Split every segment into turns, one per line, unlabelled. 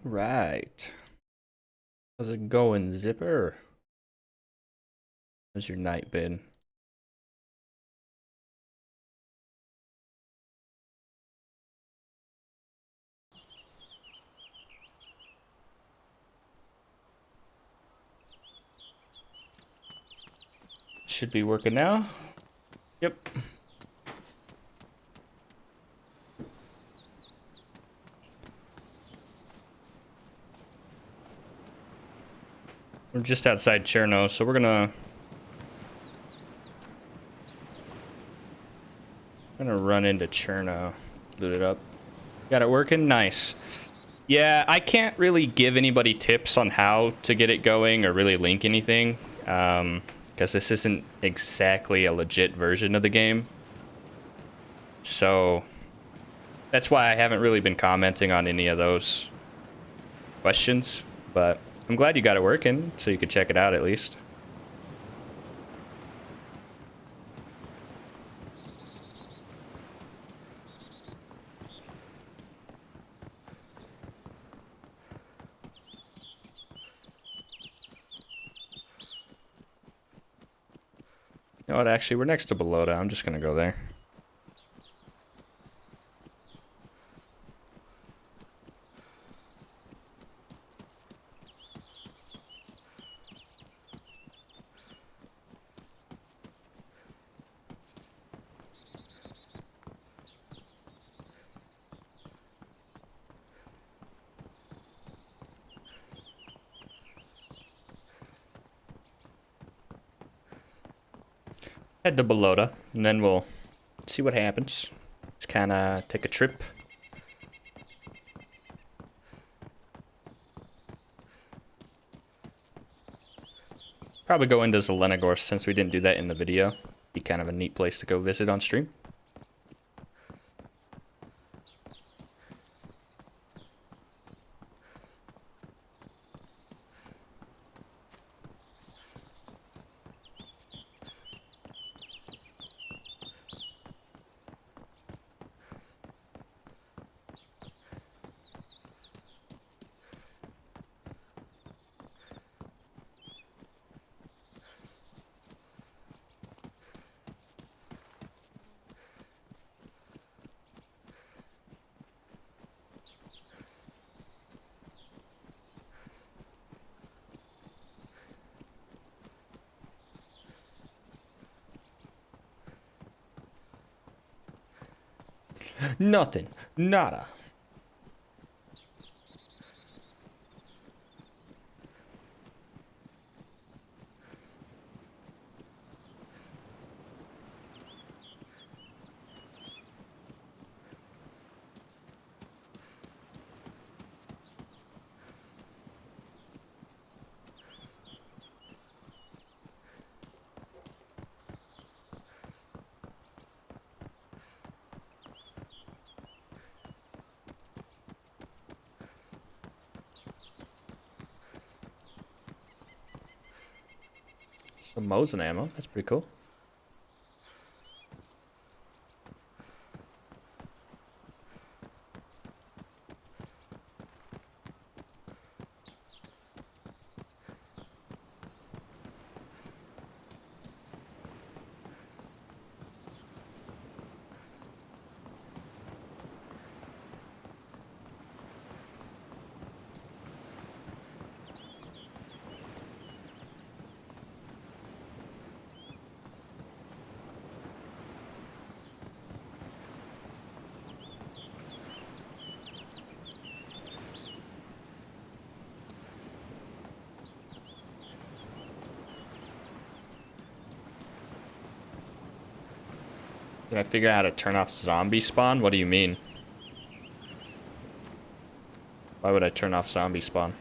Right. How's it going, Zipper? How's your night been? Should be working now. Yep. We're just outside Cherno, so we're gonna run into Cherno, loot it up. Got it working? Nice. Yeah, I can't really give anybody tips on how to get it going or really link anything, because this isn't exactly a legit version of the game. So that's why I haven't really been commenting on any of those questions, but I'm glad you got it working, so you could check it out at least. You know what, actually, we're next to Belota. I'm just gonna go there. Head to Belota, and then we'll see what happens. Let's kind of take a trip. Probably go into Zelenogorsk since we didn't do that in the video. Be kind of a neat place to go visit on stream. Nothing. Nada. Some Mosin ammo. That's pretty cool. Did I figure out how to turn off zombie spawn? What do you mean? Why would I turn off zombie spawn?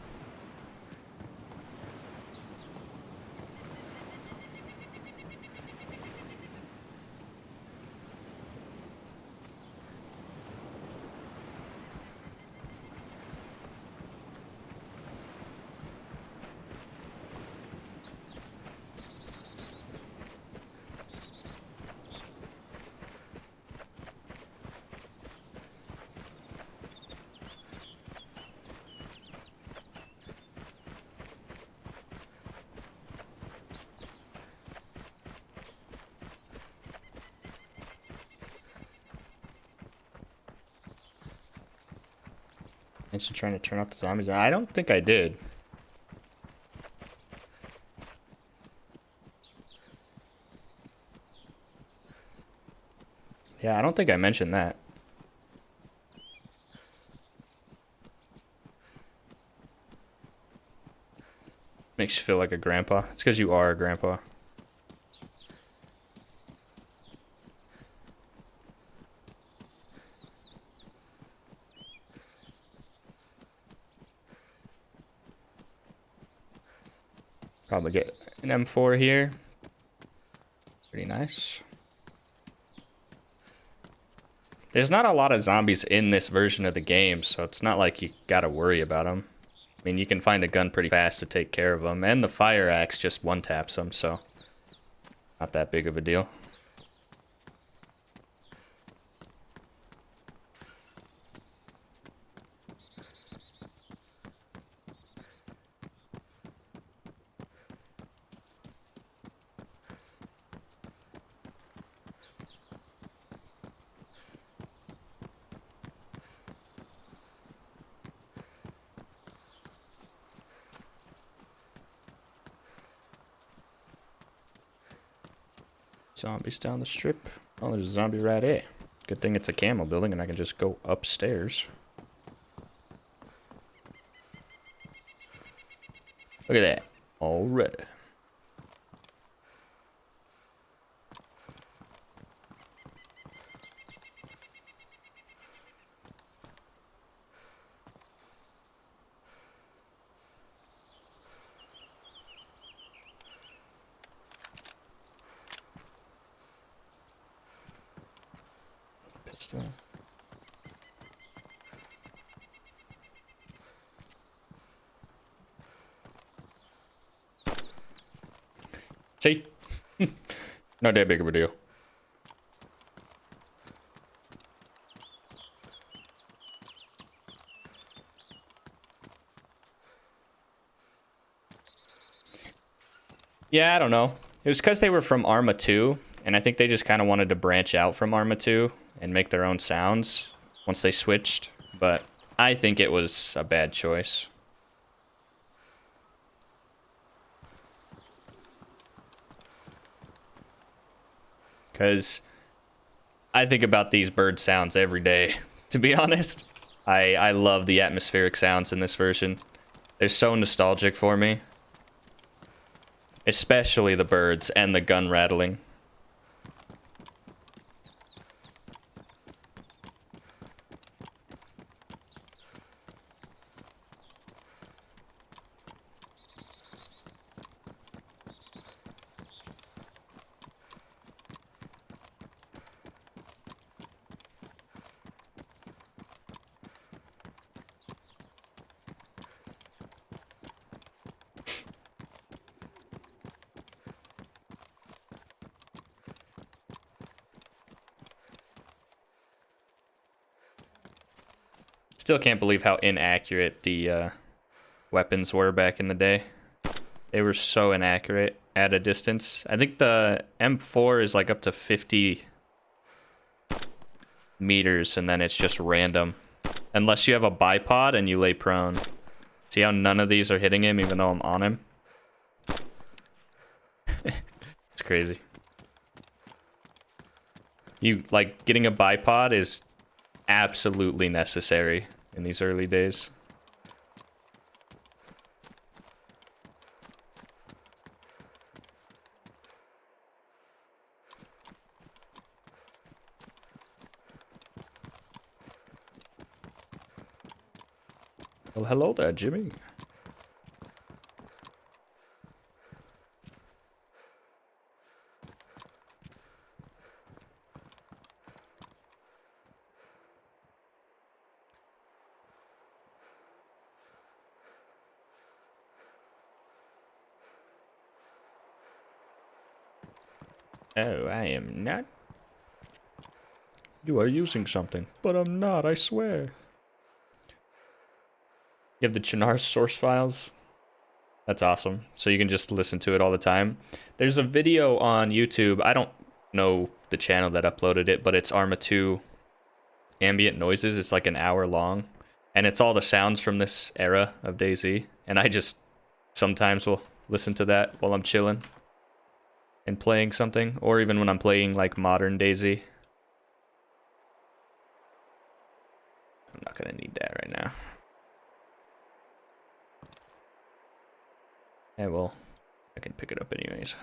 Mentioned trying to turn off the zombies. I don't think I did. Yeah, I don't think I mentioned that. Makes you feel like a grandpa. It's because you are a grandpa. Probably get an M4 here. Pretty nice. There's not a lot of zombies in this version of the game, so it's not like you gotta worry about them. I mean, you can find a gun pretty fast to take care of them, and the fire axe just one-taps them, so not that big of a deal. Zombies down the strip. Oh, there's a zombie right here. Good thing it's a camo building and I can just go upstairs. Look at that. Already. Pistol. See? Not that big of a deal. Yeah, I don't know. It was because they were from Arma 2, and I think they just kind of wanted to branch out from Arma 2 and make their own sounds once they switched, but I think it was a bad choice. Because I think about these bird sounds every day, to be honest. I love the atmospheric sounds in this version. They're so nostalgic for me. Especially the birds and the gun rattling. Still can't believe how inaccurate the weapons were back in the day. They were so inaccurate at a distance. I think the M4 is like up to 50 meters, and then it's just random. Unless you have a bipod and you lay prone. See how none of these are hitting him even though I'm on him? It's crazy. Like, getting a bipod is absolutely necessary in these early days. Well, hello there, Jimmy. Oh, I am not. You are using something, but I'm not, I swear. You have the Chinar source files? That's awesome. So you can just listen to it all the time. There's a video on YouTube. I don't know the channel that uploaded it, but it's Arma 2 ambient noises. It's like an hour long. And it's all the sounds from this era of DayZ. And I just sometimes will listen to that while I'm chilling and playing something. Or even when I'm playing like modern DayZ. I'm not gonna need that right now. Yeah, well, I can pick it up anyways.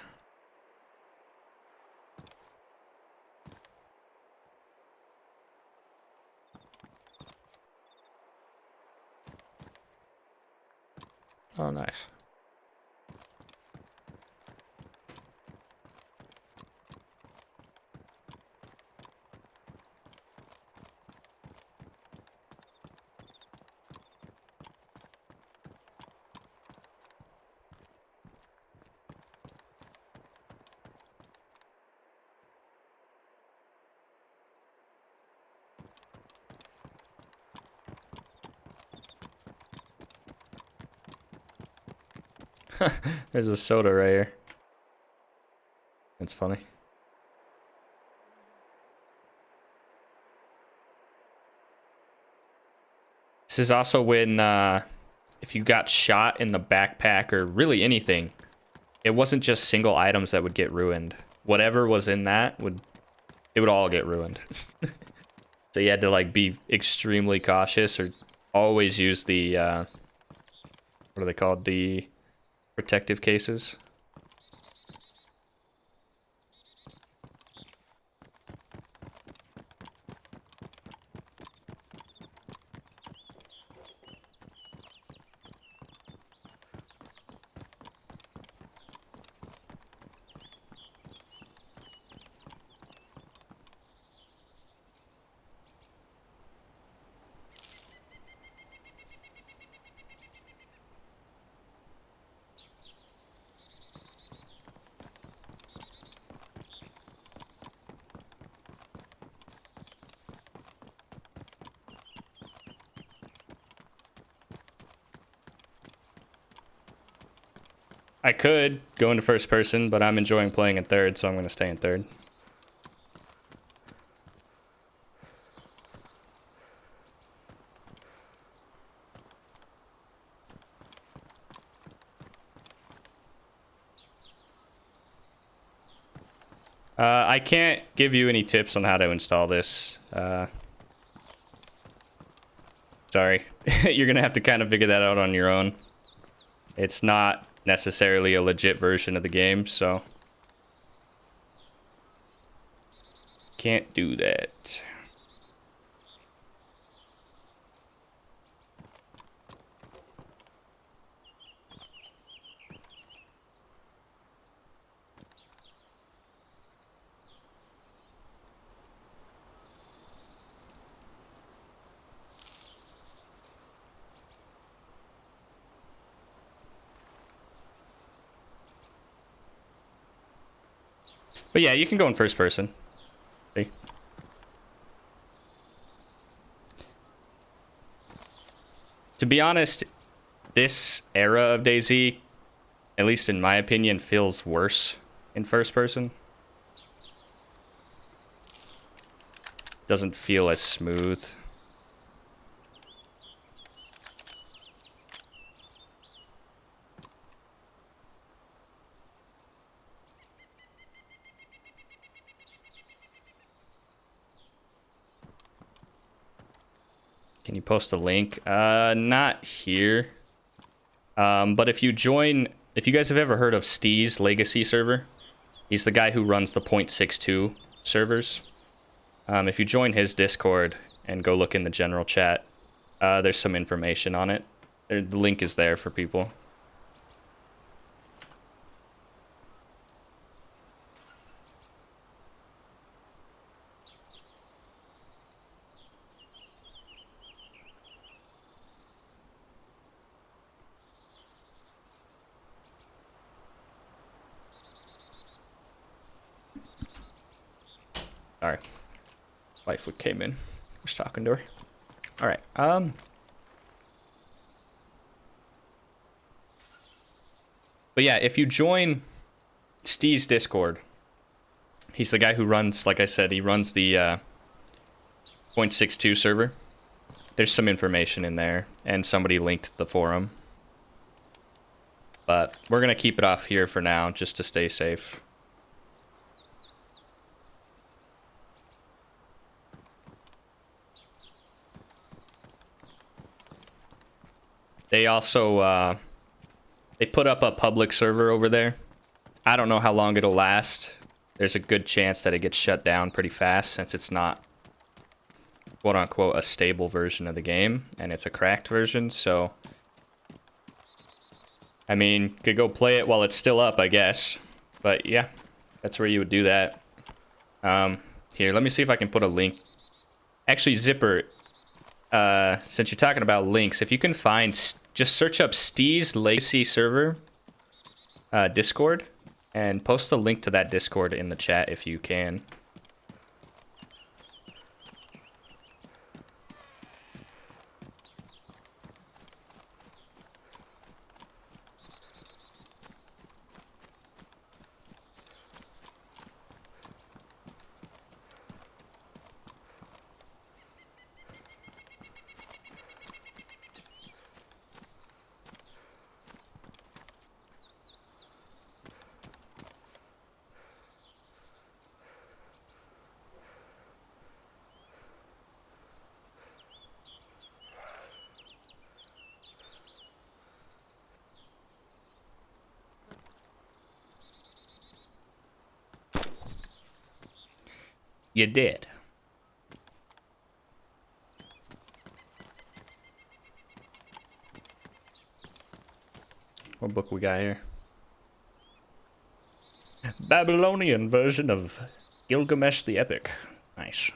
Oh, nice. There's a soda right here. That's funny. This is also when, if you got shot in the backpack or really anything, it wasn't just single items that would get ruined. Whatever was in that it would all get ruined. So you had to like be extremely cautious or always use the, what are they called? The protective cases. I could go into first person, but I'm enjoying playing in third, so I'm going to stay in third. I can't give you any tips on how to install this. Sorry. You're going to have to kind of figure that out on your own. It's not necessarily a legit version of the game, so can't do that. But yeah, you can go in first person. See? To be honest, this era of DayZ, at least in my opinion, feels worse in first person. Doesn't feel as smooth. Can you post a link? Not here. But if you guys have ever heard of Steez Legacy server, he's the guy who runs the .62 servers. If you join his Discord and go look in the general chat, there's some information on it. The link is there for people. All right. Wife came in. Was talking to her. All right. But yeah, if you join Steez's Discord, he's the guy who runs, like I said, he runs the .62 server. There's some information in there, and somebody linked the forum. But we're going to keep it off here for now, just to stay safe. They also, they put up a public server over there. I don't know how long it'll last. There's a good chance that it gets shut down pretty fast, since it's not, quote-unquote, a stable version of the game, and it's a cracked version, so... I mean, could go play it while it's still up, I guess. But yeah, that's where you would do that. Here, let me see if I can put a link. Actually, Zipper, since you're talking about links, if you can find, just search up Steez Legacy Server Discord, and post the link to that Discord in the chat if you can. You did. What book we got here? Babylonian version of Gilgamesh the Epic. Nice.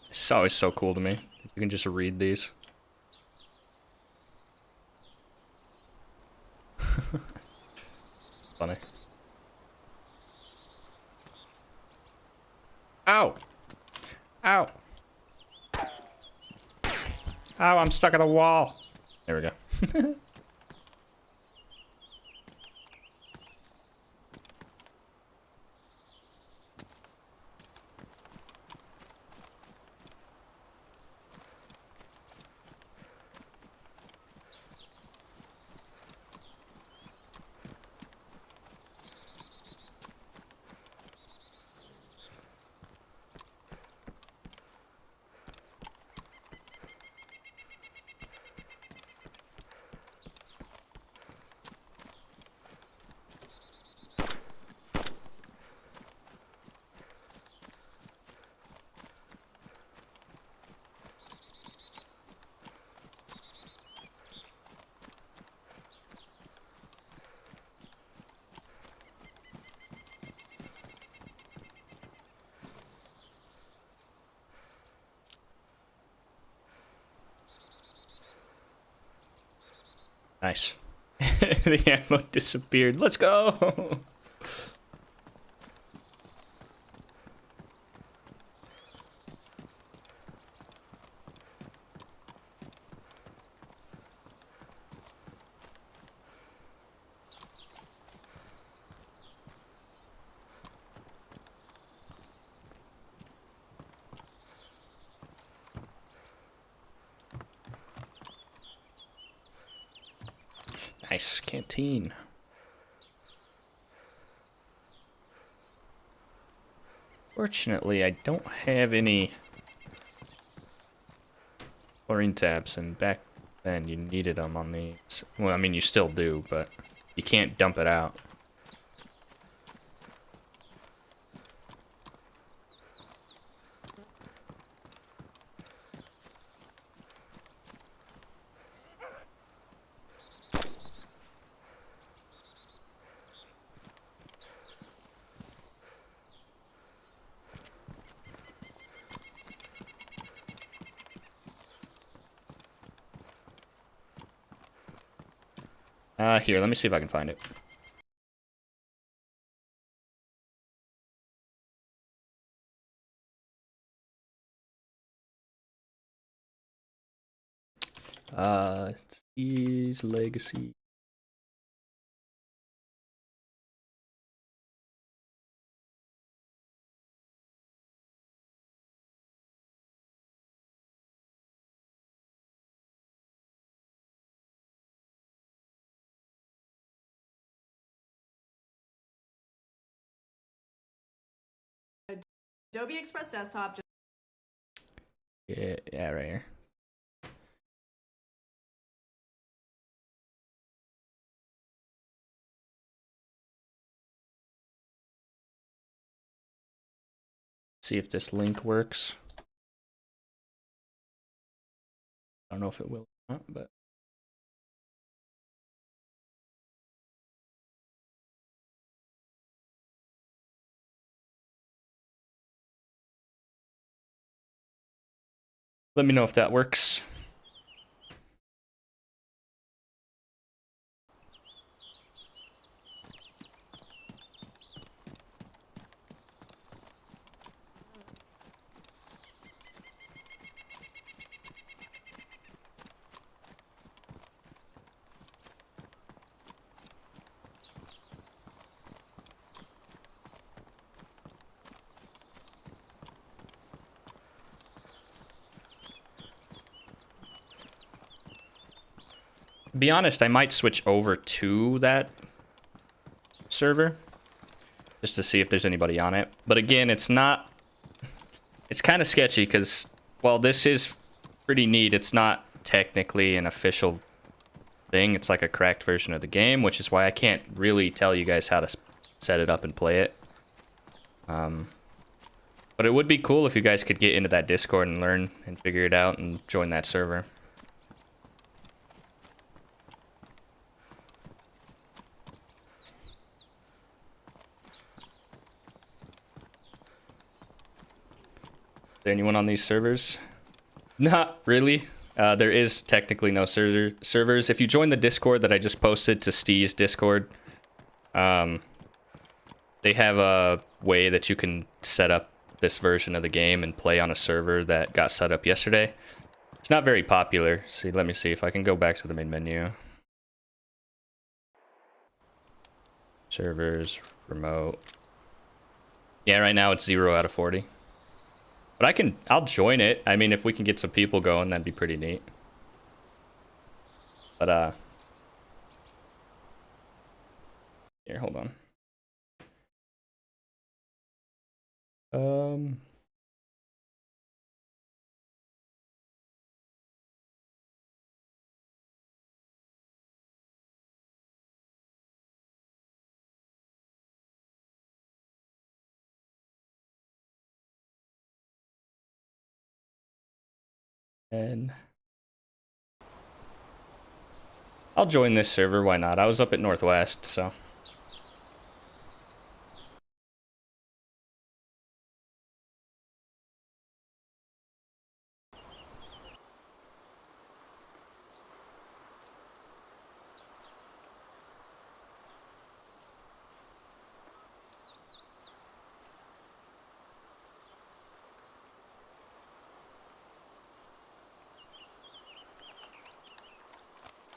It's always so cool to me. You can just read these. Funny. Ow! Ow! Ow, I'm stuck at the wall. There we go. Nice. The ammo disappeared. Let's go! Nice canteen. Fortunately, I don't have any chlorine tabs, and back then you needed them on these. Well, I mean, you still do, but you can't dump it out. Here, let me see if I can find it. It's DayZ Legacy.
Adobe Express Desktop.
Yeah, right here. See if this link works. I don't know if it will or not, but let me know if that works. To be honest, I might switch over to that server just to see if there's anybody on it. But again, it's not... It's kind of sketchy because, while this is pretty neat, it's not technically an official thing. It's like a cracked version of the game, which is why I can't really tell you guys how to set it up and play it. But it would be cool if you guys could get into that Discord and learn and figure it out and join that server. Is there anyone on these servers? Not really. There is technically no servers. If you join the Discord that I just posted to Steve's Discord, they have a way that you can set up this version of the game and play on a server that got set up yesterday. It's not very popular. See, let me see if I can go back to the main menu. Servers, remote. Yeah, right now it's 0 out of 40. But I'll join it. I mean, if we can get some people going, that'd be pretty neat. But, here, hold on. And I'll join this server, why not? I was up at Northwest, so.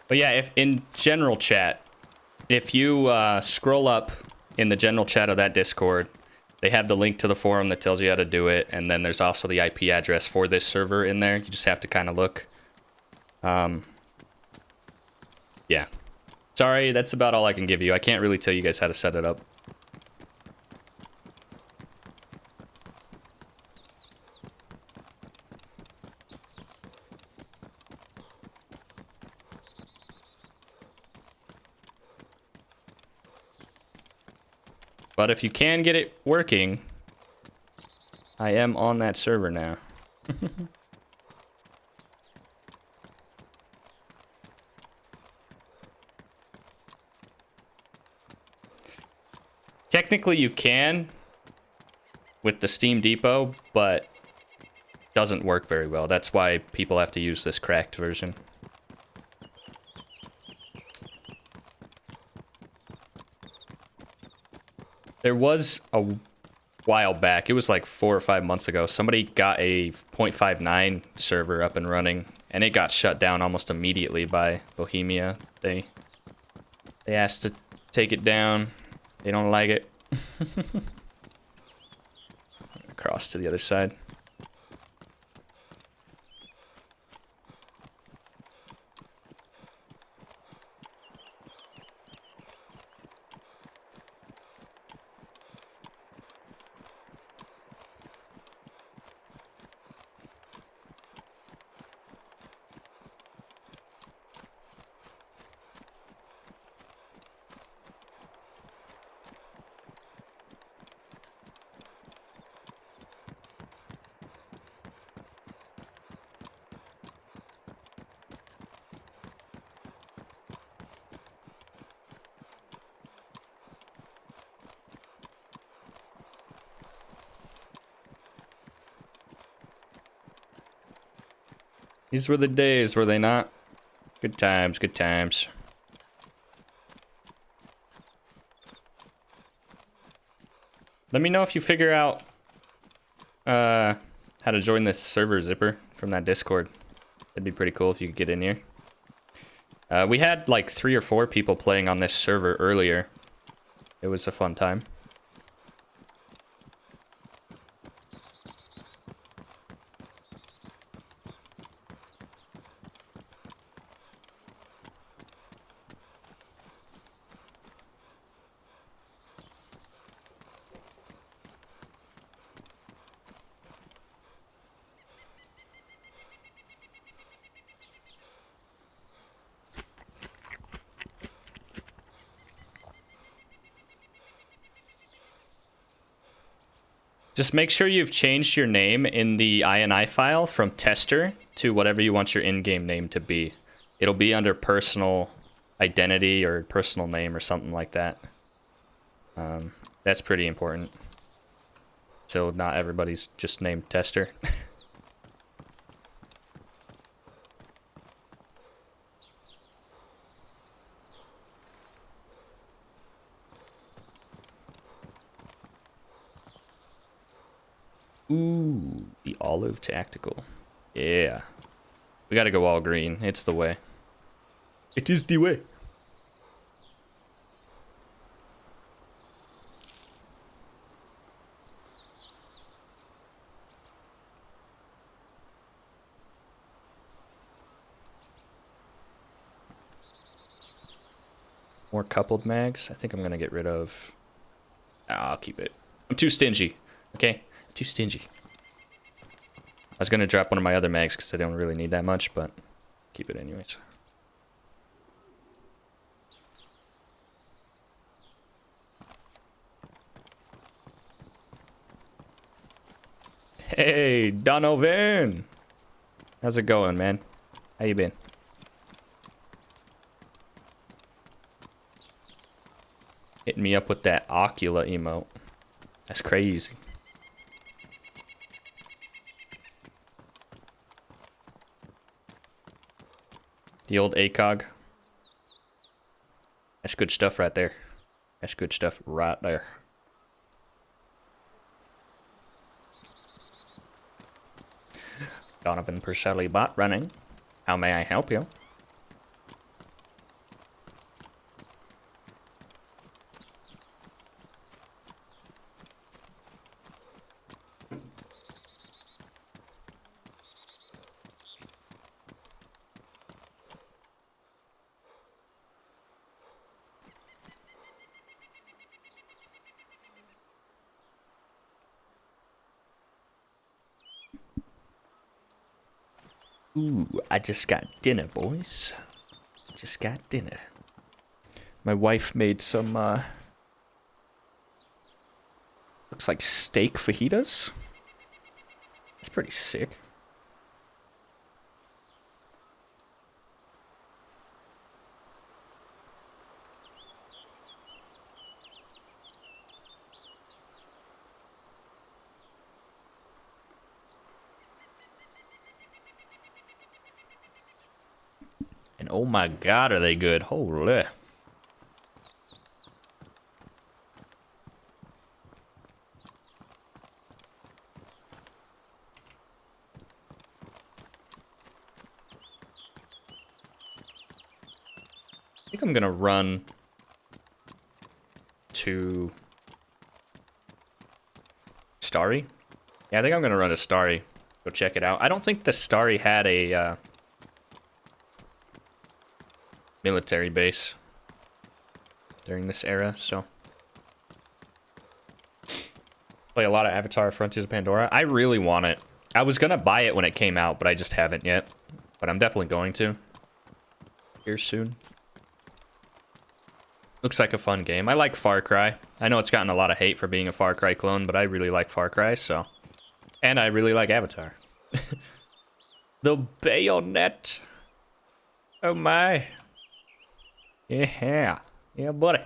But yeah, if in general chat, if you scroll up in the general chat of that Discord, they have the link to the forum that tells you how to do it, and then there's also the IP address for this server in there. You just have to kind of look. Yeah. Sorry, that's about all I can give you. I can't really tell you guys how to set it up. But if you can get it working, I am on that server now. Technically you can with the Steam Depot, but it doesn't work very well. That's why people have to use this cracked version. There was a while back, it was like 4 or 5 months ago, somebody got a 0.59 server up and running, and it got shut down almost immediately by Bohemia. They asked to take it down. They don't like it. Across to the other side. These were the days, were they not? Good times, good times. Let me know if you figure out how to join this server, Zipper, from that Discord. That'd be pretty cool if you could get in here. We had like 3 or 4 people playing on this server earlier. It was a fun time. Just make sure you've changed your name in the INI file from tester to whatever you want your in-game name to be. It'll be under personal identity or personal name or something like that. That's pretty important. So not everybody's just named tester. Ooh, the olive tactical. Yeah. We gotta go all green. It's the way. It is the way. More coupled mags. I think I'm gonna get rid of... I'll keep it. I'm too stingy. Okay? Too stingy. I was gonna drop one of my other mags because I don't really need that much, but keep it anyways. Hey, Donovan! How's it going, man? How you been? Hitting me up with that Ocula emote. That's crazy. The old ACOG. That's good stuff right there. That's good stuff right there. Donovan Purcelli bot running. How may I help you? Ooh, I just got dinner, boys. Just got dinner. My wife made some, looks like steak fajitas. It's pretty sick. And oh my god, are they good. Holy. I think I'm gonna run to Starry. Yeah, I think I'm gonna run to Starry. Go check it out. I don't think the Starry had a military base during this era, so play a lot of Avatar Frontiers of Pandora. I really want it. I was gonna buy it when it came out, but I just haven't yet. But I'm definitely going to here soon. Looks like a fun game. I like Far Cry. I know it's gotten a lot of hate for being a Far Cry clone, but I really like Far Cry, so. And I really like Avatar. The bayonet. Oh my. Yeah. Yeah, buddy.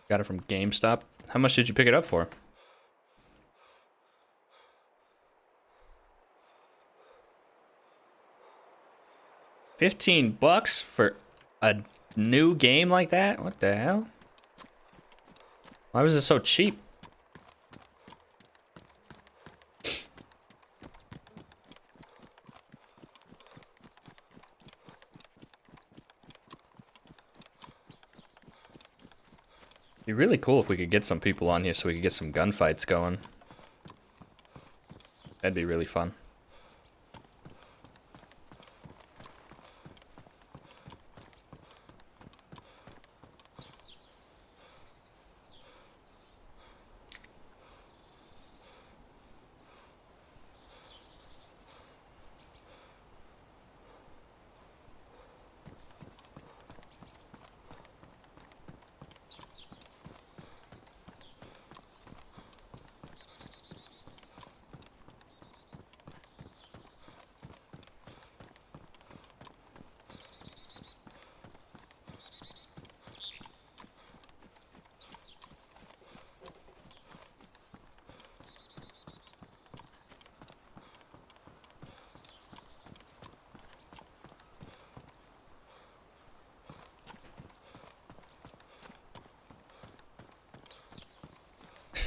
Got it from GameStop. How much did you pick it up for? $15 for a new game like that? What the hell? Why was it so cheap? It'd be really cool if we could get some people on here so we could get some gunfights going. That'd be really fun.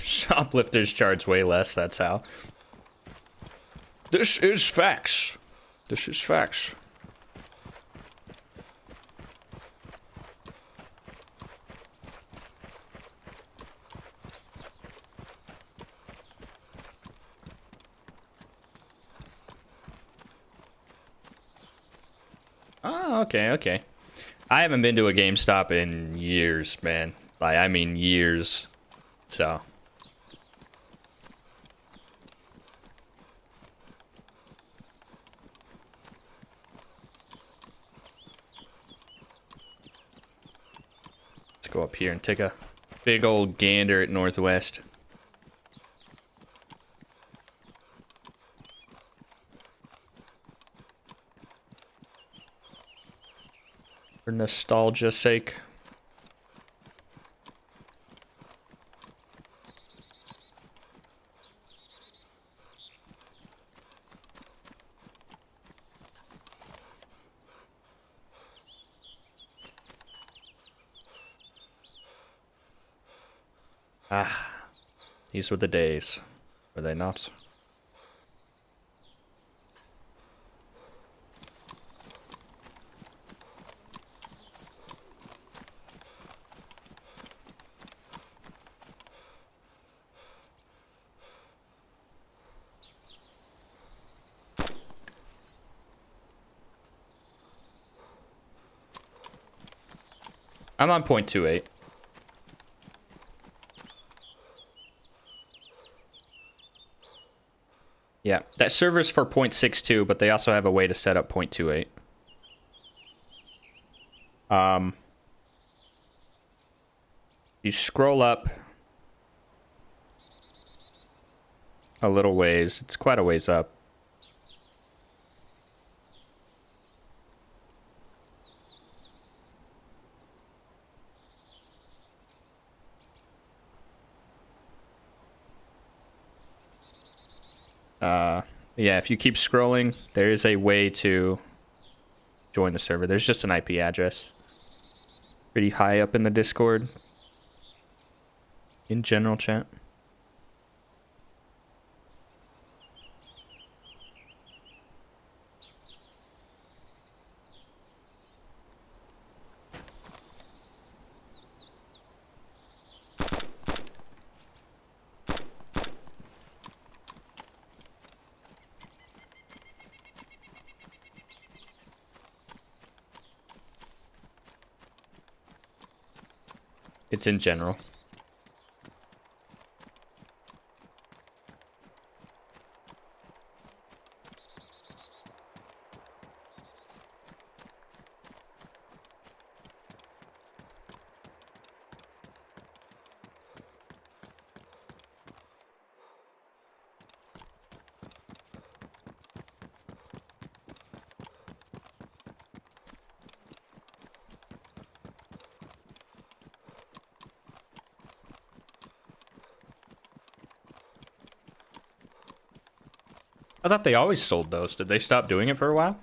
Shoplifters charge way less, that's how. This is facts. This is facts. Oh, okay, okay. I haven't been to a GameStop in years, man. Like, I mean years. So... go up here and take a big old gander at Northwest. For nostalgia's sake. Ah, these were the days, were they not? I'm on 0.28. Yeah, that server's for 0.62, but they also have a way to set up 0.28. You scroll up a little ways. It's quite a ways up. Yeah, if you keep scrolling, there is a way to join the server. There's just an IP address. Pretty high up in the Discord. In general chat. It's in general. I thought they always sold those. Did they stop doing it for a while?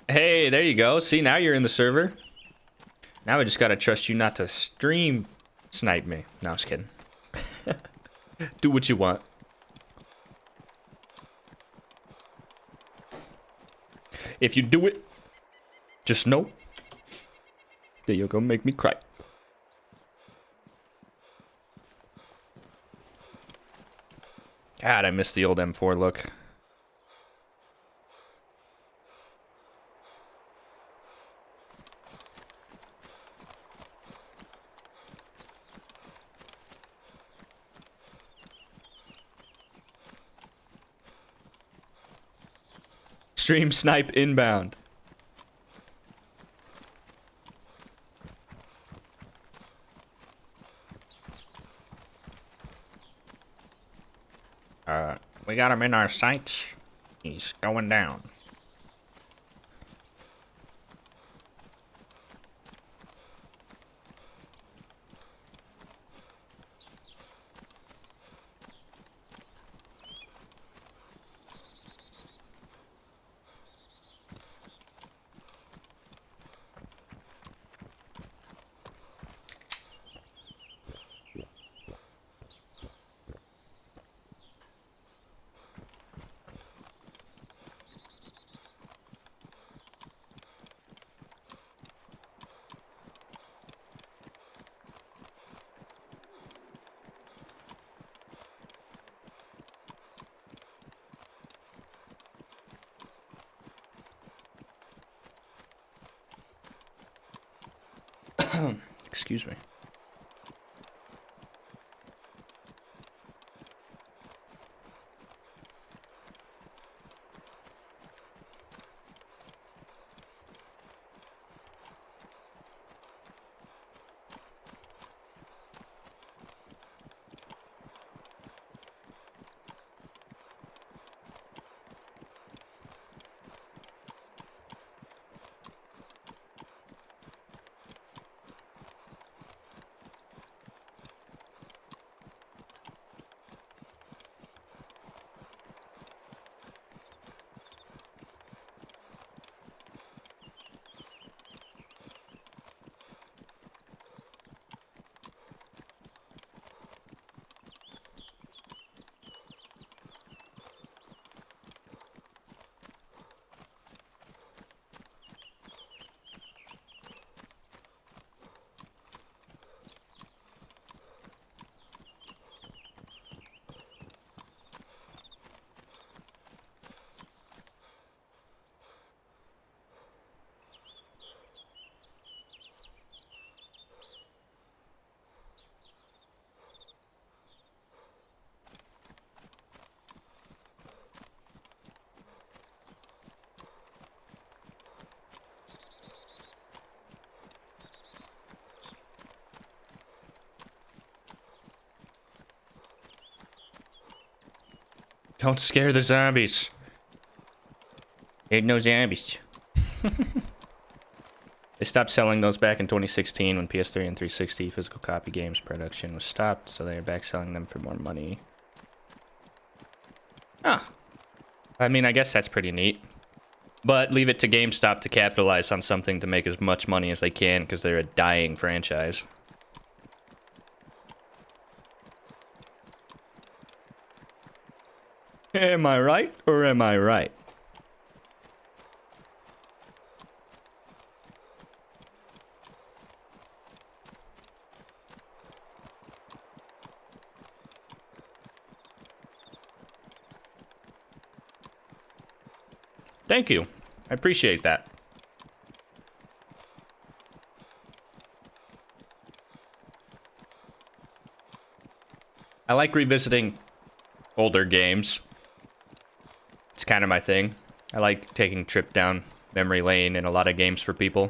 Hey, there you go. See, now you're in the server. Now I just gotta trust you not to stream snipe me. No, I was kidding. Do what you want. If you do it, just know that you're gonna make me cry. God, I miss the old M4 look. Stream snipe inbound. We got him in our sights. He's going down. Excuse me. Don't scare the zombies. Ain't no zombies. They stopped selling those back in 2016 when PS3 and 360 physical copy games production was stopped, so they're back selling them for more money. Ah. I mean, I guess that's pretty neat. But leave it to GameStop to capitalize on something to make as much money as they can, because they're a dying franchise. Am I right, or am I right? Thank you. I appreciate that. I like revisiting older games. It's kind of my thing. I like taking a trip down memory lane in a lot of games for people.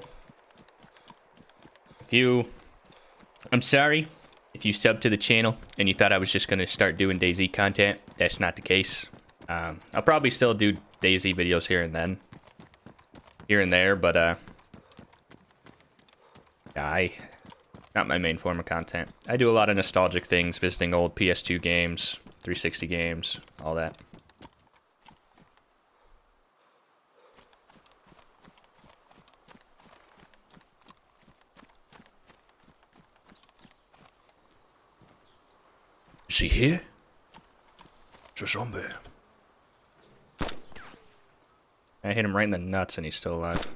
I'm sorry if you subbed to the channel and you thought I was just going to start doing DayZ content. That's not the case. I'll probably still do DayZ videos here and there, but Not my main form of content. I do a lot of nostalgic things, visiting old PS2 games, 360 games, all that. Is he here? It's a zombie. I hit him right in the nuts and he's still alive.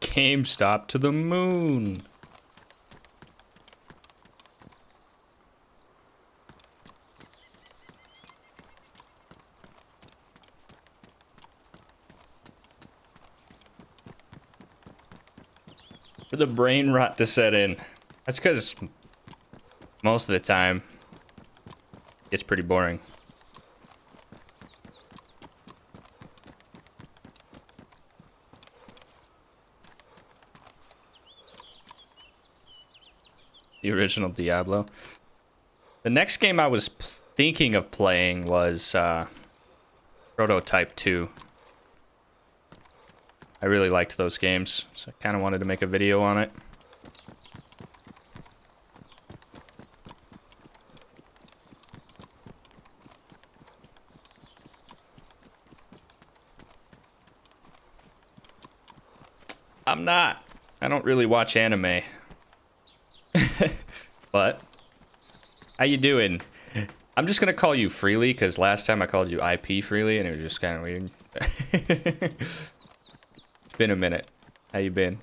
GameStop to the moon. For the brain rot to set in. That's because most of the time it's pretty boring. The original Diablo. The next game I was thinking of playing was Prototype 2. I really liked those games, so I kind of wanted to make a video on it. I'm not. I don't really watch anime. But how you doing? I'm just gonna call you Freely because last time I called you IP Freely and it was just kind of weird. It's been a minute. How you been?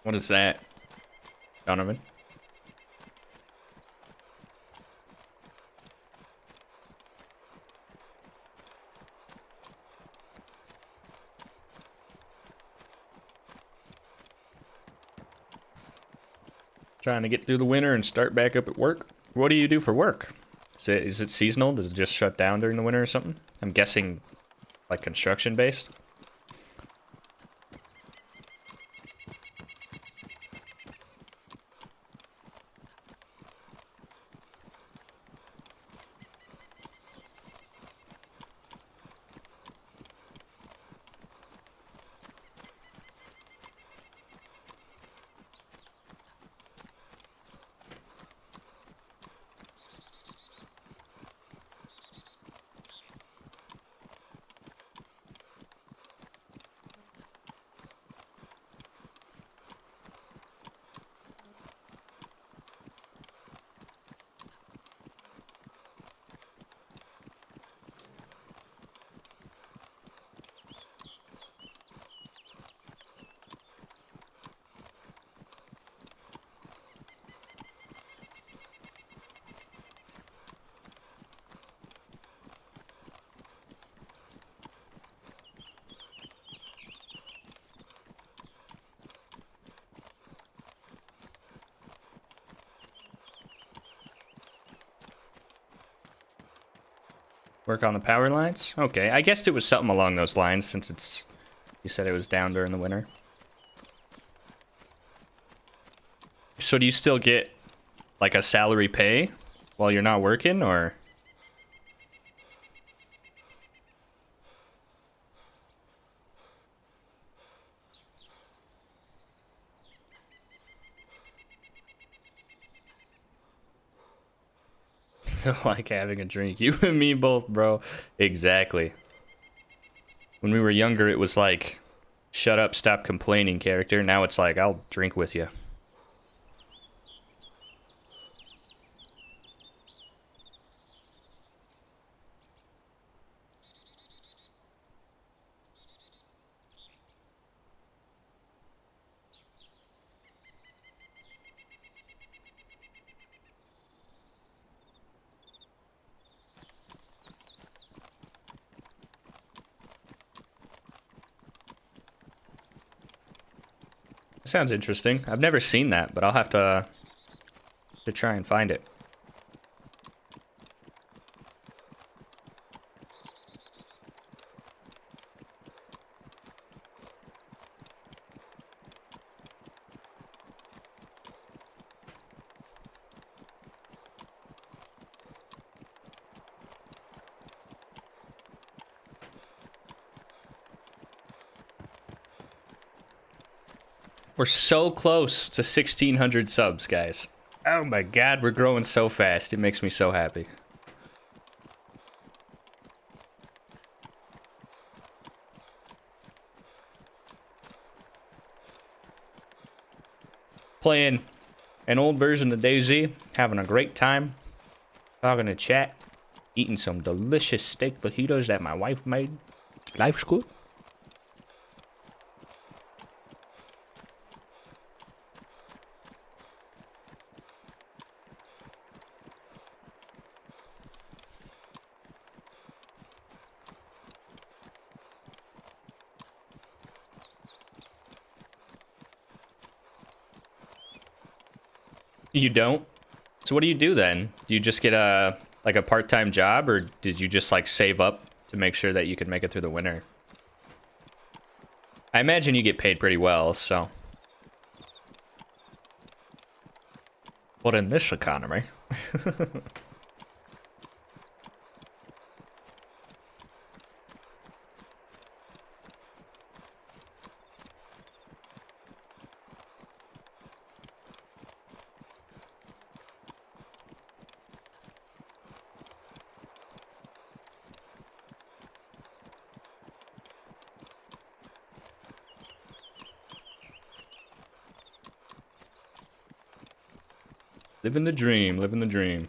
What is that, Donovan? Trying to get through the winter and start back up at work. What do you do for work? Is it seasonal? Does it just shut down during the winter or something? I'm guessing like construction based. Work on the power lines? Okay, I guessed it was something along those lines since it's... You said it was down during the winter. So do you still get like a salary pay while you're not working, or? Like having a drink. You and me both, bro. Exactly. When we were younger, it was like, shut up, stop complaining character. Now it's like, I'll drink with you. Sounds interesting. I've never seen that, but I'll have to try and find it. We're so close to 1,600 subs, guys. Oh my god, we're growing so fast. It makes me so happy. Playing an old version of DayZ, having a great time, talking to chat, eating some delicious steak fajitas that my wife made. Life's good. You don't? So what do you do then? Do you just get a like a part-time job, or did you just like save up to make sure that you could make it through the winter? I imagine you get paid pretty well, so. But in this economy. Living the dream, living the dream.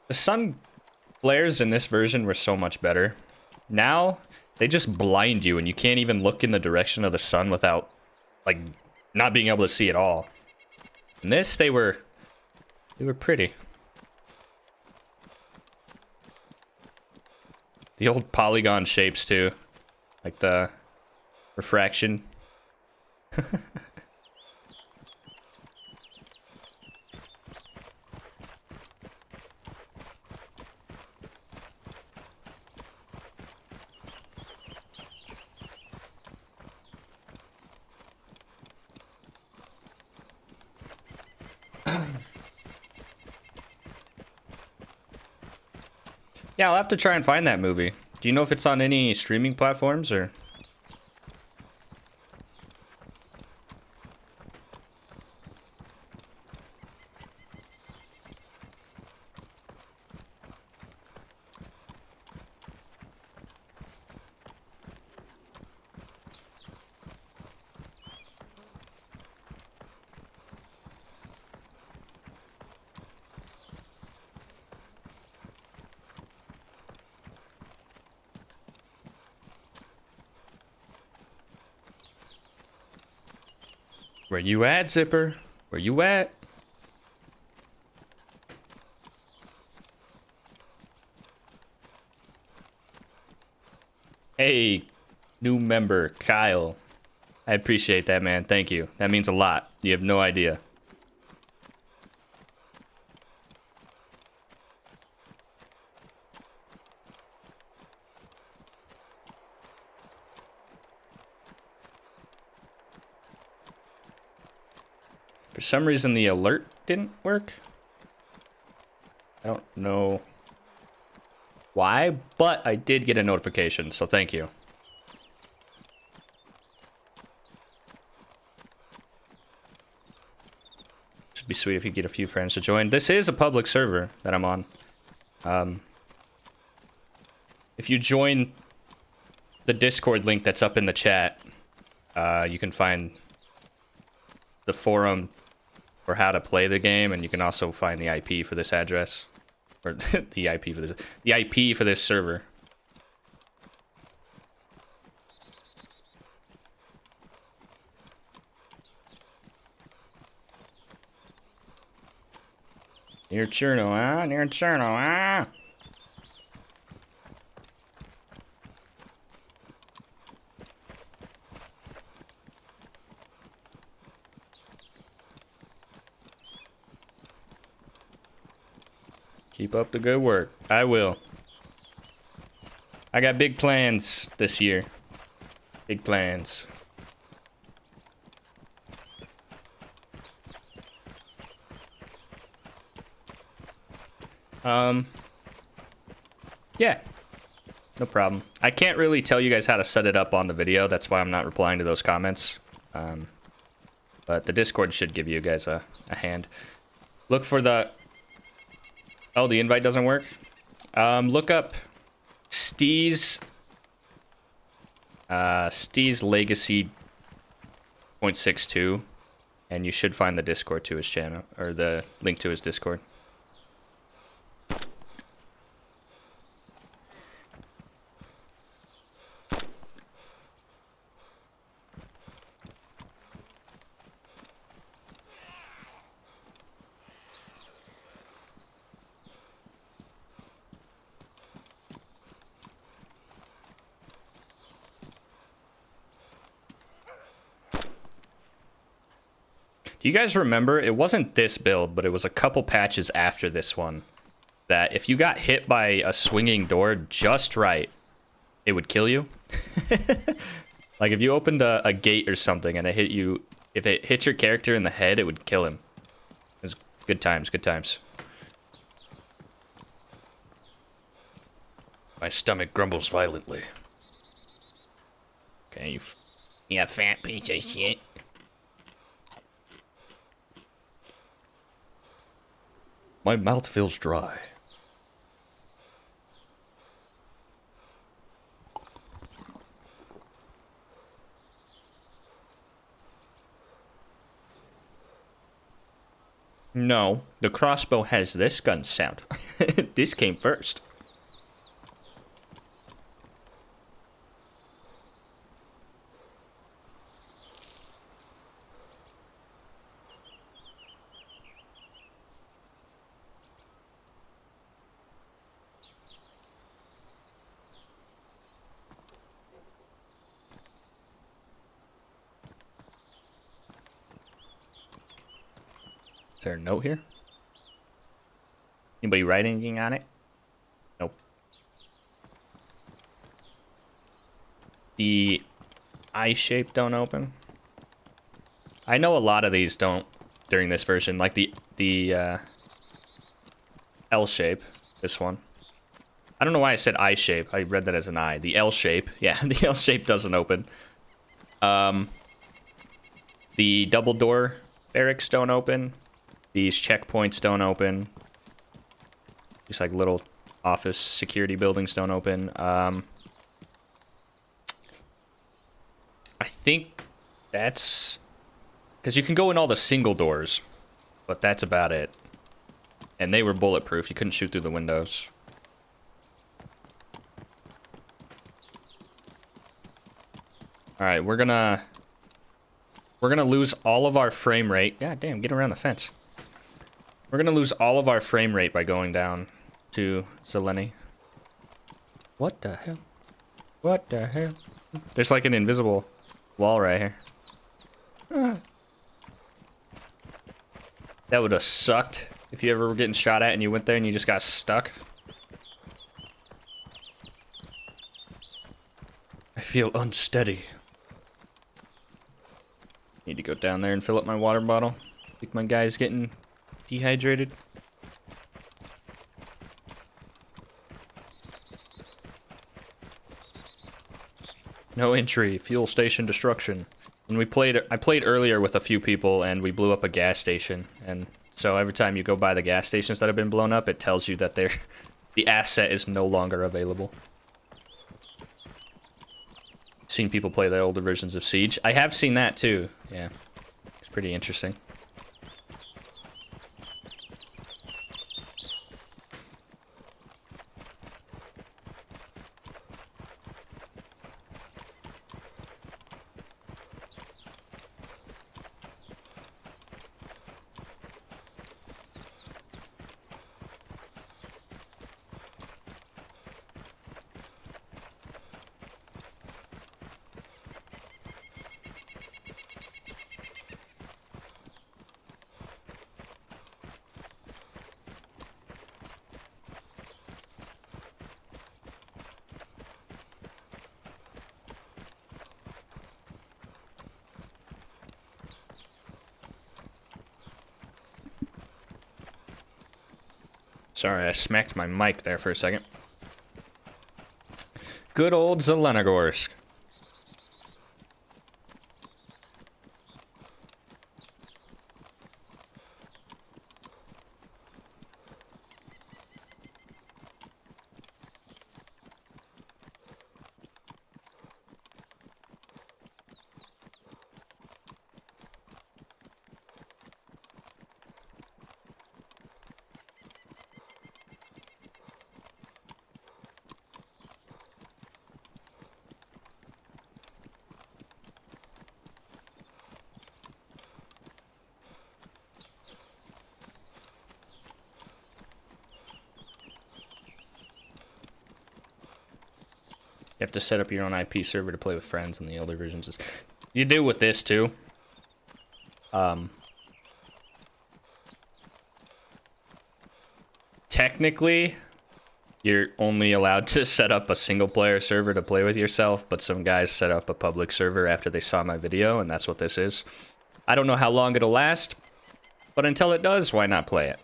The sun flares in this version were so much better. Now, they just blind you and you can't even look in the direction of the sun without, like, not being able to see at all. In this, they were pretty. The old polygon shapes, too. Like the refraction. Yeah, I'll have to try and find that movie. Do you know if it's on any streaming platforms or? Where you at, Zipper? Where you at? Hey, new member, Kyle. I appreciate that, man. Thank you. That means a lot. You have no idea. For some reason the alert didn't work. I don't know why, but I did get a notification, so thank you. Should be sweet if you get a few friends to join. This is a public server that I'm on. If you join the Discord link that's up in the chat, you can find the forum for how to play the game, and you can also find the IP for this address, or the IP for this server. Near Cherno, huh? Near Cherno, huh? Keep up the good work. I will. I got big plans this year. Big plans. Yeah. No problem. I can't really tell you guys how to set it up on the video. That's why I'm not replying to those comments. But the Discord should give you guys a hand. Look for the... Oh, the invite doesn't work? Look up Steez Legacy 0.62, and you should find the Discord to his channel, or the link to his Discord. Do you guys remember, it wasn't this build, but it was a couple patches after this one, that if you got hit by a swinging door just right, it would kill you? Like if you opened a gate or something and it hit you, if it hit your character in the head, it would kill him. It was good times, good times. My stomach grumbles violently. Okay, you fat piece of shit. My mouth feels dry. No, the crossbow has this gun sound. This came first. Is there a note here? Anybody write anything on it? Nope. The I shape don't open. I know a lot of these don't during this version, like the L shape, this one. I don't know why I said I shape. I read that as an I. The L shape, yeah, the L shape doesn't open. The double door barracks don't open. These checkpoints don't open. Just like little office security buildings don't open. I think that's... Because you can go in all the single doors, but that's about it. And they were bulletproof. You couldn't shoot through the windows. Alright, we're gonna lose all of our frame rate. God damn, get around the fence. We're gonna lose all of our frame rate by going down to Zeleny. What the hell? What the hell? There's like an invisible wall right here. That would have sucked if you ever were getting shot at and you went there and you just got stuck. I feel unsteady. Need to go down there and fill up my water bottle. Think my guy's getting dehydrated. No entry, fuel station destruction. And I played earlier with a few people and we blew up a gas station. And so every time you go by the gas stations that have been blown up, it tells you that the asset is no longer available. Seen people play the older versions of Siege. I have seen that too. Yeah. It's pretty interesting. Sorry, I smacked my mic there for a second. Good old Zelenogorsk. You have to set up your own IP server to play with friends in the older versions. You do with this too. Technically, you're only allowed to set up a single player server to play with yourself, but some guys set up a public server after they saw my video, and that's what this is. I don't know how long it'll last, but until it does, why not play it?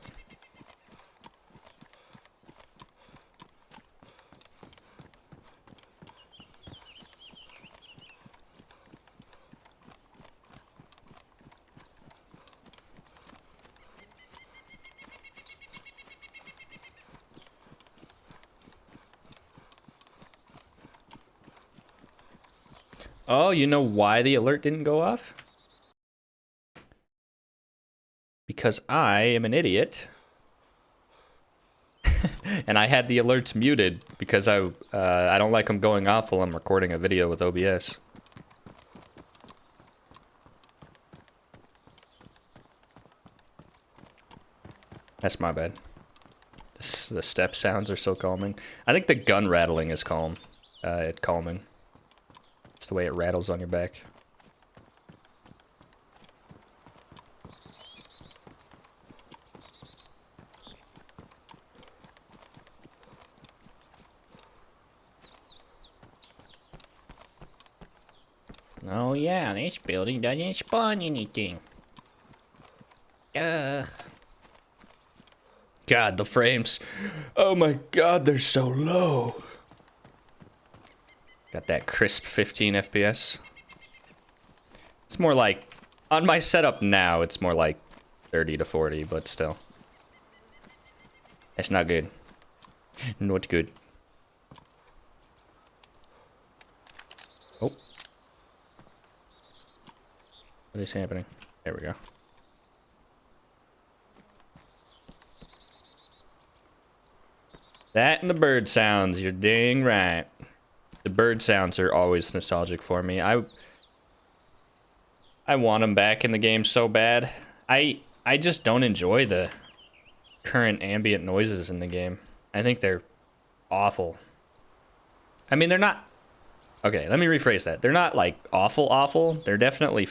Oh, you know why the alert didn't go off? Because I am an idiot. And I had the alerts muted because I don't like them going off while I'm recording a video with OBS. That's my bad. The step sounds are so calming. I think the gun rattling is calming. It's the way it rattles on your back. Oh yeah, this building doesn't spawn anything. God, the frames. Oh my god, they're so low. Got that crisp 15 FPS. It's more like, on my setup now, it's more like 30 to 40, but still. It's not good. Not good. Oh. What is happening? There we go. That and the bird sounds, you're dang right. The bird sounds are always nostalgic for me. I want them back in the game so bad. I just don't enjoy the current ambient noises in the game. I think they're awful. I mean, they're not... Okay, let me rephrase that. They're not, like, awful. They're definitely,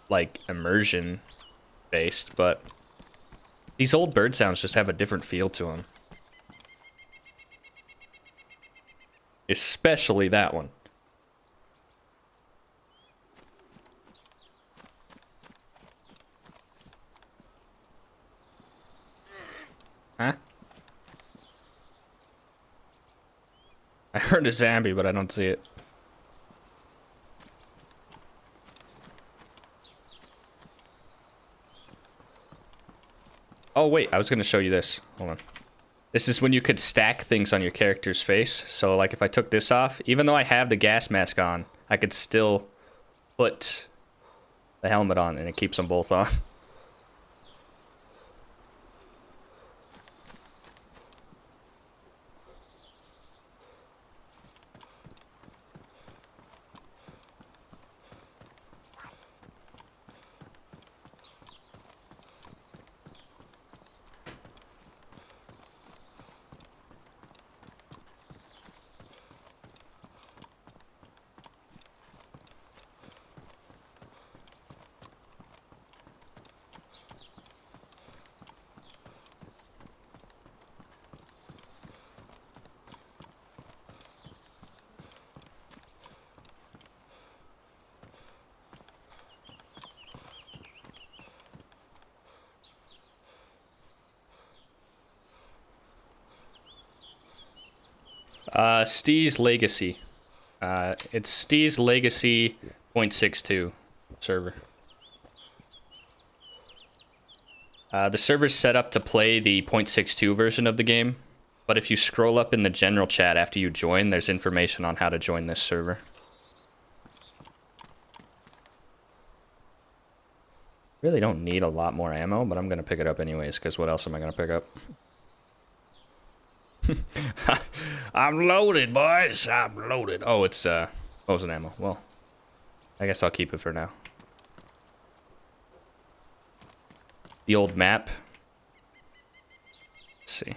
like, immersion-based, but these old bird sounds just have a different feel to them. Especially that one. Huh? I heard a zombie, but I don't see it. Oh, wait, I was gonna show you this. Hold on. This is when you could stack things on your character's face. So, like, if I took this off, even though I have the gas mask on, I could still put the helmet on, and it keeps them both on. Steez Legacy. It's Steez Legacy 0.62 server. The server's set up to play the 0.62 version of the game, but if you scroll up in the general chat after you join, there's information on how to join this server. Really don't need a lot more ammo, but I'm gonna pick it up anyways, because what else am I gonna pick up? I'm loaded, boys. I'm loaded. Oh, it's frozen ammo. Well, I guess I'll keep it for now. The old map. Let's see.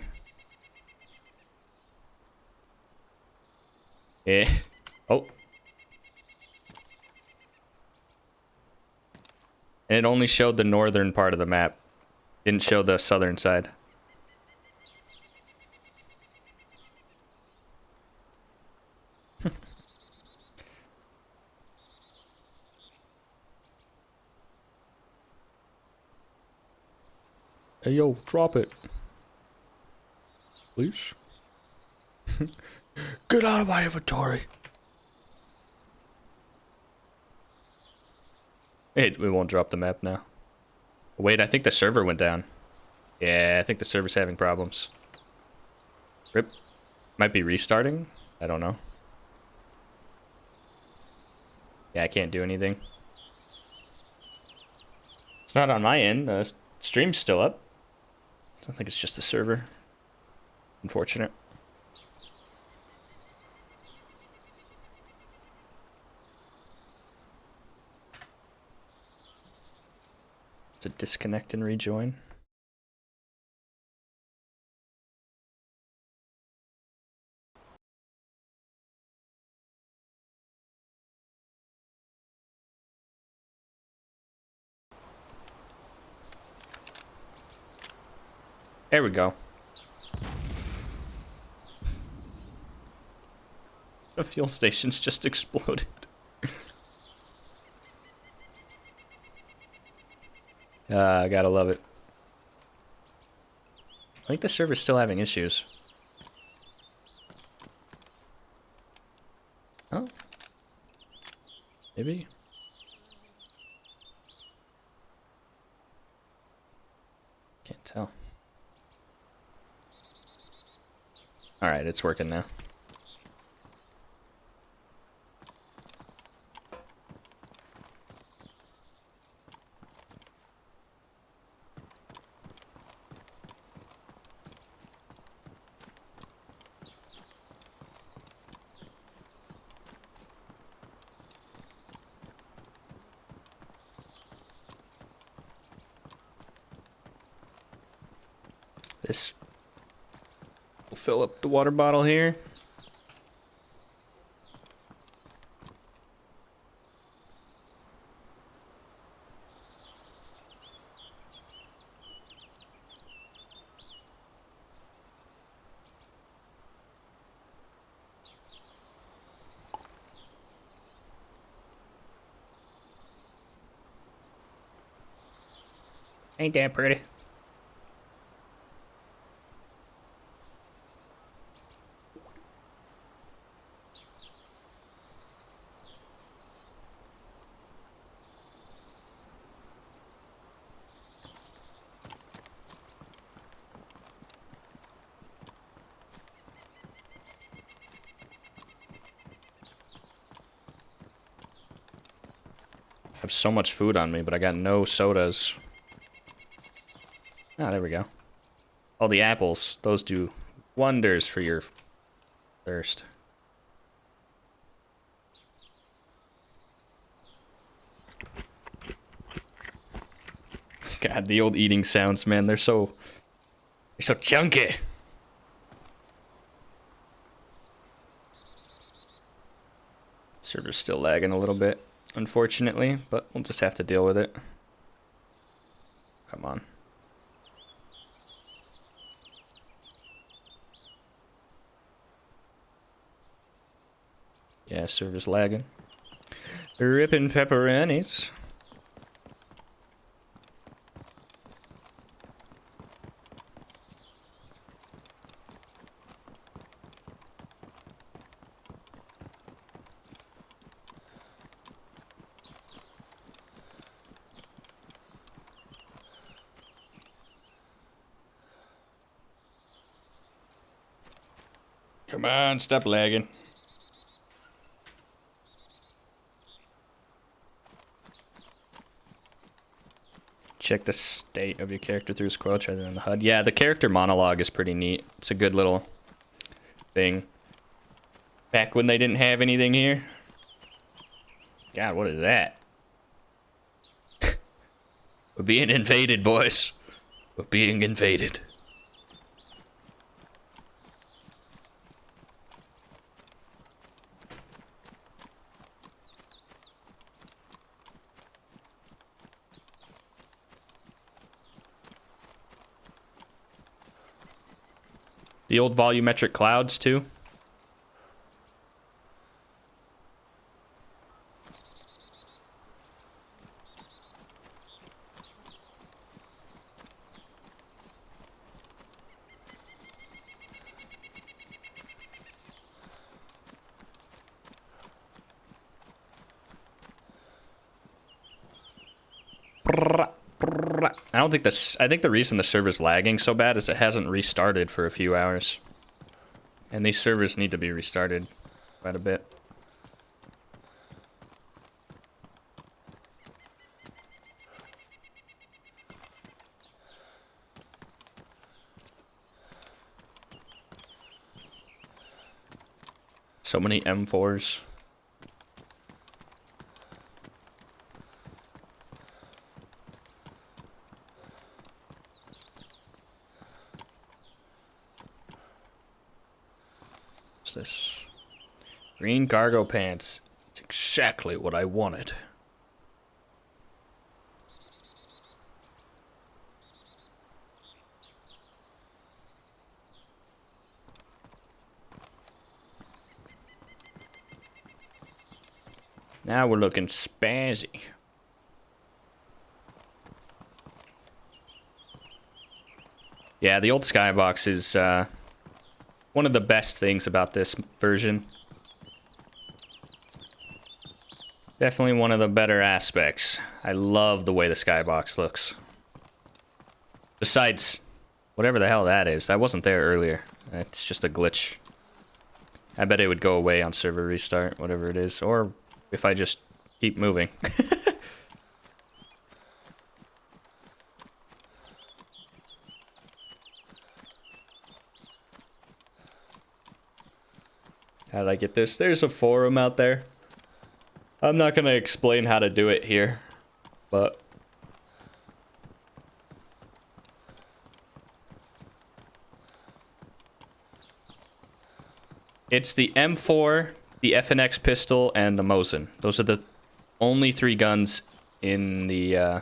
Eh. Oh. And it only showed the northern part of the map. Didn't show the southern side. Hey, yo, drop it. Please. Get out of my inventory. It won't drop the map now. Wait, I think the server went down. Yeah, I think the server's having problems. Rip. Might be restarting? I don't know. Yeah, I can't do anything. It's not on my end. The stream's still up. I think it's just the server. Unfortunate. To disconnect and rejoin. There we go. The fuel station's just exploded. I gotta love it. I think the server's still having issues. Oh. Maybe. Can't tell. Alright, it's working now. This will fill up the water bottle here. Ain't that pretty? have so much food on me, but I got no sodas. Ah, there we go. Oh, the apples. Those do wonders for your thirst. God, the old eating sounds, man. They're so chunky. Server's still lagging a little bit, unfortunately, but we'll just have to deal with it. Come on. Yeah, server's lagging. Ripping pepperonis. Come on, stop lagging. Check the state of your character through Squelch rather than the HUD. Yeah, the character monologue is pretty neat. It's a good little thing. Back when they didn't have anything here. God, what is that? We're being invaded, boys. We're being invaded. The old volumetric clouds, too. I don't think this. I think the reason the server's lagging so bad is it hasn't restarted for a few hours. And these servers need to be restarted quite a bit. So many M4s. What's this? Green cargo pants. It's exactly what I wanted. Now we're looking spazzy. Yeah, the old skybox is one of the best things about this version. Definitely one of the better aspects. I love the way the skybox looks. Besides, whatever the hell that is. That wasn't there earlier. It's just a glitch. I bet it would go away on server restart, whatever it is. Or if I just keep moving. How did I get this? There's a forum out there. I'm not gonna explain how to do it here, but it's the M4, the FNX pistol, and the Mosin. Those are the only 3 guns in the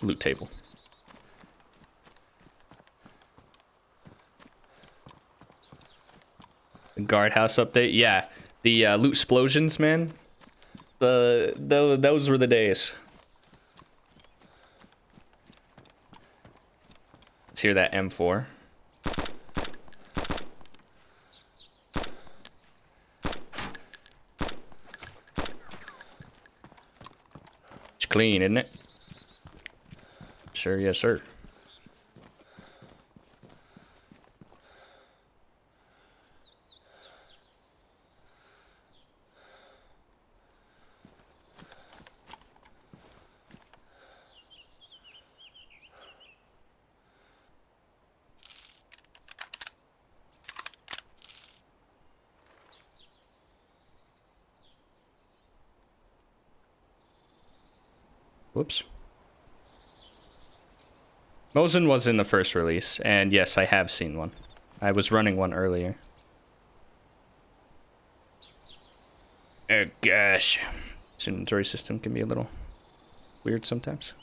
loot table. The guardhouse update, yeah. The loot explosions, man. Those were the days. Let's hear that M4. It's clean, isn't it? Sure, yes, sir. Whoops. Mosin was in the first release, and yes, I have seen one. I was running one earlier. Oh gosh. This inventory system can be a little weird sometimes.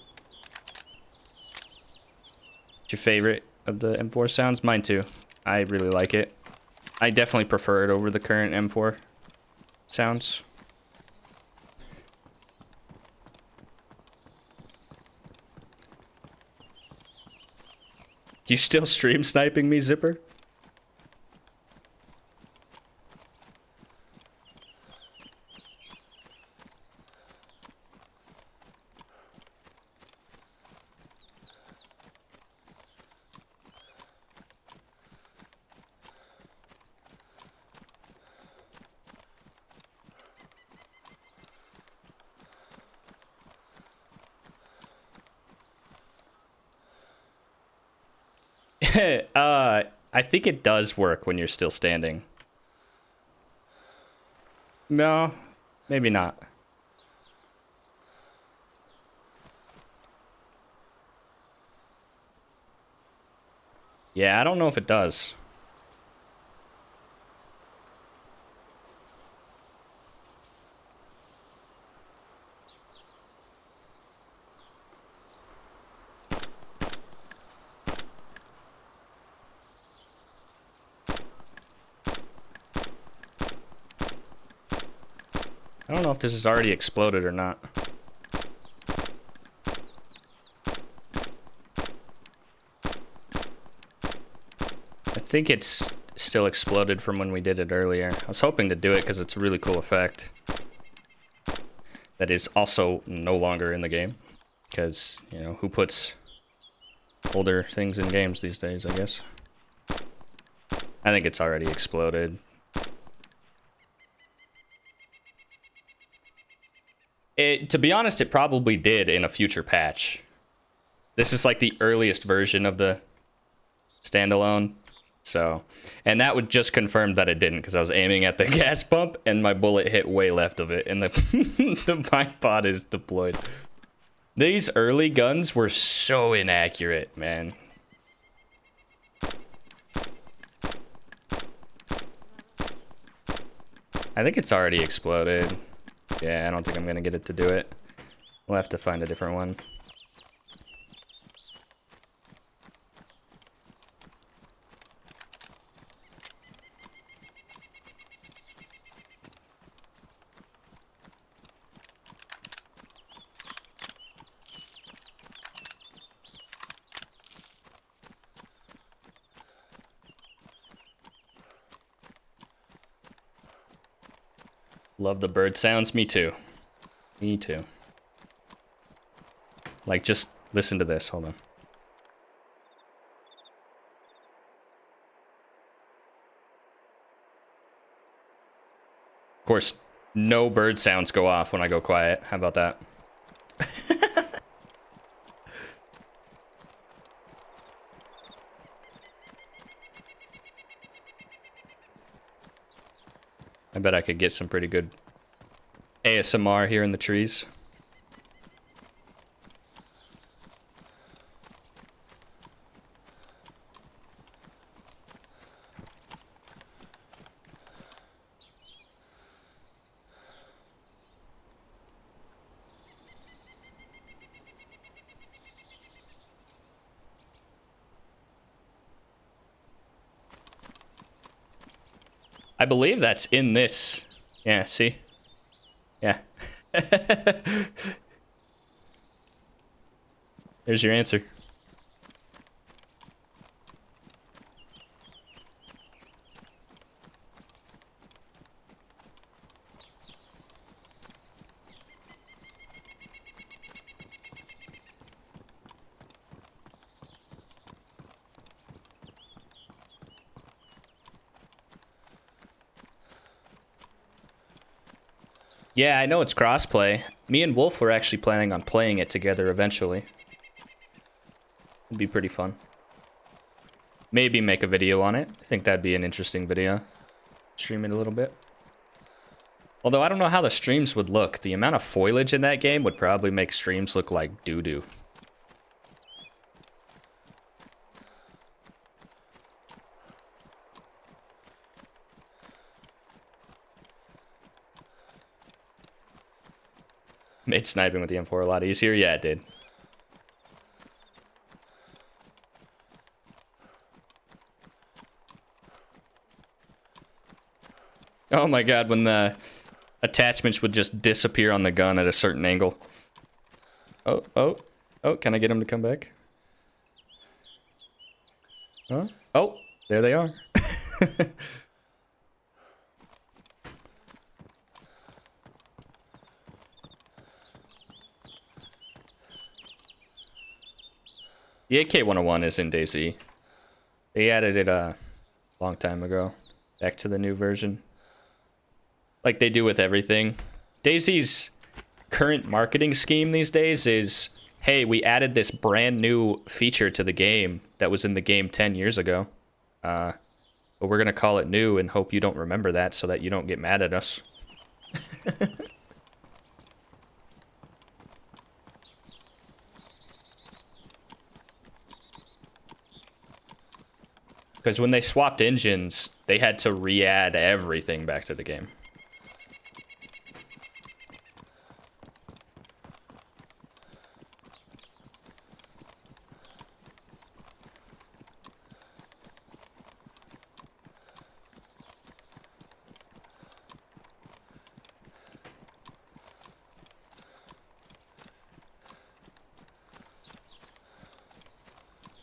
What's your favorite of the M4 sounds? Mine too. I really like it. I definitely prefer it over the current M4 sounds. You still stream sniping me, Zipper? I think it does work when you're still standing. No, maybe not. Yeah, I don't know if it does. I don't know if this is already exploded or not. I think it's still exploded from when we did it earlier. I was hoping to do it because it's a really cool effect. That is also no longer in the game. Because, you know, who puts older things in games these days, I guess. I think it's already exploded. To be honest, it probably did in a future patch. This is like the earliest version of the standalone. So, and that would just confirm that it didn't, because I was aiming at the gas pump and my bullet hit way left of it, and the bipod is deployed. These early guns were so inaccurate, man. I think it's already exploded. Yeah, I don't think I'm gonna get it to do it. We'll have to find a different one. Love the bird sounds. Me too. Me too. Like, just listen to this. Hold on. Of course, no bird sounds go off when I go quiet. How about that? I bet I could get some pretty good ASMR here in the trees. I believe that's in this. Yeah, see? Yeah. There's your answer. Yeah, I know it's crossplay. Me and Wolf were actually planning on playing it together eventually. It'd be pretty fun. Maybe make a video on it. I think that'd be an interesting video. Stream it a little bit. Although I don't know how the streams would look. The amount of foliage in that game would probably make streams look like doo-doo. Made sniping with the M4 a lot easier? Yeah, it did. Oh my god, when the attachments would just disappear on the gun at a certain angle. Oh, can I get him to come back? Huh? Oh, there they are. The AK-101 is in DayZ. They added it a long time ago, back to the new version. Like they do with everything. DayZ's current marketing scheme these days is, hey, we added this brand new feature to the game that was in the game 10 years ago. But we're going to call it new and hope you don't remember that so that you don't get mad at us. Because when they swapped engines, they had to re-add everything back to the game.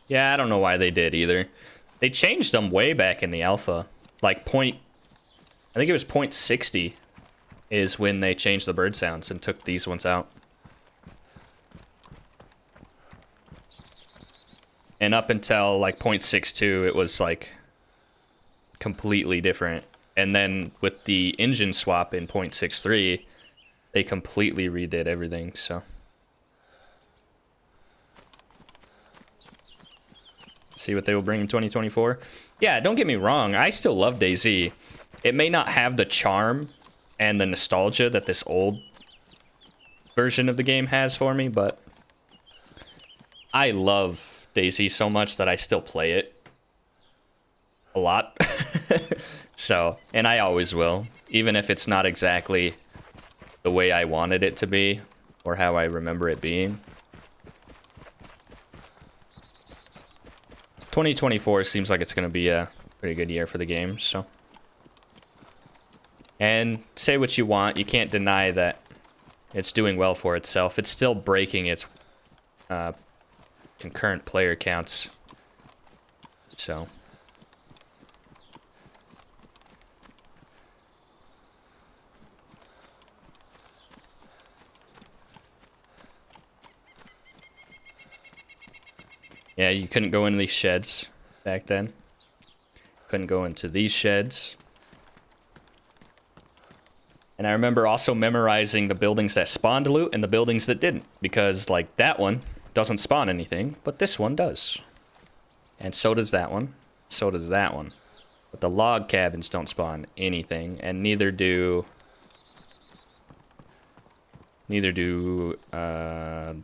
Yeah, I don't know why they did either. They changed them way back in the alpha. Like I think it was 0.60 is when they changed the bird sounds and took these ones out. And up until like 0.62, it was like completely different. And then with the engine swap in 0.63, they completely redid everything, so. See what they will bring in 2024. Yeah, don't get me wrong. I still love DayZ. It may not have the charm and the nostalgia that this old version of the game has for me, but I love DayZ so much that I still play it a lot. So, and I always will, even if it's not exactly the way I wanted it to be or how I remember it being. 2024 seems like it's going to be a pretty good year for the game, so. And say what you want, you can't deny that it's doing well for itself. It's still breaking its concurrent player counts, so. Yeah, you couldn't go into these sheds back then. Couldn't go into these sheds. And I remember also memorizing the buildings that spawned loot and the buildings that didn't. Because, like, that one doesn't spawn anything, but this one does. And so does that one. So does that one. But the log cabins don't spawn anything, and neither do... I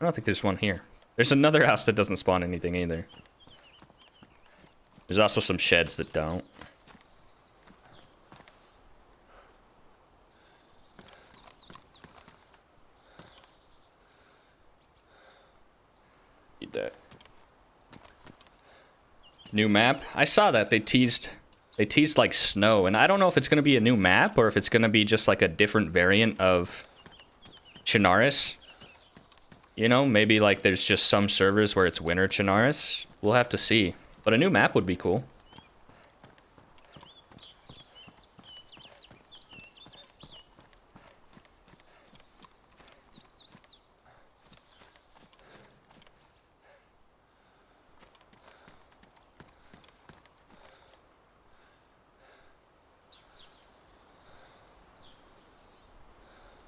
don't think there's one here. There's another house that doesn't spawn anything either. There's also some sheds that don't. Need that. New map? I saw that. They teased like snow, and I don't know if it's going to be a new map or if it's going to be just like a different variant of Chernarus. You know, maybe like there's just some servers where it's winter Chernarus. We'll have to see. But a new map would be cool.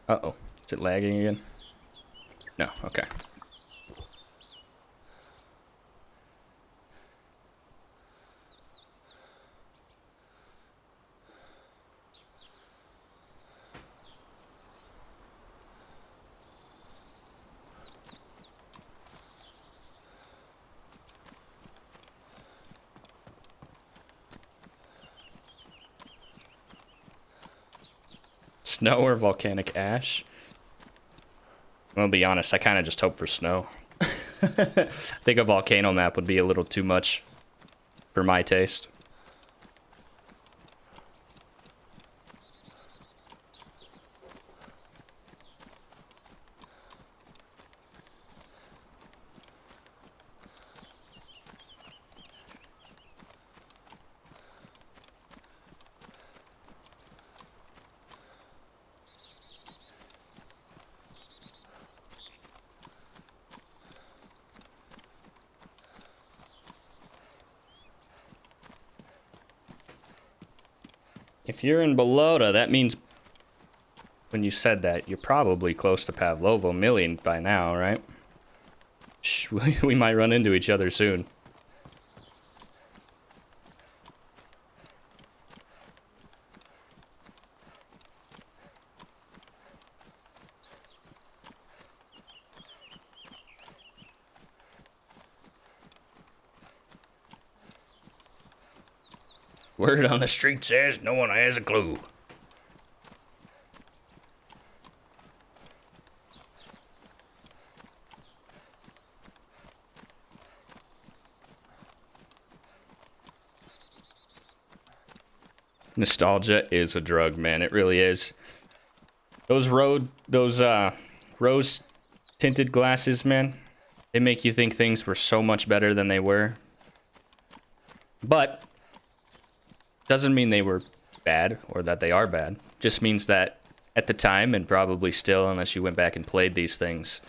Uh-oh. Is it lagging again? No, okay. Snow or volcanic ash? I'll be honest, I kind of just hope for snow. I think a volcano map would be a little too much for my taste. If you're in Balota, that means when you said that, you're probably close to Pavlovo Million by now, right? Shh, we might run into each other soon. Word on the street says no one has a clue. Nostalgia is a drug, man. It really is. Those rose tinted glasses, man, they make you think things were so much better than they were. But doesn't mean they were bad or that they are bad. Just means that at the time, and probably still, unless you went back and played these things,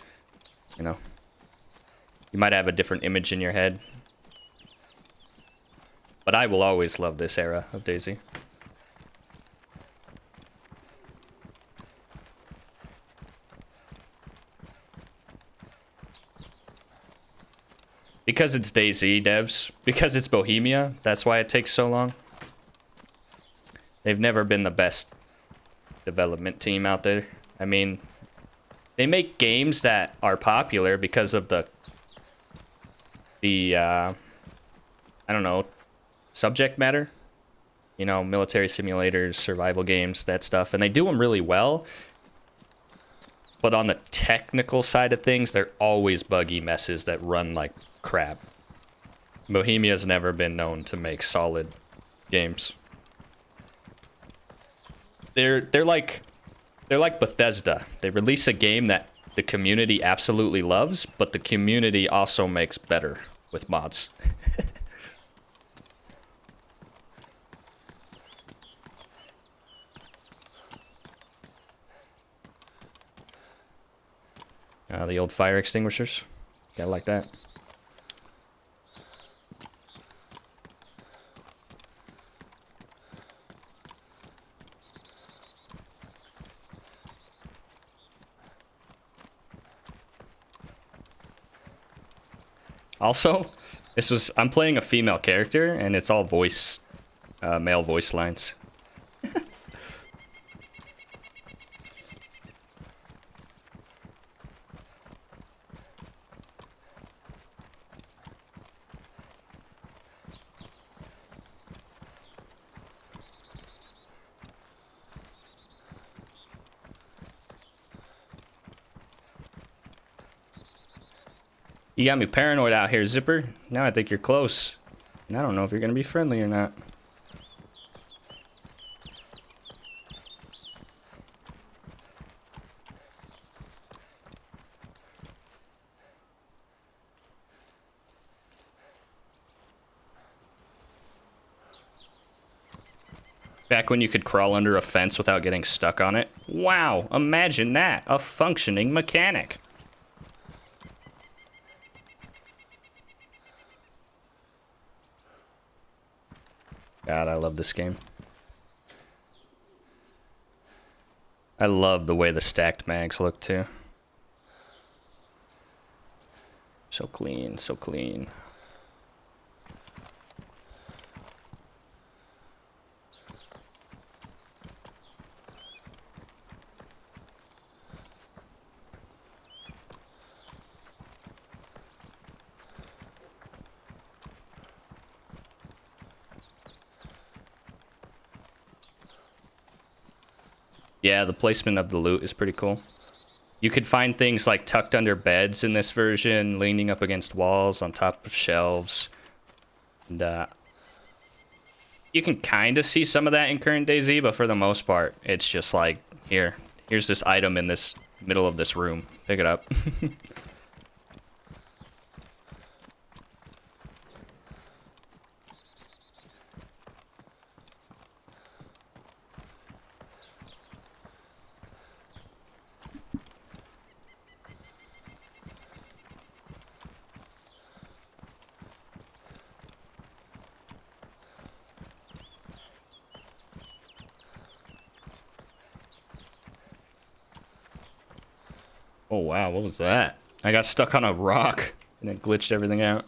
you know, you might have a different image in your head. But I will always love this era of DayZ. Because it's DayZ, devs. Because it's Bohemia. That's why it takes so long. They've never been the best development team out there. I mean, they make games that are popular because of the I don't know, subject matter. You know, military simulators, survival games, that stuff. And they do them really well. But on the technical side of things, they're always buggy messes that run like crap. Bohemia's never been known to make solid games. They're like Bethesda. They release a game that the community absolutely loves, but the community also makes better with mods. The old fire extinguishers. Gotta like that. Also, I'm playing a female character, and it's all male voice lines. You got me paranoid out here, Zipper. Now I think you're close. And I don't know if you're gonna be friendly or not. Back when you could crawl under a fence without getting stuck on it. Wow, imagine that. A functioning mechanic. God, I love this game. I love the way the stacked mags look, too. So clean, so clean. Yeah, the placement of the loot is pretty cool. You could find things like tucked under beds in this version, leaning up against walls, on top of shelves. And you can kind of see some of that in current DayZ, but for the most part, it's just like, here's this item in this middle of this room. Pick it up. Oh wow, what was that? I got stuck on a rock and it glitched everything out.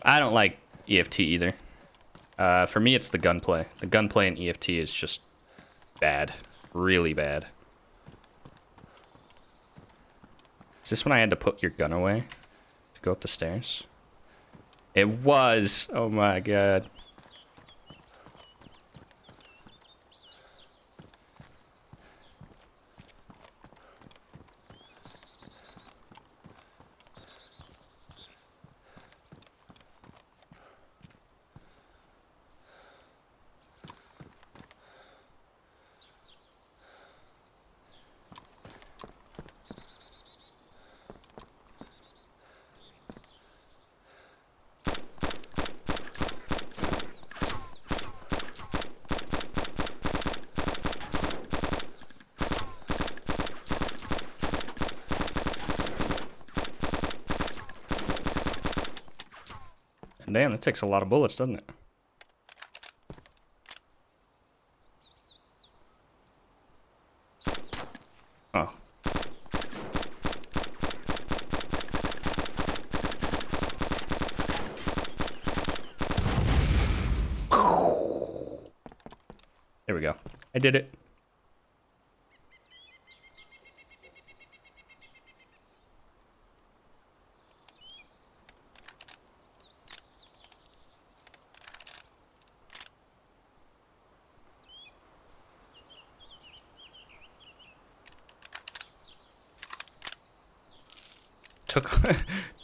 I don't like EFT either. For me, it's the gunplay. The gunplay in EFT is just bad. Really bad. Is this when I had to put your gun away to go up the stairs? It was. Oh my god. Damn, that takes a lot of bullets, doesn't it? Oh. There we go. I did it.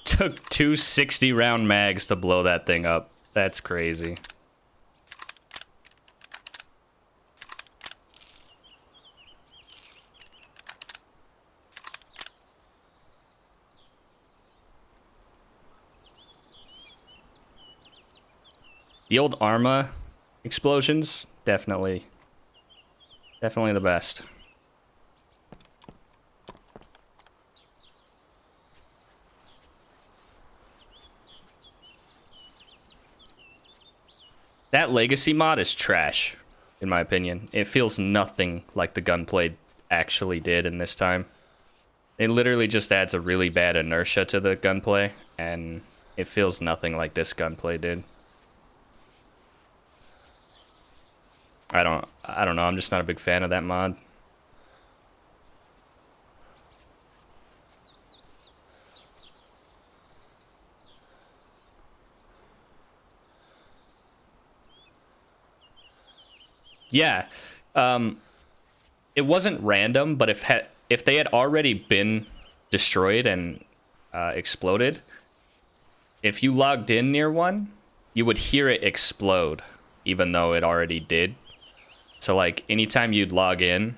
Took two 60-round mags to blow that thing up. That's crazy. The old Arma explosions, definitely the best. That Legacy mod is trash, in my opinion. It feels nothing like the Gunplay actually did in this time. It literally just adds a really bad inertia to the Gunplay, and it feels nothing like this Gunplay did. I don't know, I'm just not a big fan of that mod. Yeah, it wasn't random, but if they had already been destroyed and exploded, if you logged in near one, you would hear it explode, even though it already did. So like anytime you'd log in,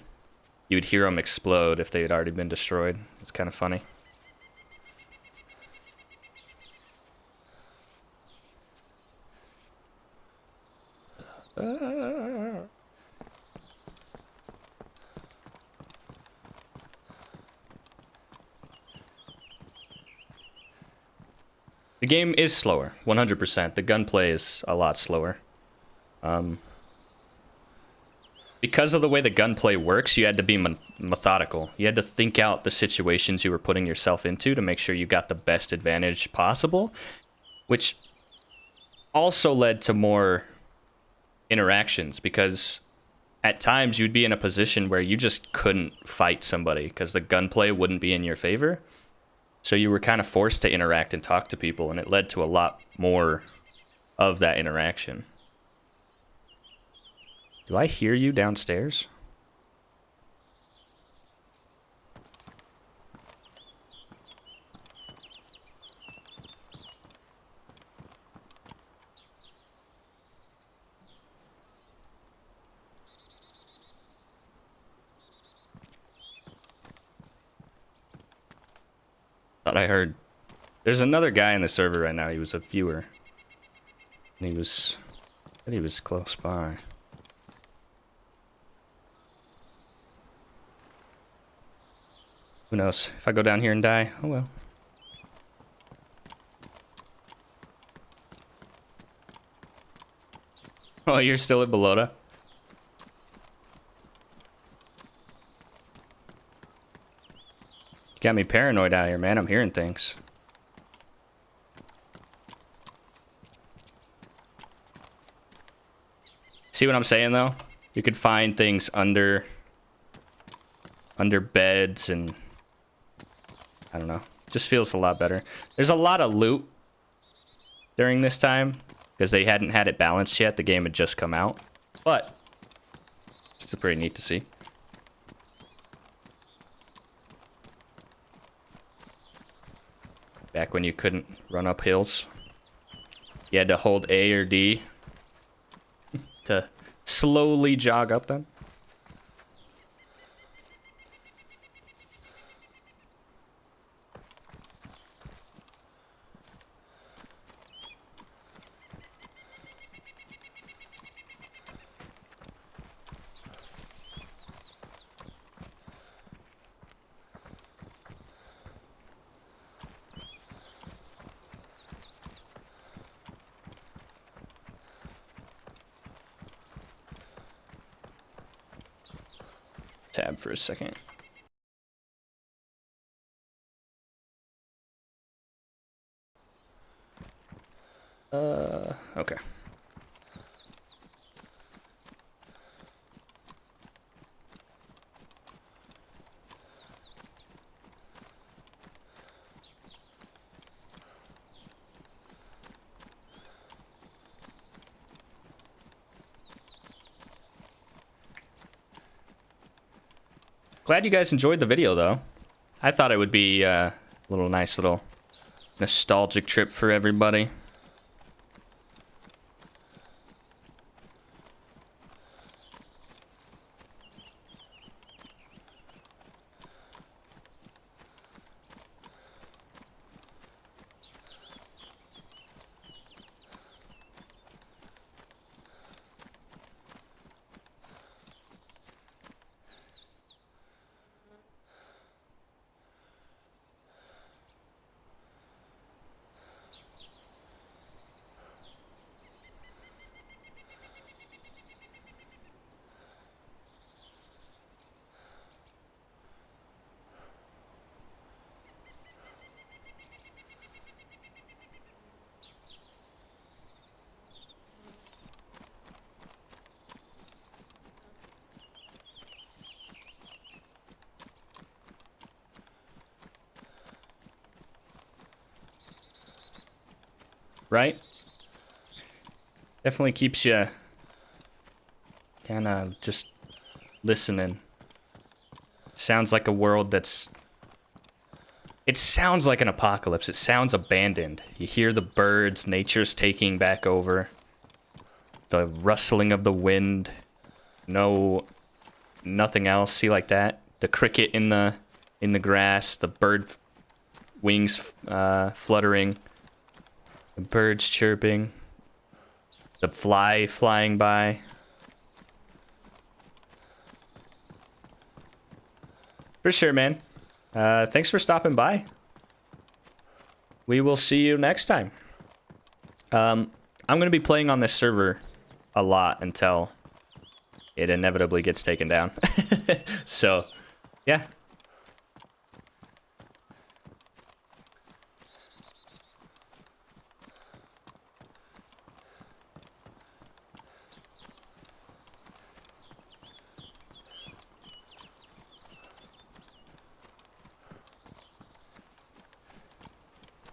you'd hear them explode if they had already been destroyed. It's kind of funny. The game is slower, 100%. The gunplay is a lot slower. Because of the way the gunplay works, you had to be methodical. You had to think out the situations you were putting yourself into to make sure you got the best advantage possible, which also led to more interactions, because at times you'd be in a position where you just couldn't fight somebody because the gunplay wouldn't be in your favor. So you were kind of forced to interact and talk to people, and it led to a lot more of that interaction. Do I hear you downstairs? Thought I heard. There's another guy in the server right now. He was a viewer. And he was close by. Who knows? If I go down here and die, oh well. Oh, you're still at Belota? You got me paranoid out here, man. I'm hearing things. See what I'm saying, though? You could find things under beds, and I don't know. Just feels a lot better. There's a lot of loot during this time because they hadn't had it balanced yet. The game had just come out, but it's still pretty neat to see. Back when you couldn't run up hills, you had to hold A or D to slowly jog up them. Tab for a second. Okay. Glad you guys enjoyed the video, though. I thought it would be a nice little nostalgic trip for everybody. Right? Definitely keeps you kind of just listening. Sounds like a world that's... It sounds like an apocalypse. It sounds abandoned. You hear the birds, nature's taking back over. The rustling of the wind. Nothing else. See, like that? The cricket in the grass. The bird wings fluttering. The birds chirping. The fly flying by. For sure, man. Thanks for stopping by. We will see you next time. I'm going to be playing on this server a lot until it inevitably gets taken down. So, yeah.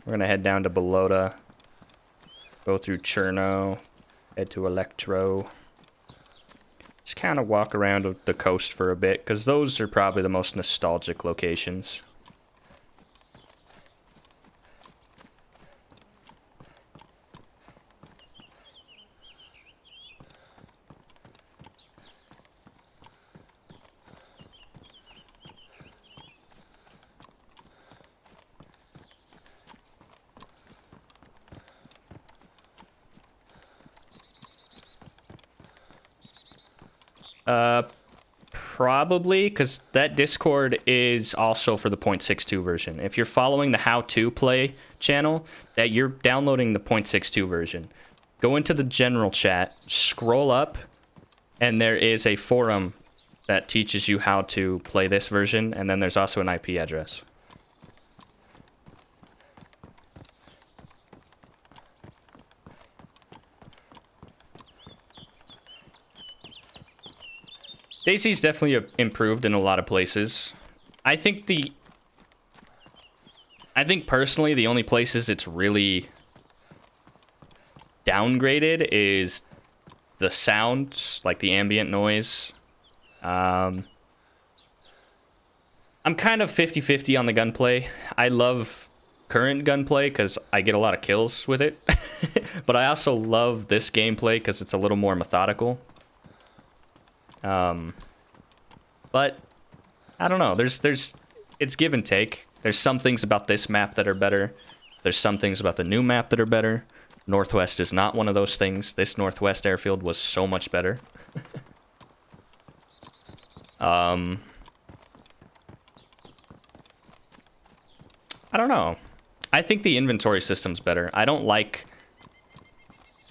We're gonna head down to Balota, go through Cherno, head to Electro. Just kind of walk around the coast for a bit, because those are probably the most nostalgic locations. Probably, because that Discord is also for the 0.62 version. If you're following the How To Play channel, that you're downloading the 0.62 version. Go into the general chat, scroll up, and there is a forum that teaches you how to play this version, and then there's also an IP address. DayZ's definitely improved in a lot of places. I think personally the only places it's really downgraded is the sound, like the ambient noise. I'm kind of 50-50 on the gunplay. I love current gunplay because I get a lot of kills with it. But I also love this gameplay because it's a little more methodical. But I don't know. It's give and take. There's some things about this map that are better. There's some things about the new map that are better. Northwest is not one of those things. This Northwest Airfield was so much better. I don't know. I think the inventory system's better. I'm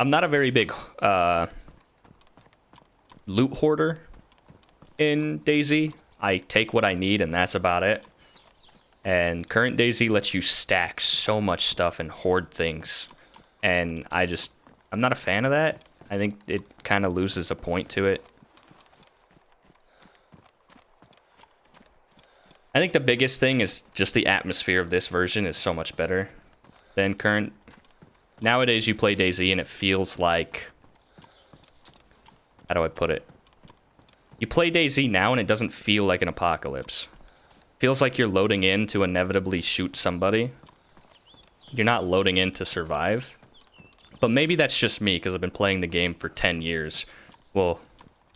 not a very big loot hoarder in DayZ. I take what I need and that's about it. And current DayZ lets you stack so much stuff and hoard things. And I'm not a fan of that. I think it kind of loses a point to it. I think the biggest thing is just the atmosphere of this version is so much better than current. Nowadays you play DayZ and it feels like... How do I put it? You play DayZ now and it doesn't feel like an apocalypse. It feels like you're loading in to inevitably shoot somebody. You're not loading in to survive. But maybe that's just me because I've been playing the game for 10 years. Well,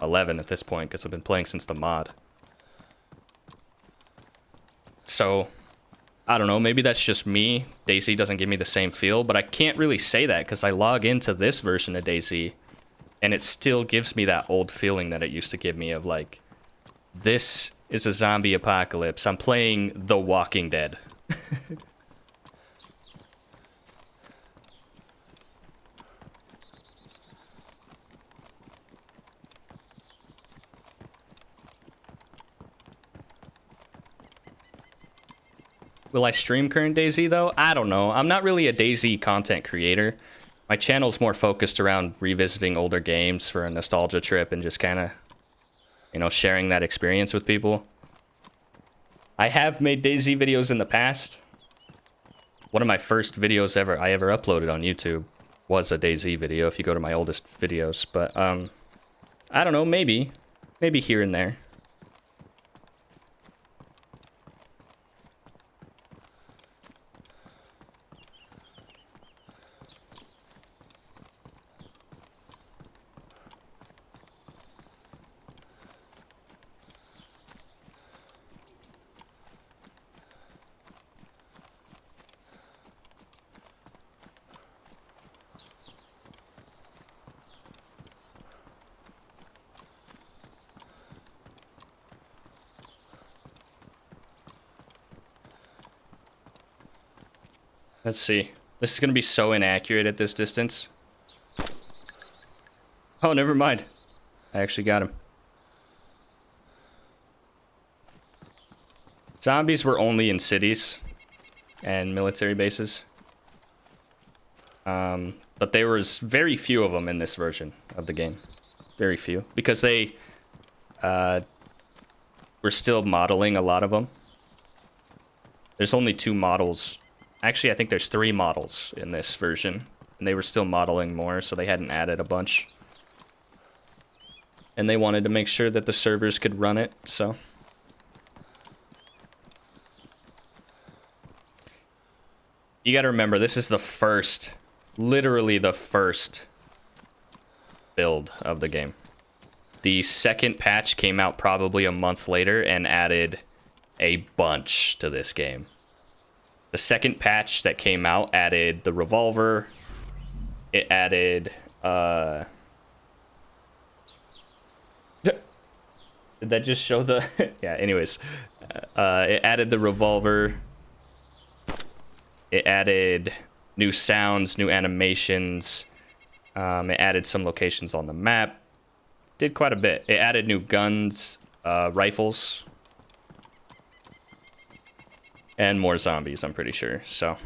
11 at this point because I've been playing since the mod. So, I don't know, maybe that's just me. DayZ doesn't give me the same feel, but I can't really say that because I log into this version of DayZ and it still gives me that old feeling that it used to give me of like, this is a zombie apocalypse. I'm playing The Walking Dead. Will I stream current DayZ though? I don't know. I'm not really a DayZ content creator. My channel's more focused around revisiting older games for a nostalgia trip and just kind of, you know, sharing that experience with people. I have made DayZ videos in the past. One of my first videos I ever uploaded on YouTube was a DayZ video if you go to my oldest videos. But, I don't know, maybe here and there. Let's see. This is going to be so inaccurate at this distance. Oh, never mind. I actually got him. Zombies were only in cities and military bases. But there was very few of them in this version of the game. Very few. Because they were still modeling a lot of them. There's only 2 models Actually, I think there's 3 models in this version. And they were still modeling more, so they hadn't added a bunch. And they wanted to make sure that the servers could run it, so... You gotta remember, this is the first, literally the first build of the game. The second patch came out probably a month later and added a bunch to this game. The second patch that came out added the revolver. It added, Did that just show the... Yeah, anyways. It added the revolver. It added new sounds, new animations. It added some locations on the map. Did quite a bit. It added new guns, rifles. And more zombies, I'm pretty sure, so...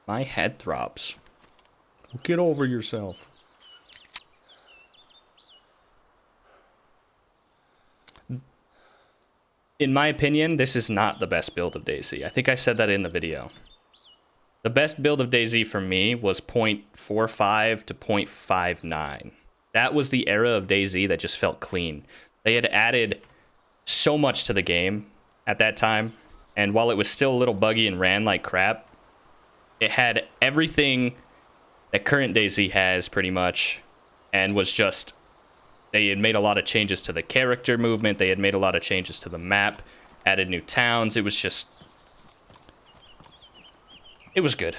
My head throbs. Get over yourself. In my opinion, this is not the best build of DayZ. I think I said that in the video. The best build of DayZ for me was 0.45 to 0.59. That was the era of DayZ that just felt clean. They had added so much to the game at that time, and while it was still a little buggy and ran like crap, it had everything that current DayZ has, pretty much, and was just... They had made a lot of changes to the character movement, they had made a lot of changes to the map, added new towns, it was just... It was good.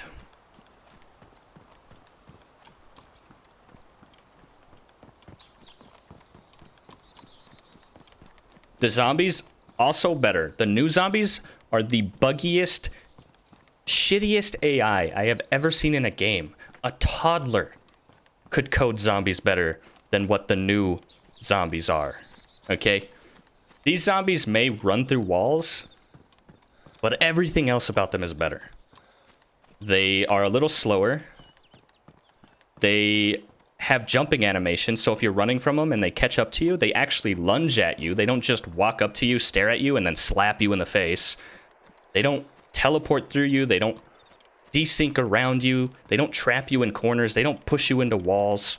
The zombies, also better. The new zombies are the buggiest... shittiest AI I have ever seen in a game. A toddler could code zombies better than what the new zombies are. Okay? These zombies may run through walls, but everything else about them is better. They are a little slower. They have jumping animations, so if you're running from them and they catch up to you, they actually lunge at you. They don't just walk up to you, stare at you, and then slap you in the face. They don't teleport through you, they don't desync around you, they don't trap you in corners, they don't push you into walls.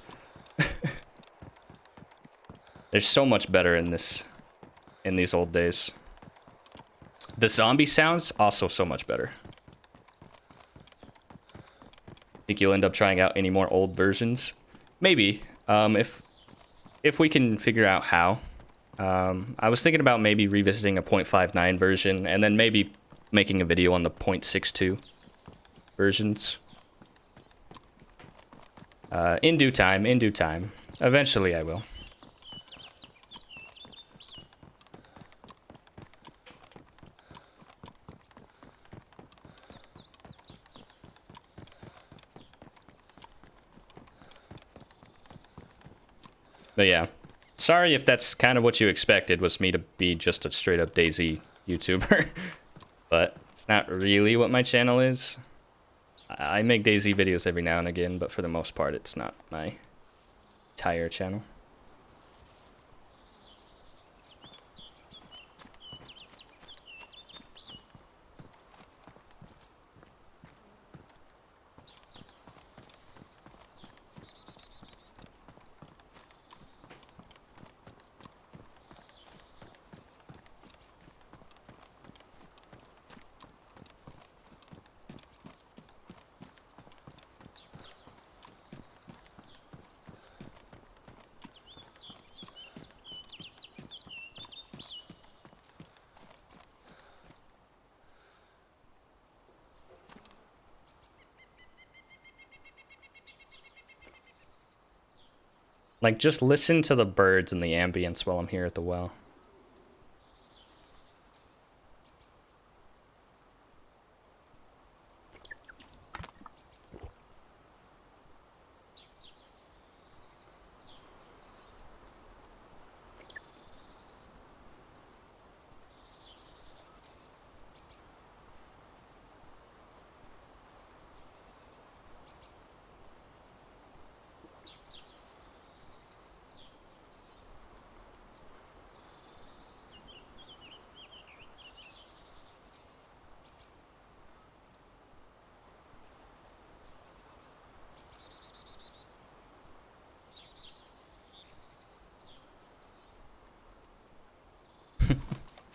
They're so much better in these old days. The zombie sounds also so much better. Think you'll end up trying out any more old versions? Maybe, if we can figure out how. I was thinking about maybe revisiting a 0.59 version and then maybe making a video on the 0.62 versions. In due time, in due time. Eventually I will. But yeah, sorry if that's kind of what you expected, was me to be just a straight up DayZ YouTuber. But it's not really what my channel is. I make DayZ videos every now and again, but for the most part, it's not my entire channel. Like, just listen to the birds and the ambience while I'm here at the well.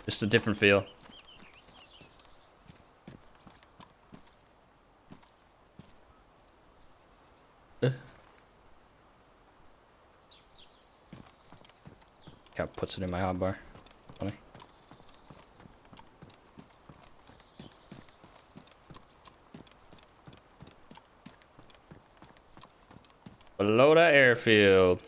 Just a different feel. Cat puts it in my hotbar. Funny. Below the airfield.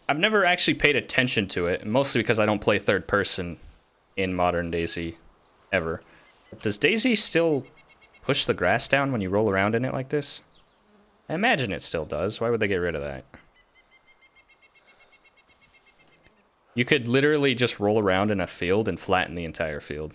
I've never actually paid attention to it, mostly because I don't play third person in modern DayZ ever. Does DayZ still push the grass down when you roll around in it like this? I imagine it still does. Why would they get rid of that? You could literally just roll around in a field and flatten the entire field.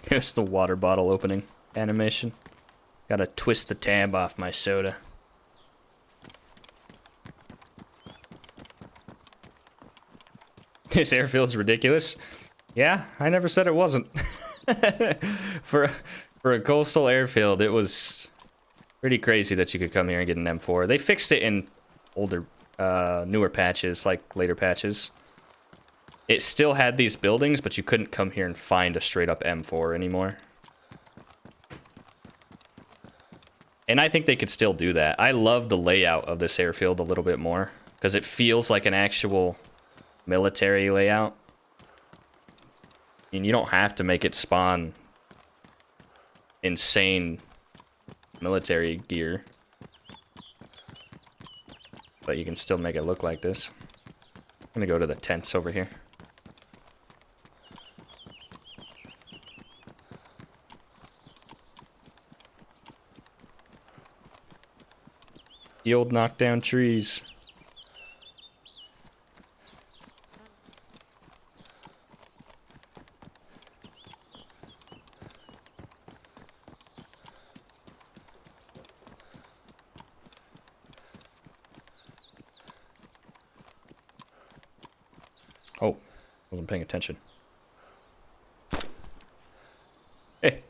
Here's the water bottle opening animation. Gotta twist the tab off my soda. This airfield's ridiculous. Yeah, I never said it wasn't. For a coastal airfield, it was pretty crazy that you could come here and get an M4. They fixed it in older, newer patches, like later patches. It still had these buildings, but you couldn't come here and find a straight up M4 anymore. And I think they could still do that. I love the layout of this airfield a little bit more, because it feels like an actual military layout. And you don't have to make it spawn insane military gear. But you can still make it look like this. I'm gonna go to the tents over here. The old knockdown trees. Oh, wasn't paying attention. Hey.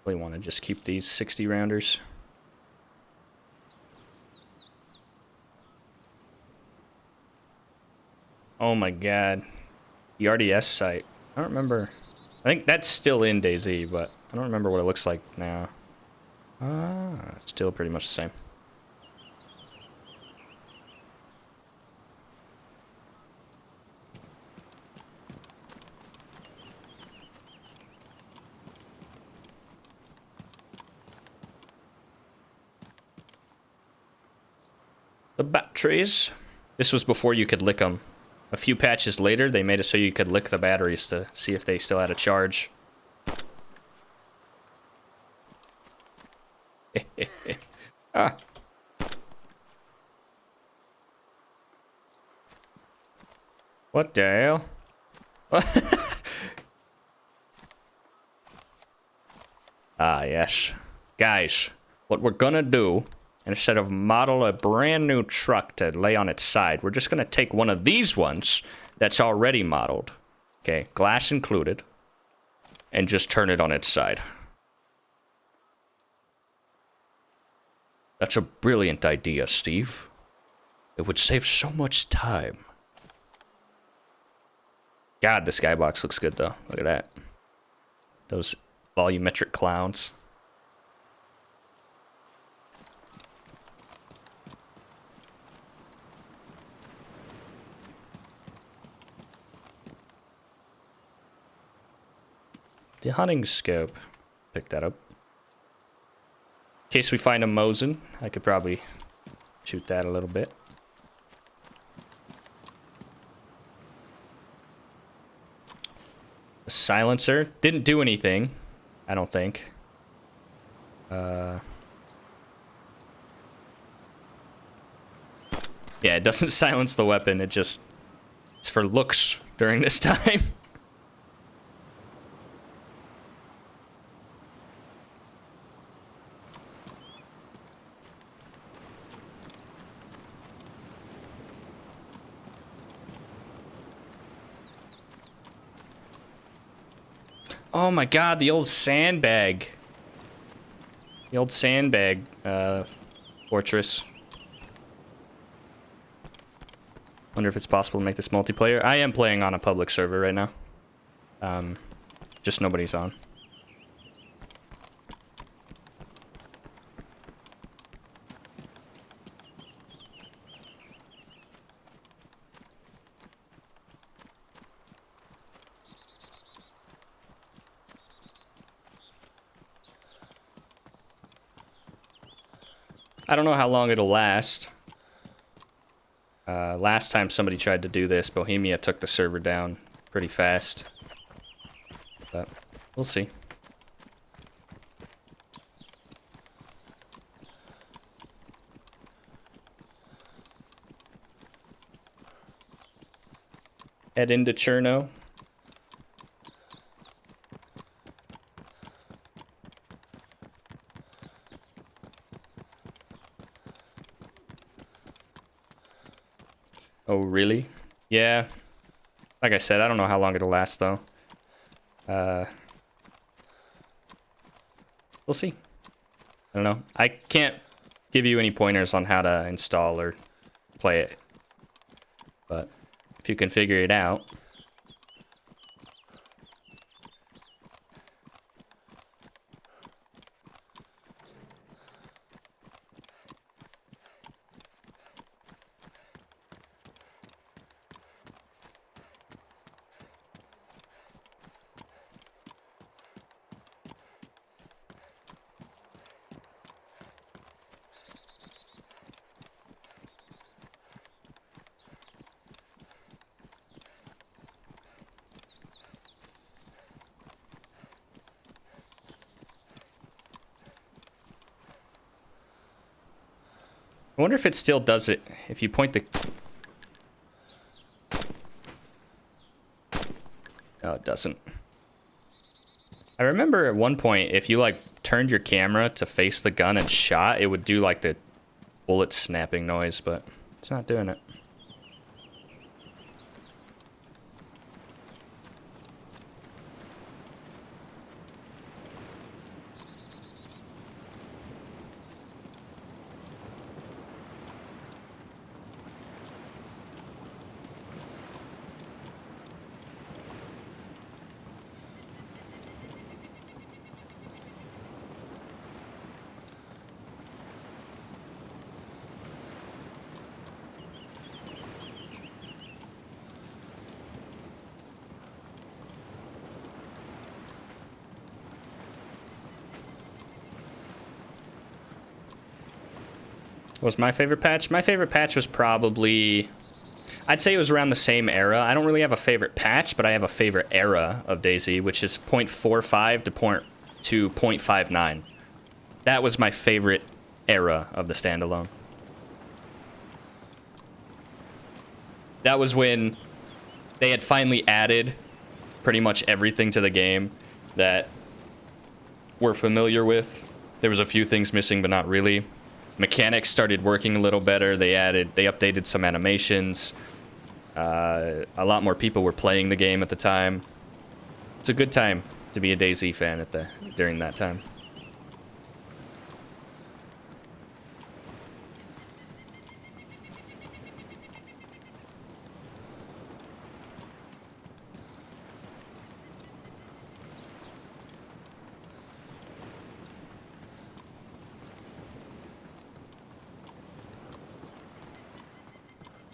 Really want to just keep these 60 rounders. Oh my god. The RDS site. I don't remember. I think that's still in DayZ, but I don't remember what it looks like now. It's still pretty much the same. The batteries. This was before you could lick them. A few patches later, they made it so you could lick the batteries to see if they still had a charge. Ah. What the hell? Ah, yes. Guys, what we're gonna do, instead of model a brand new truck to lay on its side, we're just gonna take one of these ones that's already modeled, okay, glass included, and just turn it on its side. That's a brilliant idea, Steve. It would save so much time. God, the skybox looks good, though. Look at that. Those volumetric clouds. The hunting scope. Pick that up. In case we find a Mosin, I could probably shoot that a little bit. The silencer didn't do anything, I don't think. Yeah, it doesn't silence the weapon. It's for looks during this time. Oh my god, the old sandbag. The old sandbag fortress. Wonder if it's possible to make this multiplayer. I am playing on a public server right now. Just nobody's on. I don't know how long it'll last. Last time somebody tried to do this, Bohemia took the server down pretty fast. But we'll see. Head into Cherno. Oh, really? Yeah. Like I said, I don't know how long it'll last, though. We'll see. I don't know. I can't give you any pointers on how to install or play it. But if you can figure it out... I wonder if it still does it. If you point the... Oh, it doesn't. I remember at one point, if you, like, turned your camera to face the gun and shot, it would do, like, the bullet snapping noise, but it's not doing it. was my favorite patch? My favorite patch was probably... I'd say it was around the same era. I don't really have a favorite patch, but I have a favorite era of DayZ, which is 0.45 to 0.59. That was my favorite era of the standalone. That was when they had finally added pretty much everything to the game that we're familiar with. There was a few things missing, but not really. Mechanics started working a little better. They updated some animations. A lot more people were playing the game at the time. It's a good time to be a DayZ fan during that time.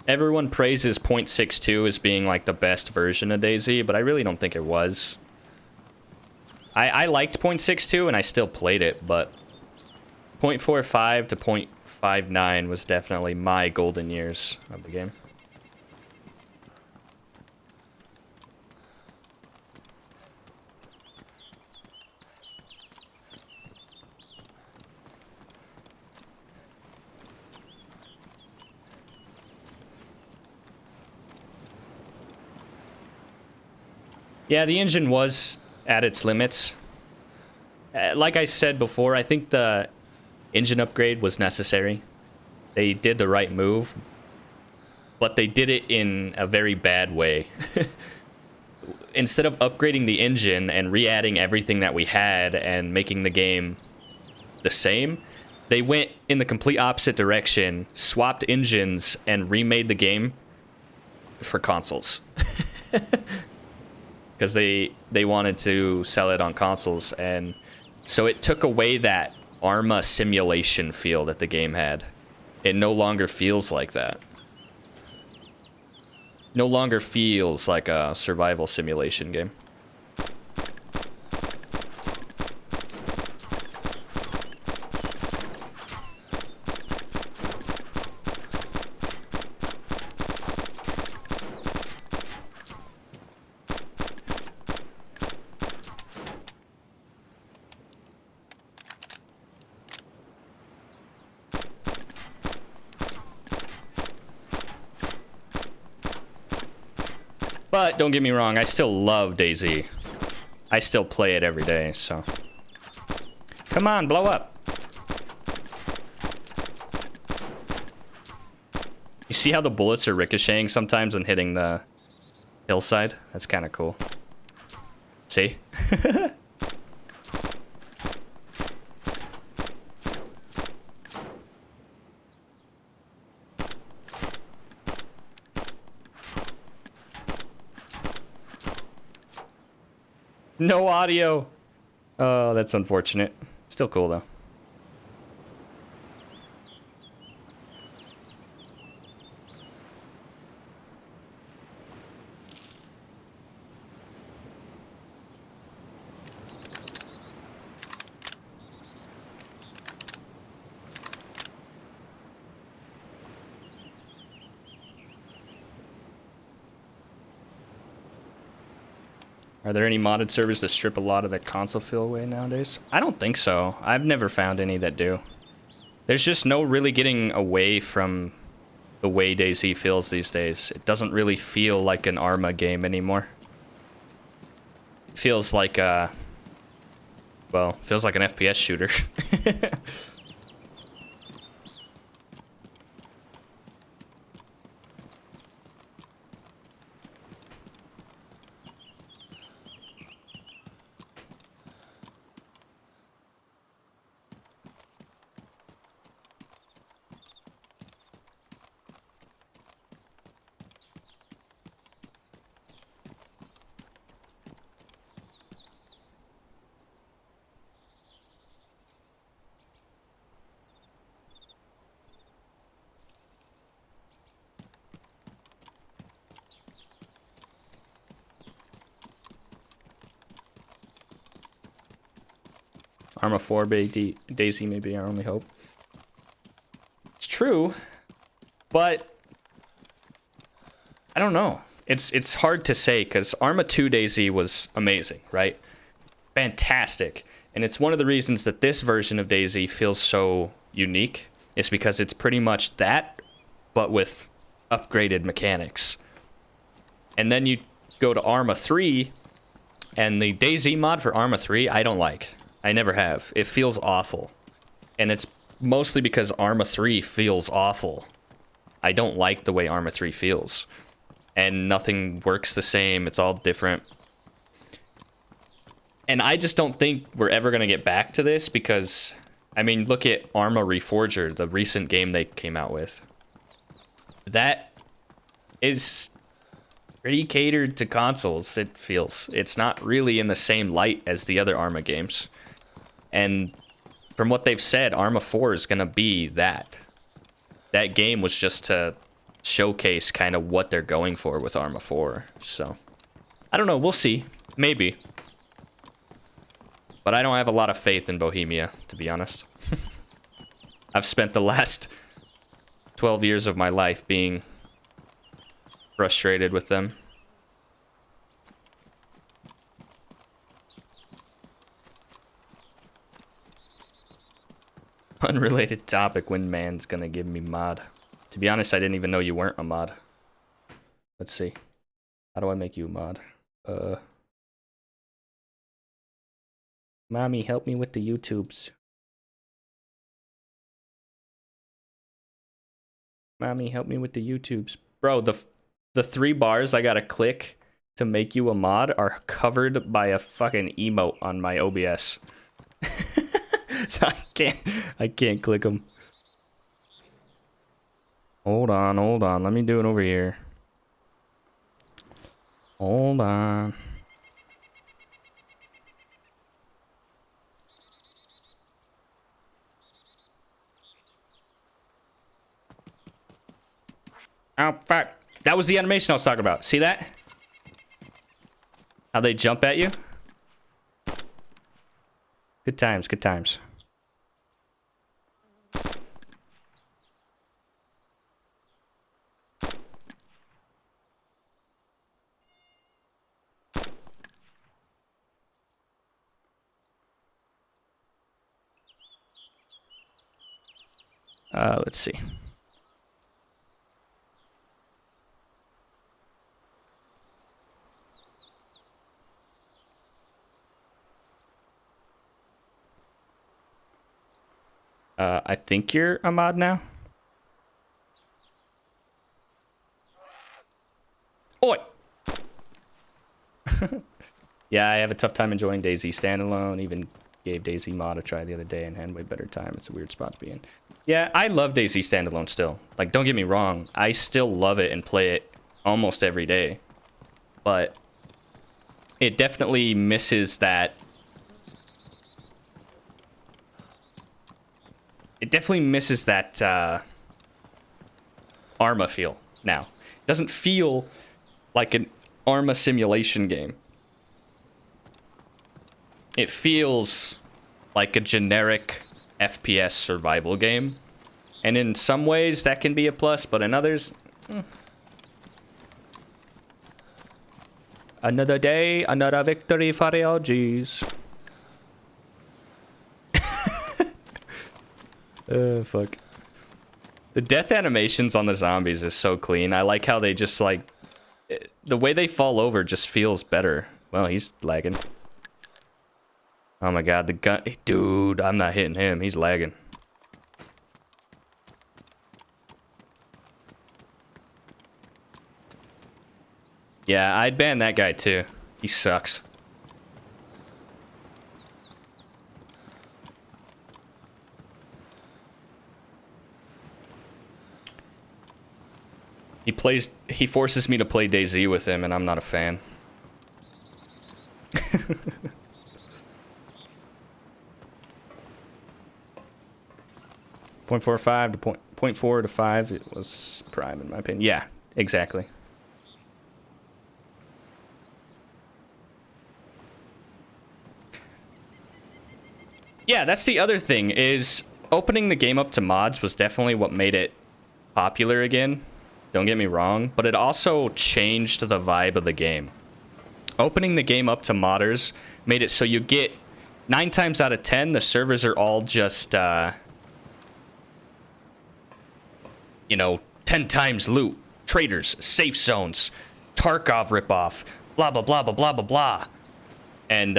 Everyone praises 0.62 as being like the best version of DayZ, but I really don't think it was. I liked 0.62 and I still played it, but 0.45 to 0.59 was definitely my golden years of the game. Yeah, the engine was at its limits. Like I said before, I think the engine upgrade was necessary. They did the right move, but they did it in a very bad way. Instead of upgrading the engine and re-adding everything that we had and making the game the same, they went in the complete opposite direction, swapped engines, and remade the game for consoles. Because they wanted to sell it on consoles, and so it took away that Arma simulation feel that the game had. It no longer feels like that. No longer feels like a survival simulation game. But don't get me wrong, I still love DayZ. I still play it every day, so. Come on, blow up. You see how the bullets are ricocheting sometimes and hitting the hillside? That's kind of cool. See? No audio. Oh, that's unfortunate. Still cool, though. Are there any modded servers that strip a lot of the console feel away nowadays? I don't think so. I've never found any that do. There's just no really getting away from the way DayZ feels these days. It doesn't really feel like an Arma game anymore. It feels like well, feels like an FPS shooter. Arma 4 DayZ may be our only hope. It's true, but I don't know. It's hard to say because Arma 2 DayZ was amazing, right? Fantastic. And it's one of the reasons that this version of DayZ feels so unique is because it's pretty much that, but with upgraded mechanics. And then you go to Arma 3, and the DayZ mod for Arma 3, I don't like. I never have. It feels awful. And it's mostly because Arma 3 feels awful. I don't like the way Arma 3 feels. And nothing works the same. It's all different. And I just don't think we're ever going to get back to this because, I mean, look at Arma Reforger, the recent game they came out with. That is pretty catered to consoles, it feels. It's not really in the same light as the other Arma games. And from what they've said, Arma 4 is going to be that. That game was just to showcase kind of what they're going for with Arma 4. So, I don't know. We'll see. Maybe. But I don't have a lot of faith in Bohemia, to be honest. I've spent the last 12 years of my life being frustrated with them. Unrelated topic, when man's gonna give me mod. To be honest, I didn't even know you weren't a mod. Let's see. How do I make you a mod? Mommy, help me with the YouTubes. Mommy, help me with the YouTubes. Bro, the 3 bars I gotta click to make you a mod are covered by a fucking emote on my OBS. So I can't click them. Hold on. Let me do it over here. Hold on. Oh, fuck. That was the animation I was talking about. See that? How they jump at you? Good times, good times. Let's see. I think you're a mod now. Oi! Yeah, I have a tough time enjoying DayZ standalone. Even gave DayZ mod a try the other day and had way better time. It's a weird spot to be in. Yeah, I love DayZ standalone still. Like, don't get me wrong. I still love it and play it almost every day. But it definitely misses that. It definitely misses that Arma feel now. It doesn't feel like an Arma simulation game. It feels like a generic FPS survival game. And in some ways that can be a plus, but in others... Another day, another victory for the OGs. Fuck. The death animations on the zombies is so clean. I like how they just, like... The way they fall over just feels better. Well, he's lagging. Oh my god, the gun... Dude, I'm not hitting him. He's lagging. Yeah, I'd ban that guy too. He sucks. He forces me to play DayZ with him, and I'm not a fan. 0.45 to 0.4 to 5, it was prime in my opinion. Yeah, exactly. Yeah, that's the other thing is Opening the game up to mods was definitely what made it popular again. Don't get me wrong, but it also changed the vibe of the game. Opening the game up to modders made it so you get 9 times out of 10, the servers are all just, you know, 10 times loot, traders, safe zones, Tarkov ripoff, blah, blah, blah, blah, blah, blah, blah. And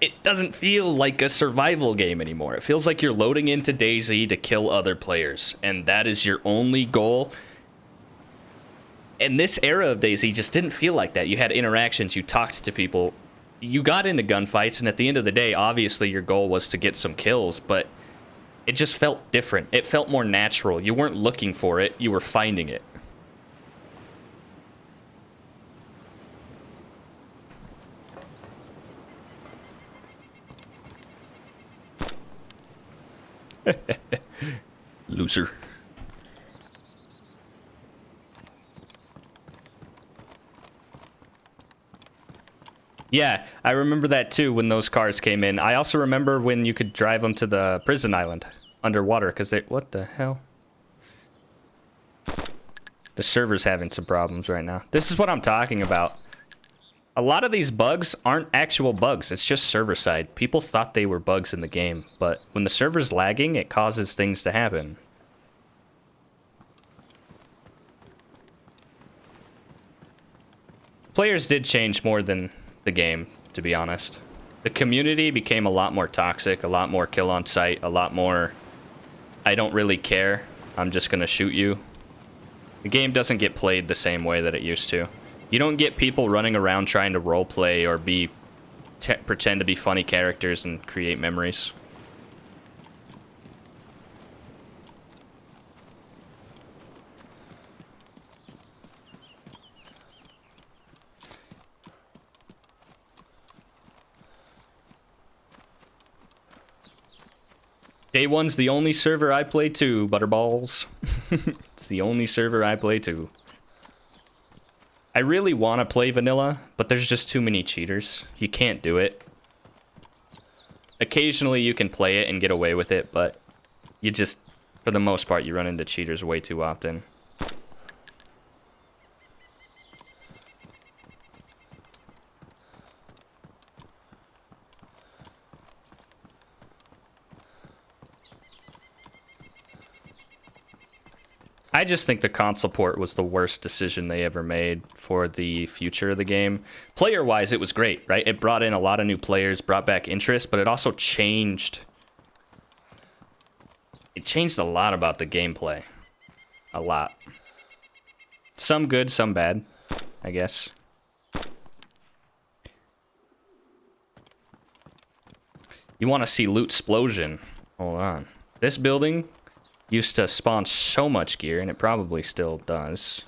it doesn't feel like a survival game anymore. It feels like you're loading into DayZ to kill other players, and that is your only goal. And this era of DayZ just didn't feel like that. You had interactions, you talked to people, you got into gunfights, and at the end of the day, obviously your goal was to get some kills, but it just felt different. It felt more natural. You weren't looking for it, you were finding it. Loser. Yeah, I remember that too when those cars came in. I also remember when you could drive them to the prison island underwater because they... What the hell? The server's having some problems right now. This is what I'm talking about. A lot of these bugs aren't actual bugs. It's just server side. People thought they were bugs in the game, but when the server's lagging, it causes things to happen. Players did change more than the game, to be honest. The community became a lot more toxic, a lot more kill on sight, a lot more I don't really care, I'm just gonna shoot you. The game doesn't get played the same way that it used to. You don't get people running around trying to roleplay or pretend to be funny characters and create memories. Day one's the only server I play too, Butterballs. It's the only server I play too. I really want to play vanilla, but there's just too many cheaters. You can't do it. Occasionally you can play it and get away with it, but you just, for the most part, you run into cheaters way too often. I just think the console port was the worst decision they ever made for the future of the game. Player-wise, it was great, right? It brought in a lot of new players, brought back interest, but it also changed... It changed a lot about the gameplay. A lot. Some good, some bad, I guess. You want to see loot explosion. Hold on. This building... used to spawn so much gear, and it probably still does.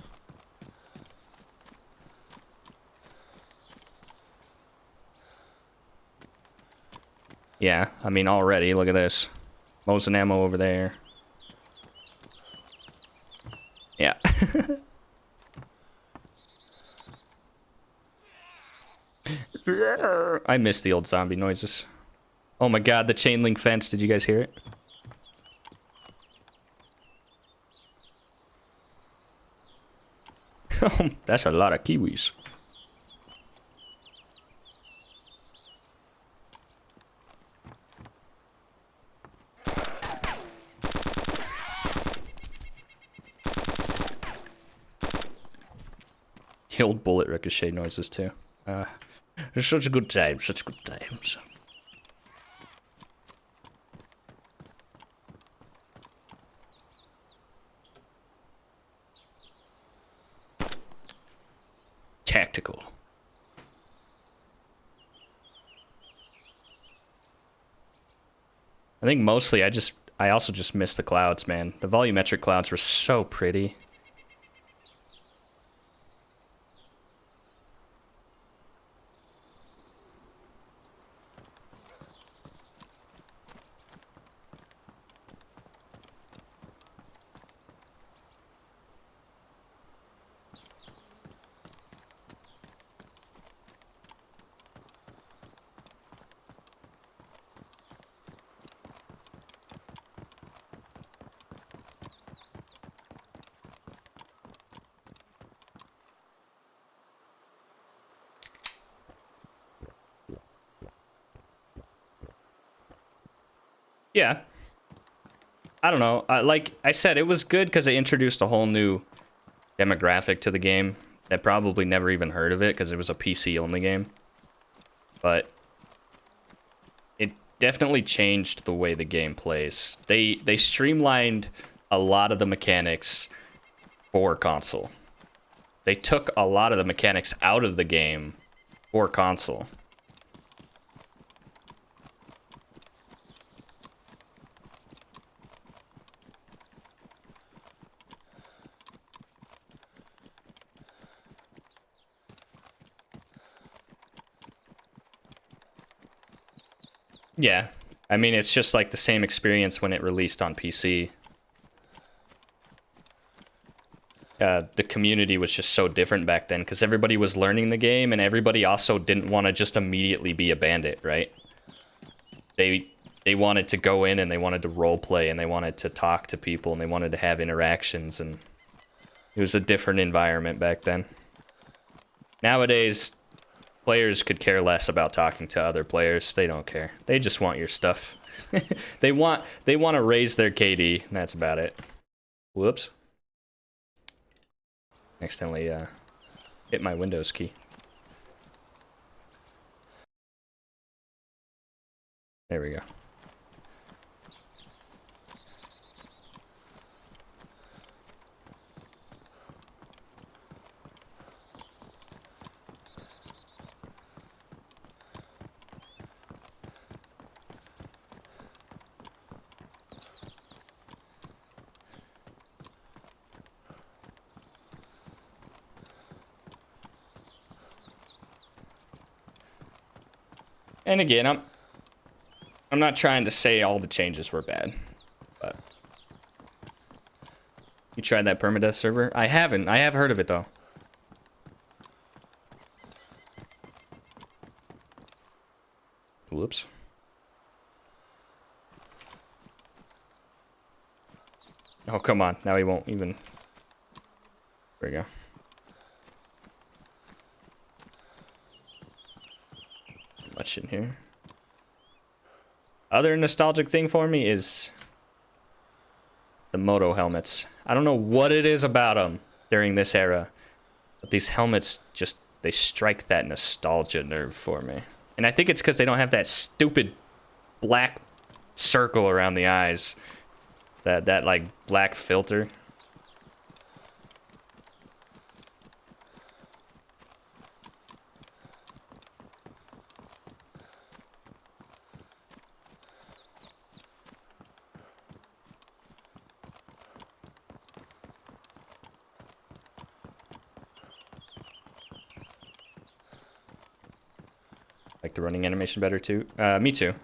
Yeah, I mean, already, look at this. Mosin ammo over there. Yeah. I miss the old zombie noises. Oh my god, the chain link fence, did you guys hear it? That's a lot of kiwis. The old bullet ricochet noises too. It's such a good time, such good times. Tactical. I think mostly I also just miss the clouds, man. The volumetric clouds were so pretty. Yeah. I don't know. Like I said, it was good because it introduced a whole new demographic to the game that probably never even heard of it because it was a PC-only game. But it definitely changed the way the game plays. They streamlined a lot of the mechanics for console. They took a lot of the mechanics out of the game for console. Yeah, I mean, it's just like the same experience when it released on PC. The community was just so different back then because everybody was learning the game and everybody also didn't want to just immediately be a bandit, right? They wanted to go in and they wanted to role play and they wanted to talk to people and they wanted to have interactions, and it was a different environment back then. Nowadays, players could care less about talking to other players. They don't care. They just want your stuff. they want to raise their KD, and that's about it. Whoops. Accidentally hit my Windows key. There we go. And again, I'm not trying to say all the changes were bad, but you tried that permadeath server? I haven't. I have heard of it though. Whoops. Oh, come on. Now he won't even. There we go. Much in here. Other nostalgic thing for me is the moto helmets. I don't know what it is about them during this era, but these helmets just, they strike that nostalgia nerve for me. And I think it's because they don't have that stupid black circle around the eyes. That like black filter. Like the running animation better too. Me too.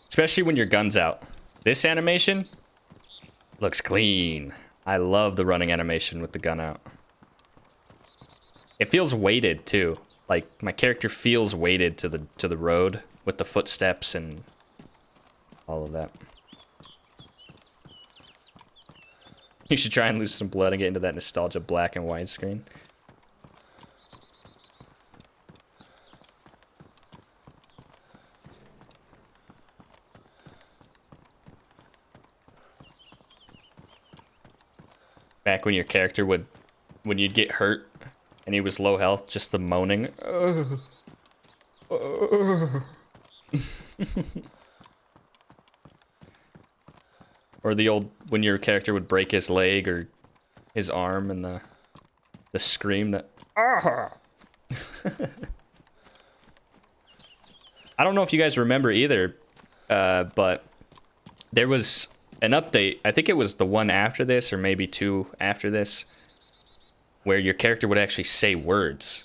Especially when your gun's out. This animation looks clean. I love the running animation with the gun out. It feels weighted too. Like my character feels weighted to the road with the footsteps and all of that. You should try and lose some blood and get into that nostalgia black and white screen. Back when your character would, when you'd get hurt and he was low health, just the moaning. Or the old, when your character would break his leg or his arm and the scream that. I don't know if you guys remember either, but there was an update, I think it was the one after this, or maybe two after this, where your character would actually say words.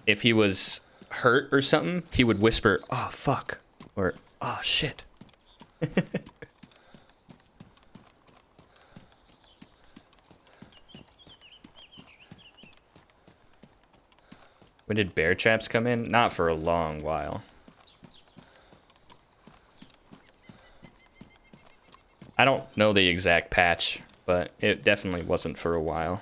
If he was hurt or something, he would whisper, "Oh, fuck," or "Oh, shit." When did bear traps come in? Not for a long while. I don't know the exact patch, but it definitely wasn't for a while.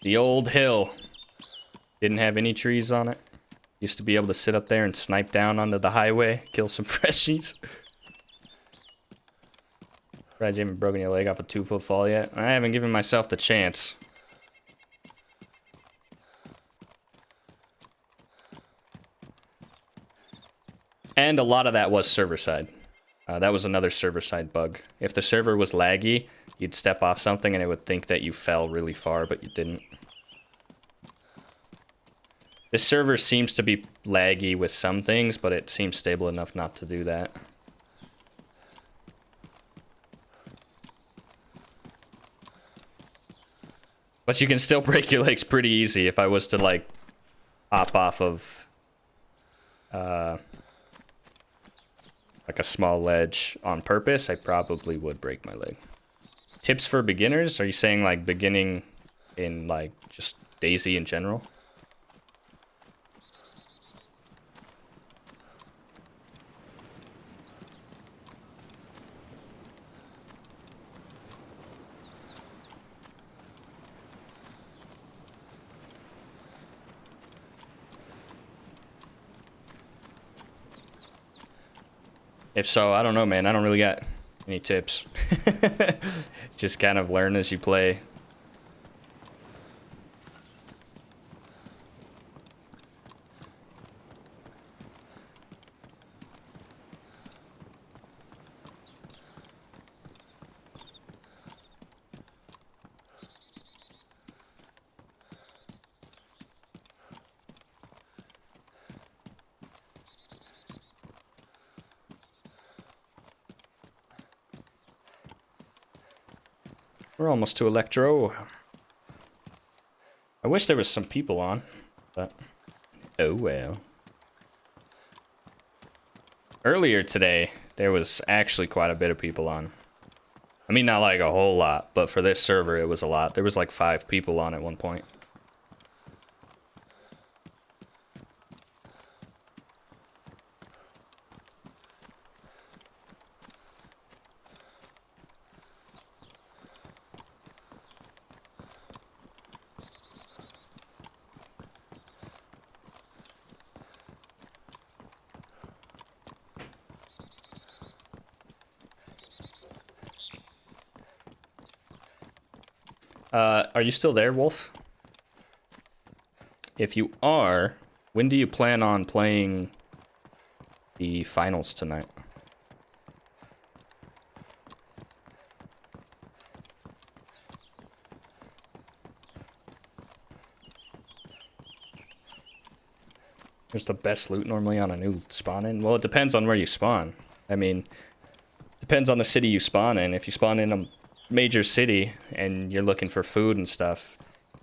The old hill. Didn't have any trees on it. Used to be able to sit up there and snipe down onto the highway, kill some freshies. Surprised you haven't broken your leg off a 2-foot fall yet. I haven't given myself the chance. And a lot of that was server side. That was another server side bug. If the server was laggy, you'd step off something and it would think that you fell really far, but you didn't. This server seems to be laggy with some things, but it seems stable enough not to do that. But you can still break your legs pretty easy. If I was to, like, hop off of, like a small ledge on purpose, I probably would break my leg. Tips for beginners? Are you saying, like, beginning in, like, just DayZ in general? If so, I don't know, man. I don't really got any tips. Just kind of learn as you play. We're almost to Electro. I wish there was some people on, but oh well. Earlier today, there was actually quite a bit of people on. I mean, not like a whole lot, but for this server, it was a lot. There was like 5 people on at one point. Are you still there, Wolf? If you are, when do you plan on playing the finals tonight? Where's the best loot normally on a new spawn in? Well, it depends on where you spawn. I mean, depends on the city you spawn in. If you spawn in a major city and you're looking for food and stuff,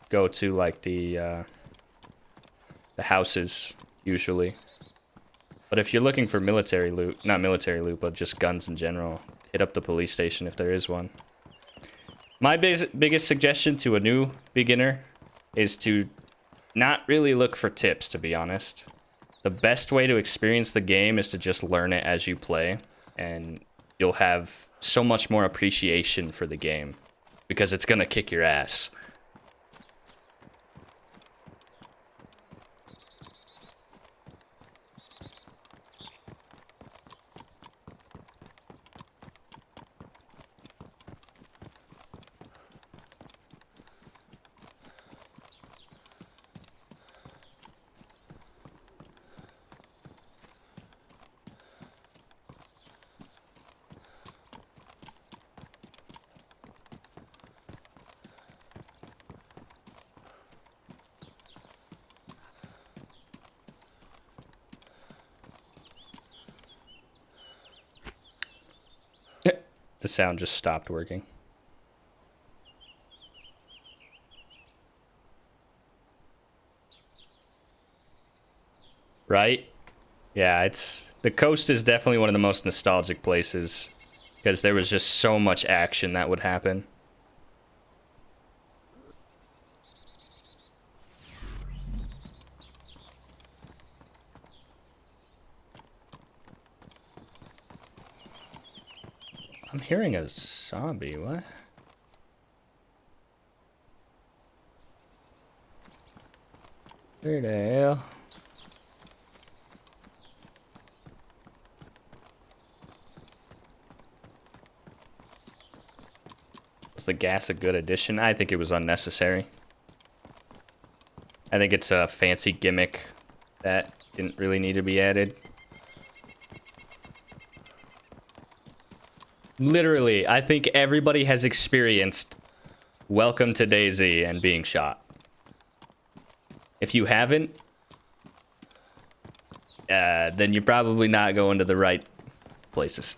go to like the houses usually. But if you're looking for military loot, not military loot, but just guns in general, hit up the police station if there is one. My biggest suggestion to a new beginner is to not really look for tips, to be honest. The best way to experience the game is to just learn it as you play, and you'll have so much more appreciation for the game because it's gonna kick your ass. The sound just stopped working. Right? Yeah, the coast is definitely one of the most nostalgic places because there was just so much action that would happen. I'm hearing a zombie, what? Where the hell? Was the gas a good addition? I think it was unnecessary. I think it's a fancy gimmick that didn't really need to be added. Literally, I think everybody has experienced Welcome to DayZ and being shot. If you haven't, then you're probably not going to the right places.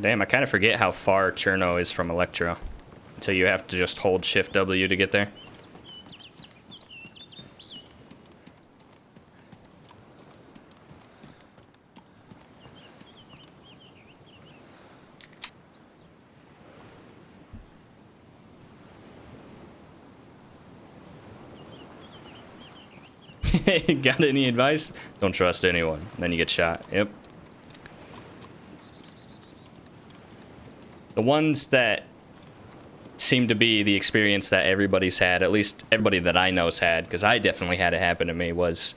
Damn, I kind of forget how far Cherno is from Electro. Until you have to just hold Shift W to get there. Got any advice? Don't trust anyone. Then you get shot. Yep. The ones that seem to be the experience that everybody's had, at least everybody that I know's had, because I definitely had it happen to me, was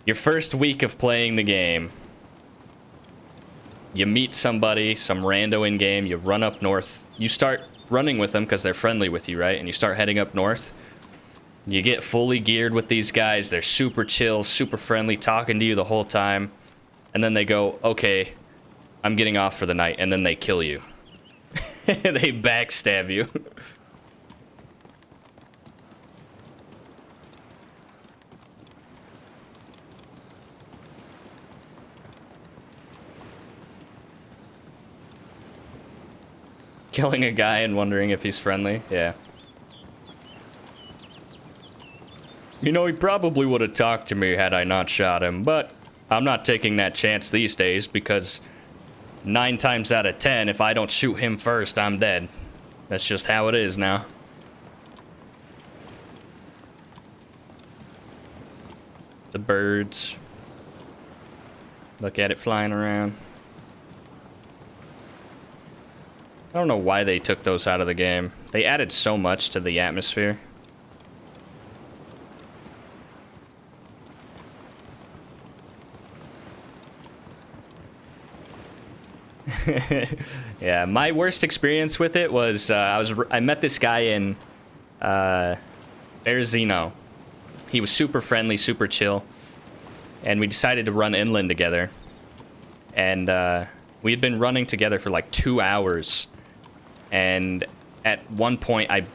your first week of playing the game. You meet somebody, some rando in game, you run up north. You start running with them because they're friendly with you, right? And you start heading up north. You get fully geared with these guys. They're super chill, super friendly, talking to you the whole time. And then they go, okay, I'm getting off for the night, and then they kill you. They backstab you. Killing a guy and wondering if he's friendly, yeah. You know, he probably would have talked to me had I not shot him, but I'm not taking that chance these days because 9 times out of 10, if I don't shoot him first, I'm dead. That's just how it is now. The birds. Look at it flying around. I don't know why they took those out of the game. They added so much to the atmosphere. Yeah, my worst experience with it was I met this guy in Berzino. He was super friendly, super chill, and we decided to run inland together. And we had been running together for like 2 hours, and at one point I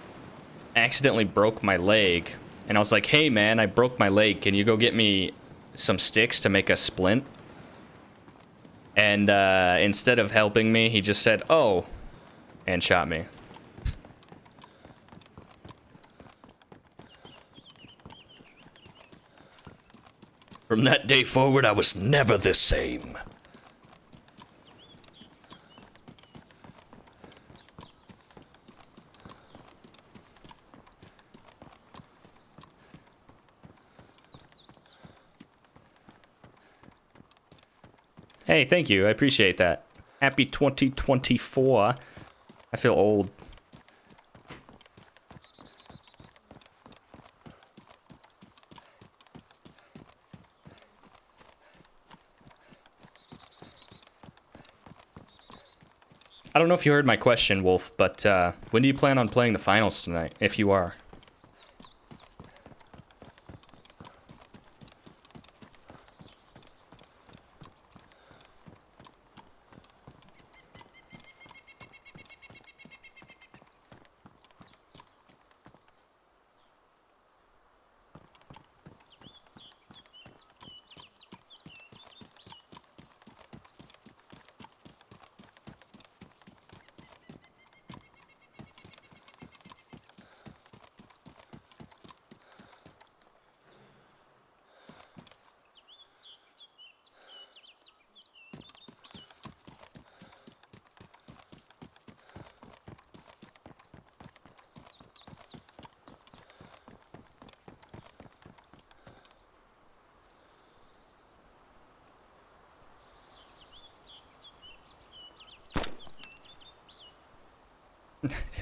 accidentally broke my leg, and I was like, "Hey man, I broke my leg. Can you go get me some sticks to make a splint?" And instead of helping me, he just said, "Oh," and shot me. From that day forward, I was never the same. Hey, thank you. I appreciate that. Happy 2024. I feel old. I don't know if you heard my question, Wolf, but when do you plan on playing the finals tonight, if you are?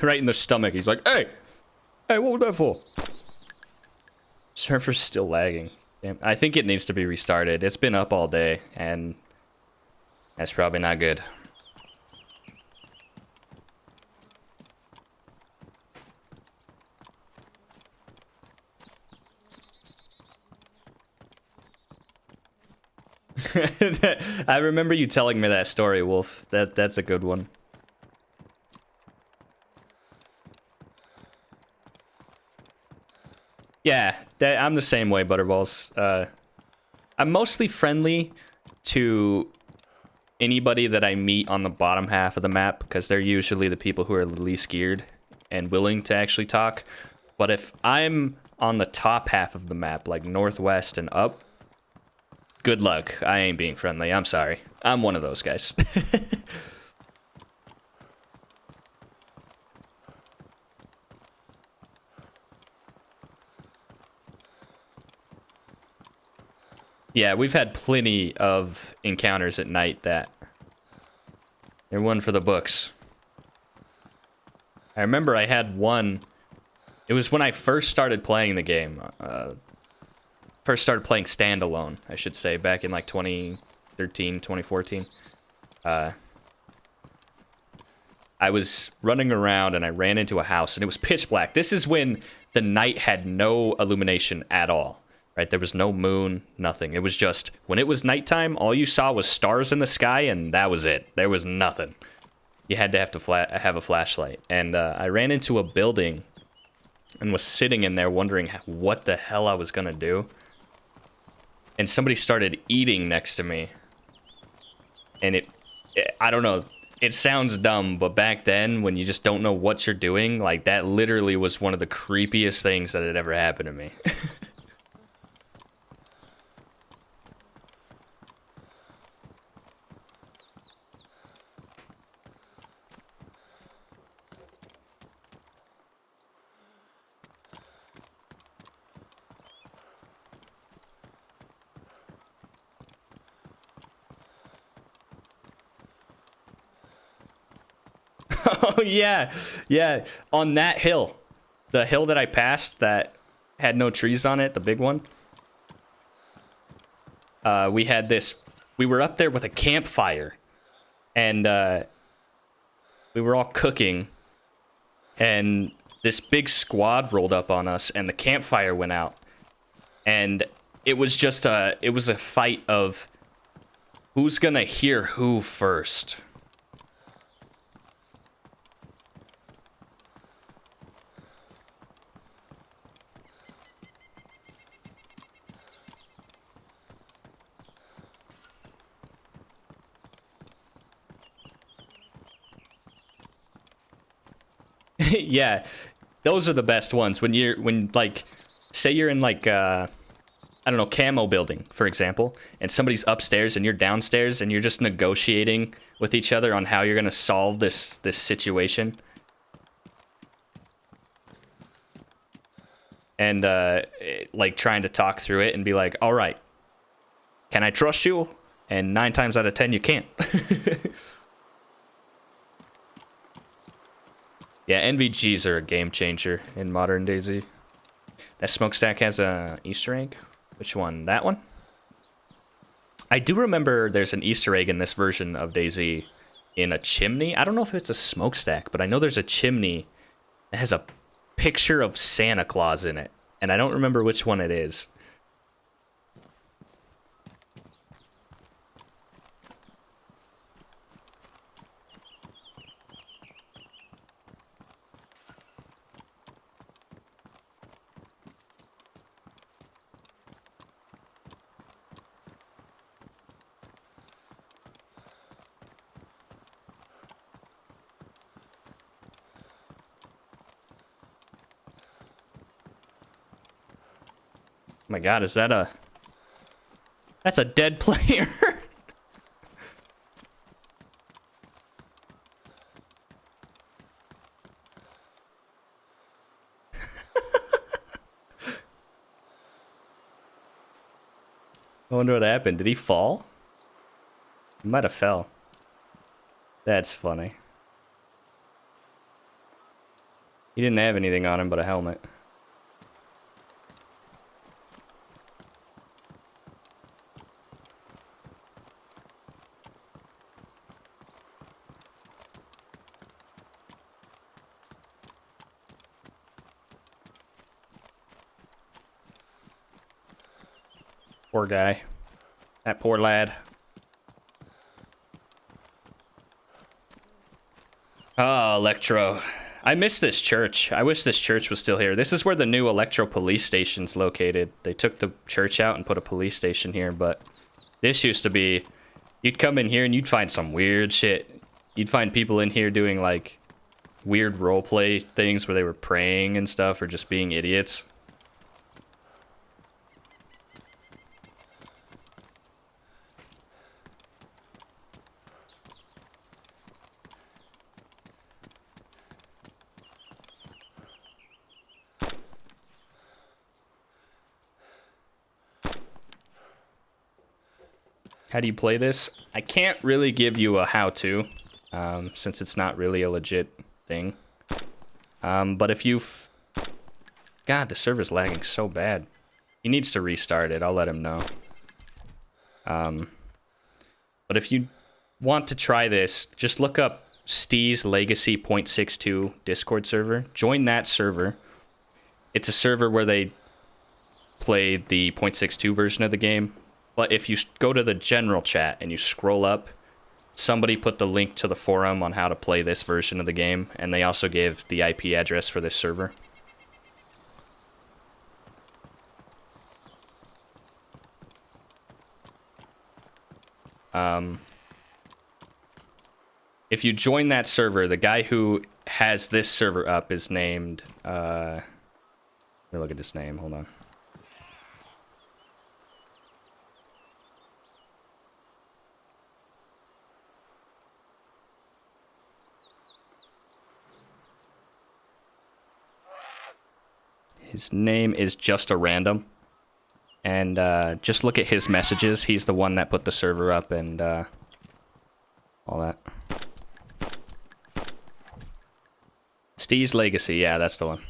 Right in the stomach. He's like, hey! Hey, what was that for? Server's still lagging. Damn. I think it needs to be restarted. It's been up all day, and that's probably not good. I remember you telling me that story, Wolf. That's a good one. Yeah, I'm the same way, Butterballs. I'm mostly friendly to anybody that I meet on the bottom half of the map, because they're usually the people who are the least geared and willing to actually talk. But if I'm on the top half of the map, like northwest and up, good luck. I ain't being friendly. I'm sorry. I'm one of those guys. Yeah, we've had plenty of encounters at night that they're one for the books. I remember I had one. It was when I first started playing the game. First started playing standalone, I should say, back in like 2013, 2014. I was running around and I ran into a house and it was pitch black. This is when the night had no illumination at all. Right, there was no moon, nothing. It was just, when it was nighttime, all you saw was stars in the sky, and that was it. There was nothing. You had to have a flashlight. And I ran into a building and was sitting in there wondering what the hell I was going to do. And somebody started eating next to me. And I don't know, it sounds dumb, but back then, when you just don't know what you're doing, like, that literally was one of the creepiest things that had ever happened to me. Oh, yeah. Yeah. On that hill. The hill that I passed that had no trees on it, the big one. We had this... We were up there with a campfire. And we were all cooking. And this big squad rolled up on us, and the campfire went out. And it was just it was a fight of who's gonna hear who first. Yeah, those are the best ones when like, say you're in like I don't know, camo building, for example, and somebody's upstairs and you're downstairs and you're just negotiating with each other on how you're gonna solve this situation. And like trying to talk through it and be like, all right, can I trust you? And 9 times out of 10 you can't. Yeah, NVGs are a game changer in modern DayZ. That smokestack has a Easter egg. Which one? That one? I do remember there's an Easter egg in this version of DayZ in a chimney. I don't know if it's a smokestack, but I know there's a chimney that has a picture of Santa Claus in it. And I don't remember which one it is. Oh my god, is that a... That's a dead player. I wonder what happened. Did he fall? He might have fell. That's funny. He didn't have anything on him but a helmet. Poor guy. That poor lad. Oh, Electro. I miss this church. I wish this church was still here. This is where the new Electro police station's located. They took the church out and put a police station here, but this used to be... You'd come in here and you'd find some weird shit. You'd find people in here doing, like, weird roleplay things where they were praying and stuff or just being idiots. How do you play this? I can't really give you a how-to, since it's not really a legit thing. But if you've... God, the server's lagging so bad. He needs to restart it. I'll let him know. But if you want to try this, just look up Steez Legacy 0.62 Discord server. Join that server. It's a server where they play the 0.62 version of the game. But if you go to the general chat and you scroll up, somebody put the link to the forum on how to play this version of the game, and they also gave the IP address for this server. If you join that server, the guy who has this server up is named... let me look at his name, hold on. His name is Just a Random. And just look at his messages. He's the one that put the server up and all that. Steez Legacy, yeah, that's the one.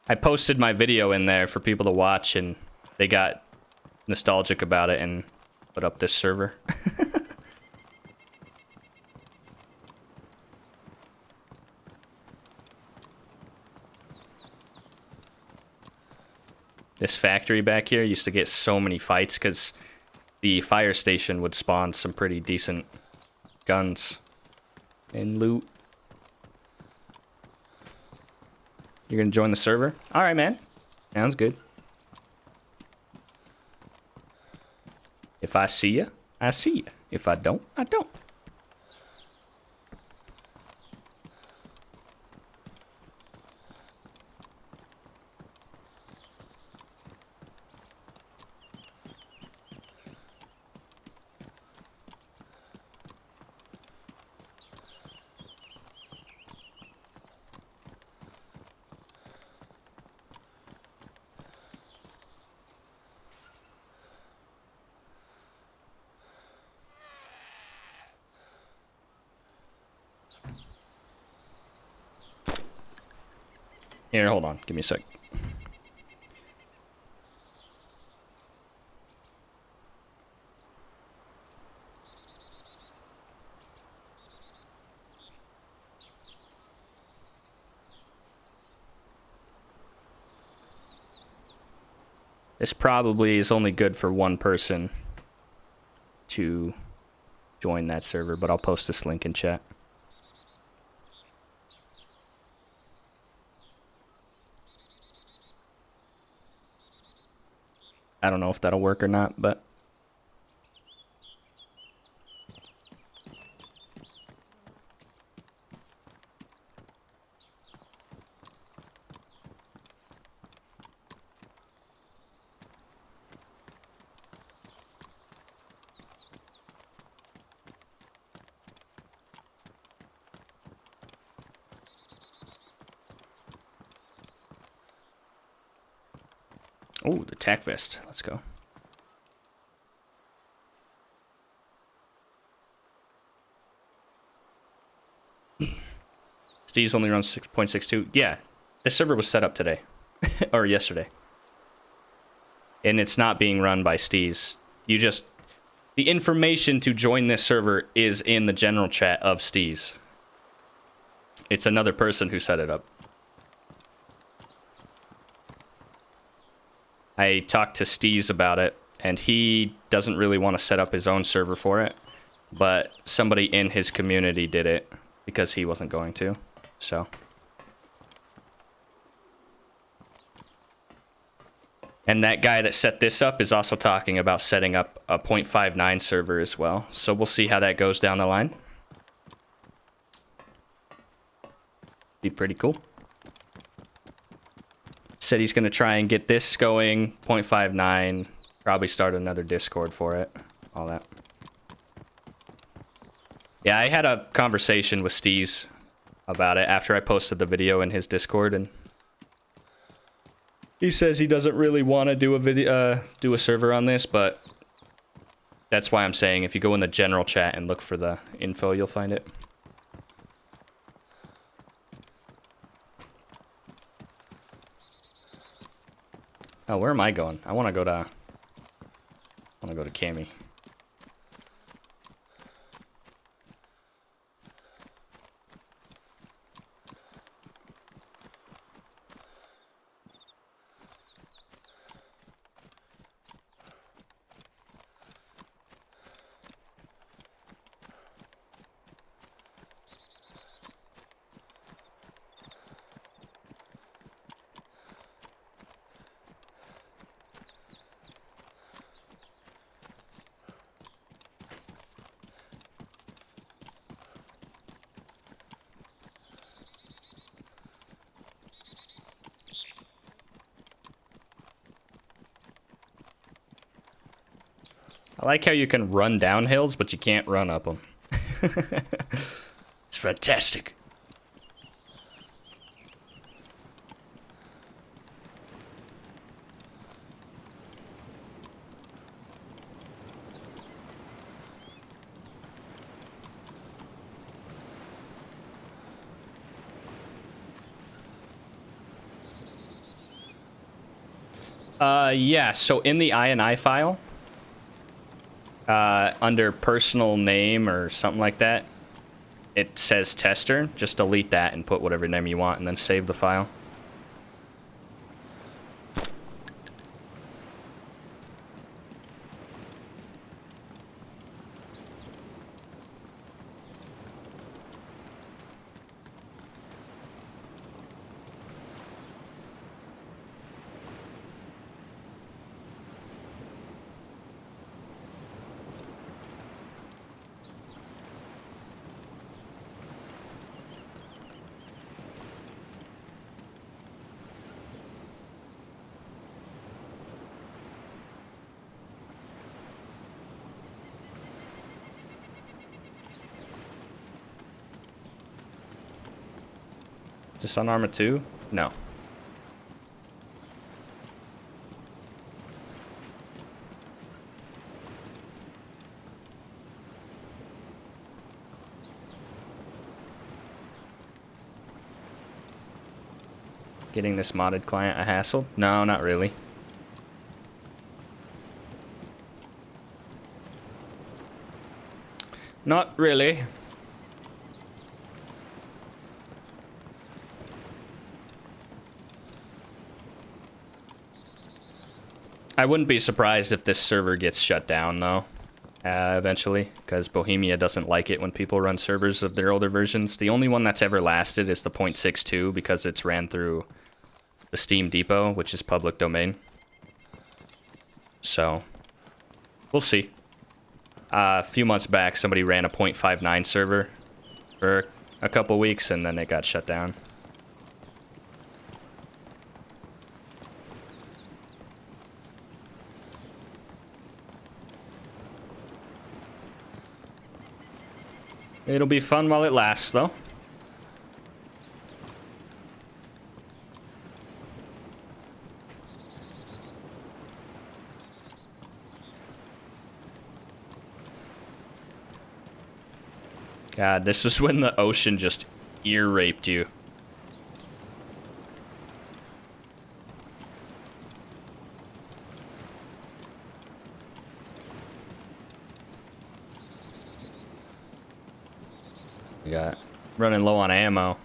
I posted my video in there for people to watch, and they got nostalgic about it and put up this server. This factory back here used to get so many fights because the fire station would spawn some pretty decent guns and loot. You're gonna join the server? Alright, man. Sounds good. If I see you, I see you. If I don't, I don't. Here, hold on. Give me a sec. This probably is only good for one person to join that server, but I'll post this link in chat. I don't know if that'll work or not, but... Oh, the tac vest. Let's go. Steez only runs 6.62. Yeah, the server was set up today. Or yesterday. And it's not being run by Steez. You just... The information to join this server is in the general chat of Steez. It's another person who set it up. I talked to Steez about it, and he doesn't really want to set up his own server for it. But somebody in his community did it because he wasn't going to. So... And that guy that set this up is also talking about setting up a 0.59 server as well. So we'll see how that goes down the line. Be pretty cool. Said he's going to try and get this going, 0.59. Probably start another Discord for it. All that. Yeah, I had a conversation with Steez about it after I posted the video in his Discord, and he says he doesn't really want to do a video, do a server on this, but that's why I'm saying if you go in the general chat and look for the info, you'll find it. Oh, where am I going? I want to go to Cammy. I like how you can run down hills, but you can't run up them. It's fantastic. Yeah, so in the INI file, under personal name or something like that, it says tester. Just delete that and put whatever name you want and then save the file. Is this on Arma 2? No. Getting this modded client a hassle? No, not really. Not really. I wouldn't be surprised if this server gets shut down, though, eventually, because Bohemia doesn't like it when people run servers of their older versions. The only one that's ever lasted is the 0.62, because it's ran through the Steam Depot, which is public domain. So, we'll see. A few months back, somebody ran a 0.59 server for a couple weeks, and then it got shut down. It'll be fun while it lasts, though. God, this is when the ocean just ear raped you. We got running low on ammo.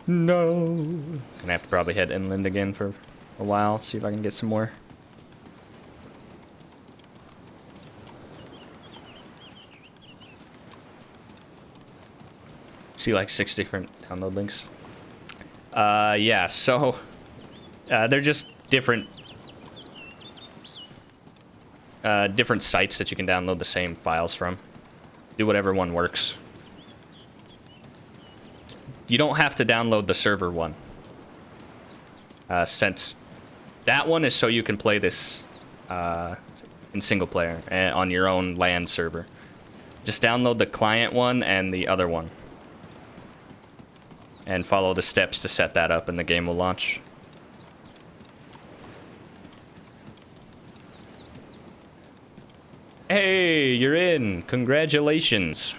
No. Gonna have to probably head inland again for a while, see if I can get some more. See like 6 different download links. Yeah, so they're just different different sites that you can download the same files from. Do whatever one works. You don't have to download the server one. Since that one is so you can play this in single player on your own LAN server. Just download the client one and the other one. And follow the steps to set that up and the game will launch. Hey, you're in. Congratulations.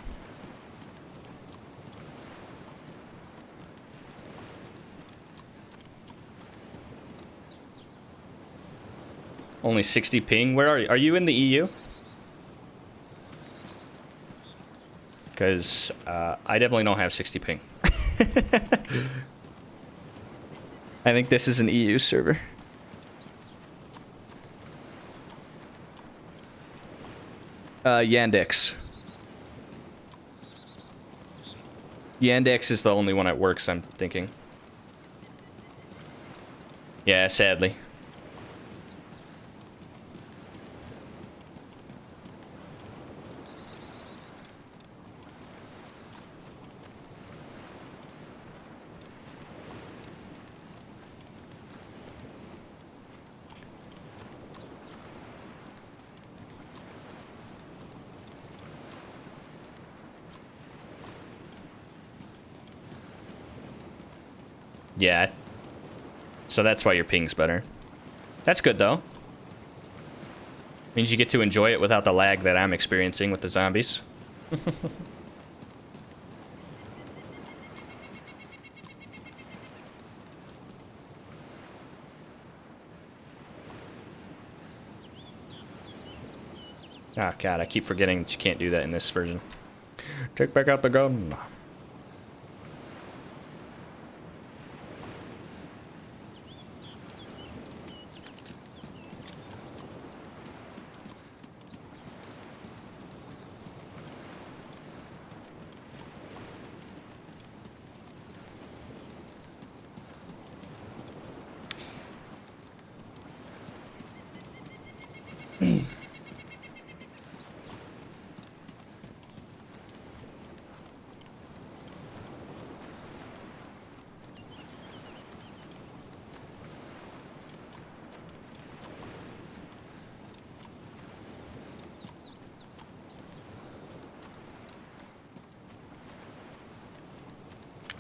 Only 60 ping. Where are you? Are you in the EU? Because I definitely don't have 60 ping. I think this is an EU server. Yandex. Yandex is the only one that works, I'm thinking. Yeah, sadly. Yeah. So that's why your ping's better. That's good, though. Means you get to enjoy it without the lag that I'm experiencing with the zombies. Oh, God, I keep forgetting that you can't do that in this version. Take back out the gun.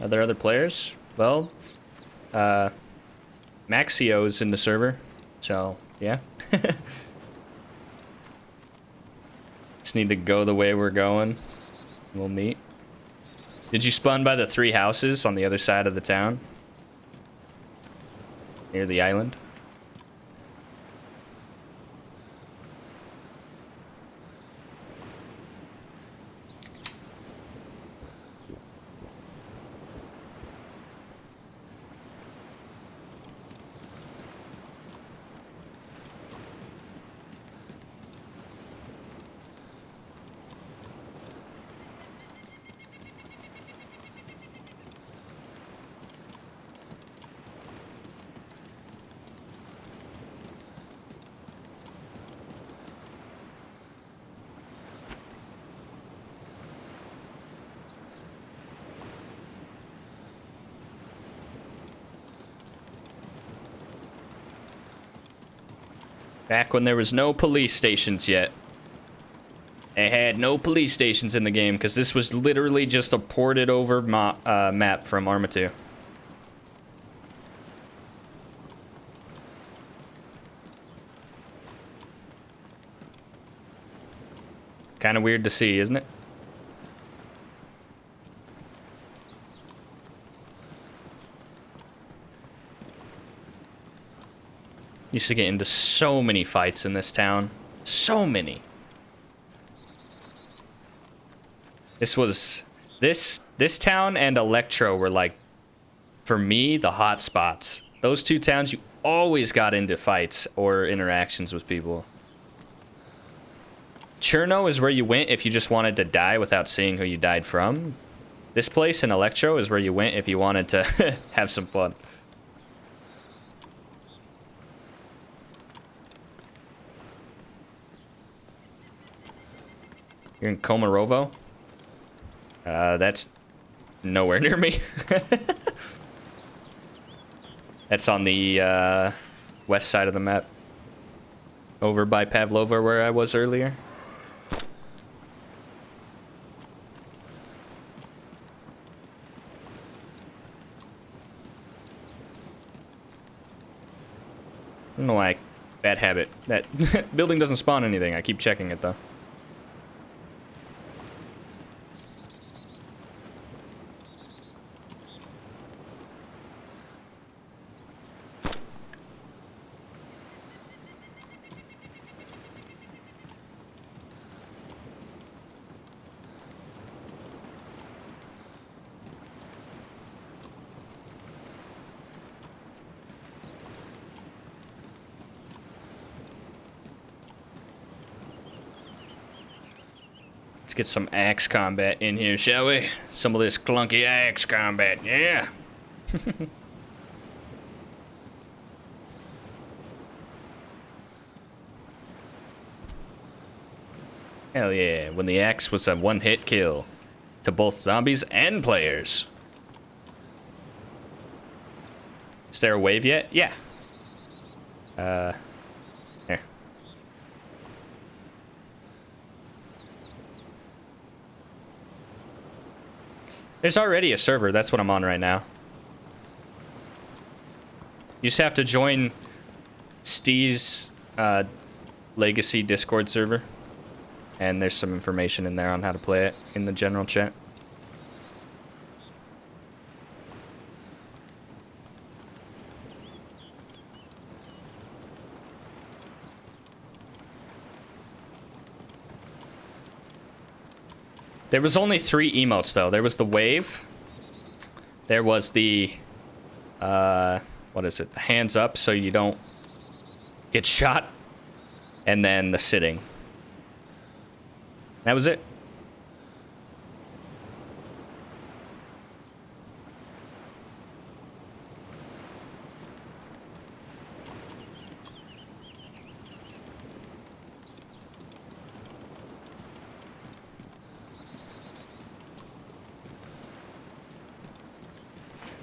Are there other players? Well, Maxio's in the server, so yeah. Just need to go the way we're going. We'll meet. Did you spawn by the 3 houses on the other side of the town? Near the island? Back when there was no police stations yet. They had no police stations in the game because this was literally just a ported over map from Arma 2. Kind of weird to see, isn't it? Used to get into so many fights in this town. So many. This town and Electro were like, for me, the hot spots. Those two towns, you always got into fights or interactions with people. Cherno is where you went if you just wanted to die without seeing who you died from. This place in Electro is where you went if you wanted to have some fun. You're in Komarovo? That's nowhere near me. That's on the west side of the map. Over by Pavlova where I was earlier. I don't know why. Bad habit. That building doesn't spawn anything. I keep checking it though. Get some axe combat in here, shall we? Some of this clunky axe combat, yeah. Hell yeah, when the axe was a one-hit kill to both zombies and players. Is there a wave yet? Yeah. Here. There's already a server. That's what I'm on right now. You just have to join Steve's Legacy Discord server. And there's some information in there on how to play it in the general chat. There was only 3 emotes, though. There was the wave. There was the, what is it? The hands up so you don't get shot. And then the sitting. That was it.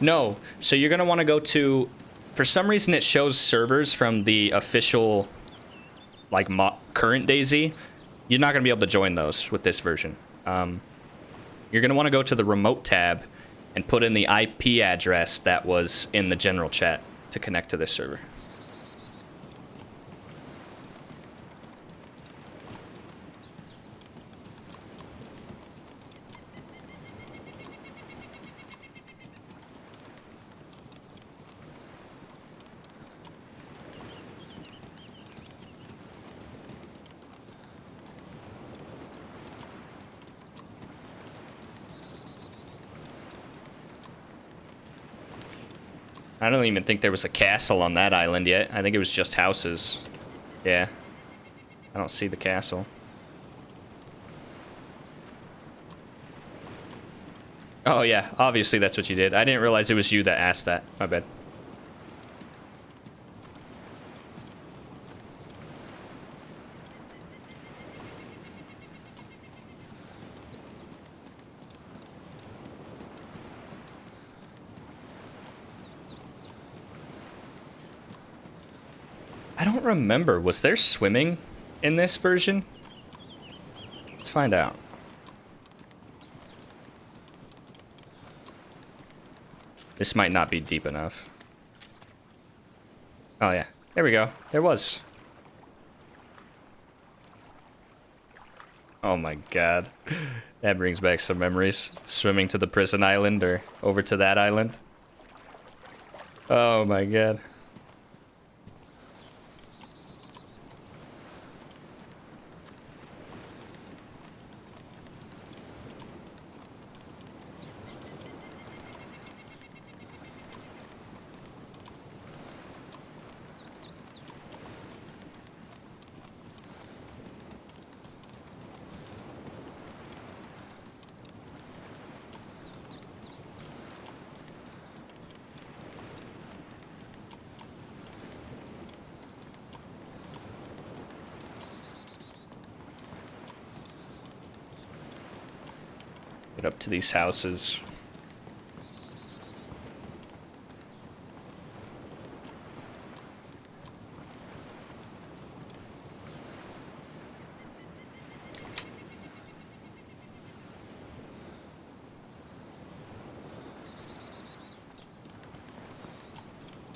No, so you're going to want to go to, for some reason it shows servers from the official, like, current DayZ. You're not going to be able to join those with this version. You're going to want to go to the remote tab and put in the IP address that was in the general chat to connect to this server. I don't even think there was a castle on that island yet. I think it was just houses. Yeah. I don't see the castle. Oh, yeah. Obviously, that's what you did. I didn't realize it was you that asked that. My bad. I don't remember. Was there swimming in this version? Let's find out. This might not be deep enough. Oh, yeah. There we go. There was. Oh, my God. That brings back some memories. Swimming to the prison island or over to that island. Oh, my God. Get up to these houses.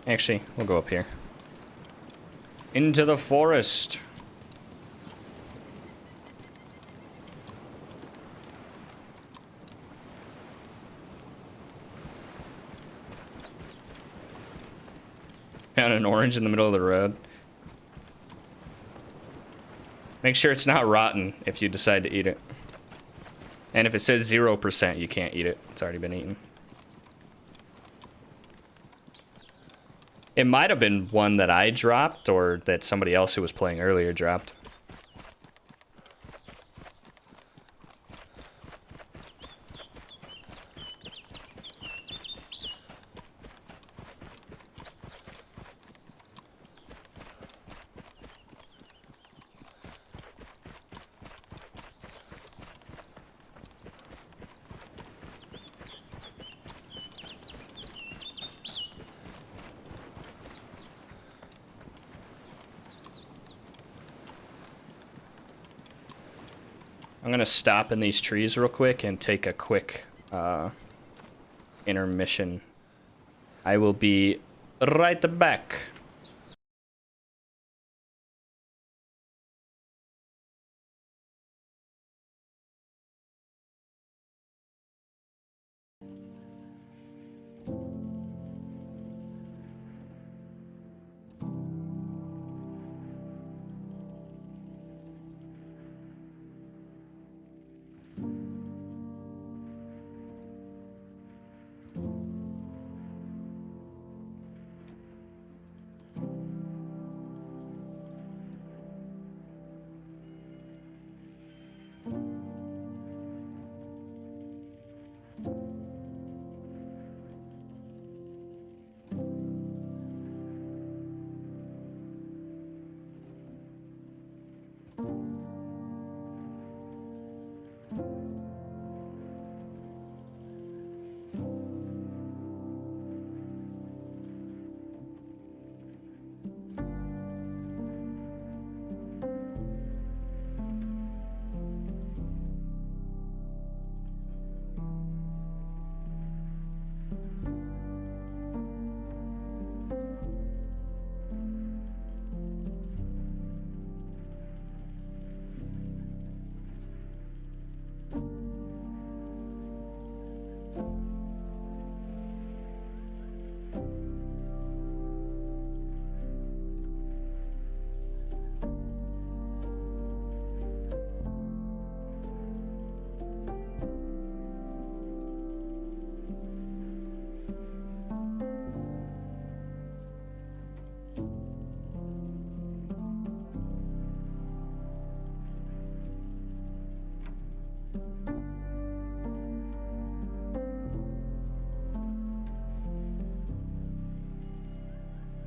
Actually, we'll go up here. Into the forest. Found an orange in the middle of the road. Make sure it's not rotten if you decide to eat it. And if it says 0%, you can't eat it. It's already been eaten. It might have been one that I dropped, or that somebody else who was playing earlier dropped. I'm gonna stop in these trees real quick and take a quick intermission. I will be right back.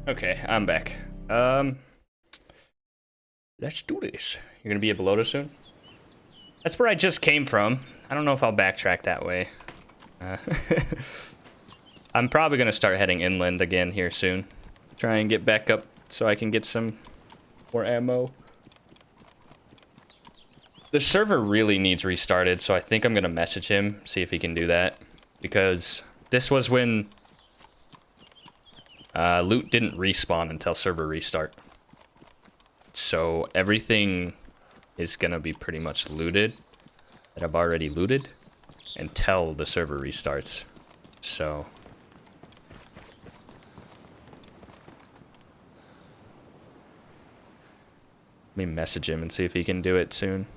Okay, I'm back. Let's do this. You're gonna be at Balota soon? That's where I just came from. I don't know if I'll backtrack that way. I'm probably gonna start heading inland again here soon. Try and get back up so I can get some more ammo. The server really needs restarted, so I think I'm gonna message him, see if he can do that. Because this was when loot didn't respawn until server restart. So everything is gonna be pretty much looted that I've already looted until the server restarts. So let me message him and see if he can do it soon.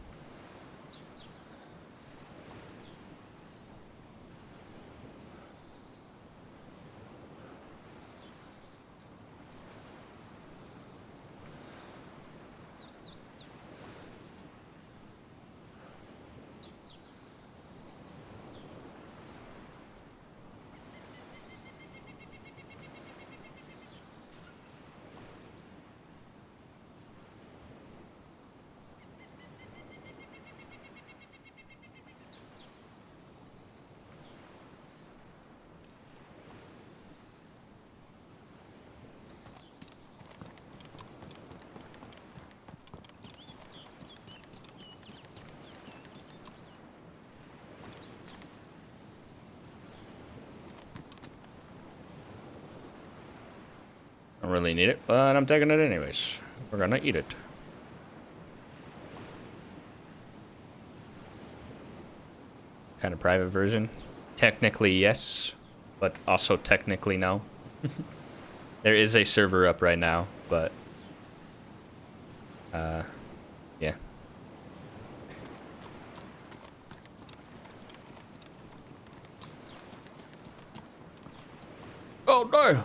really need it, but I'm taking it anyways. We're gonna eat it. Kind of private version. Technically, yes, but also technically no. There is a server up right now, but yeah. Oh no!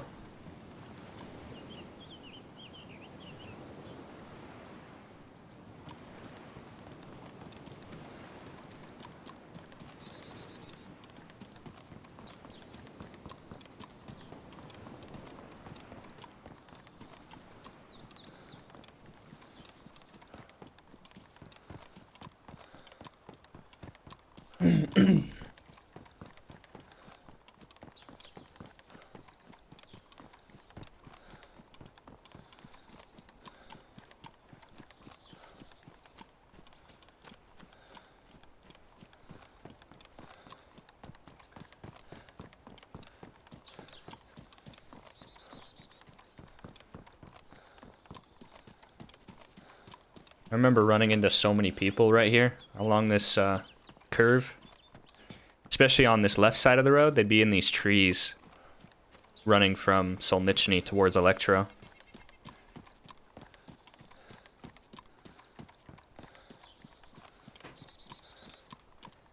I remember running into so many people right here along this curve. Especially on this left side of the road, they'd be in these trees running from Solnichny towards Electro.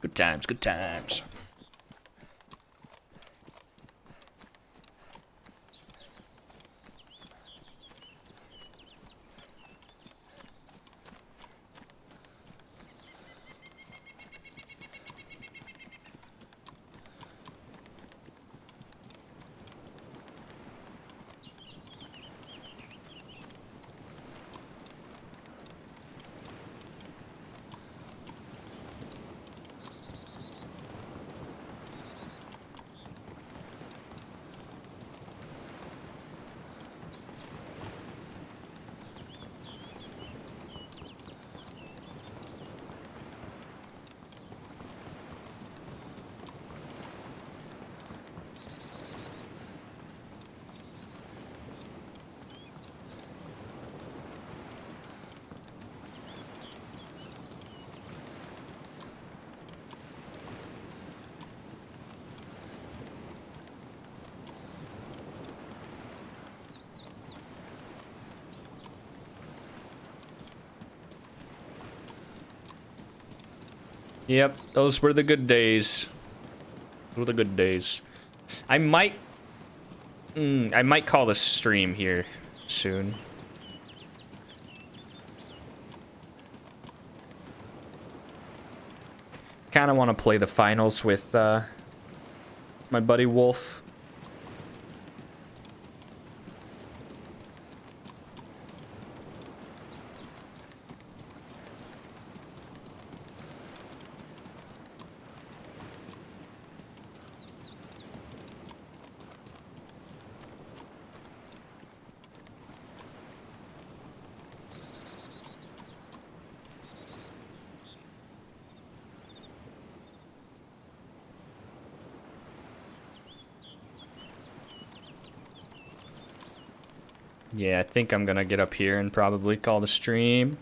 Good times, good times. Yep, those were the good days. Those were the good days. I might call this stream here soon. Kind of want to play the finals with my buddy Wolf. Yeah, I think I'm gonna get up here and probably call the stream.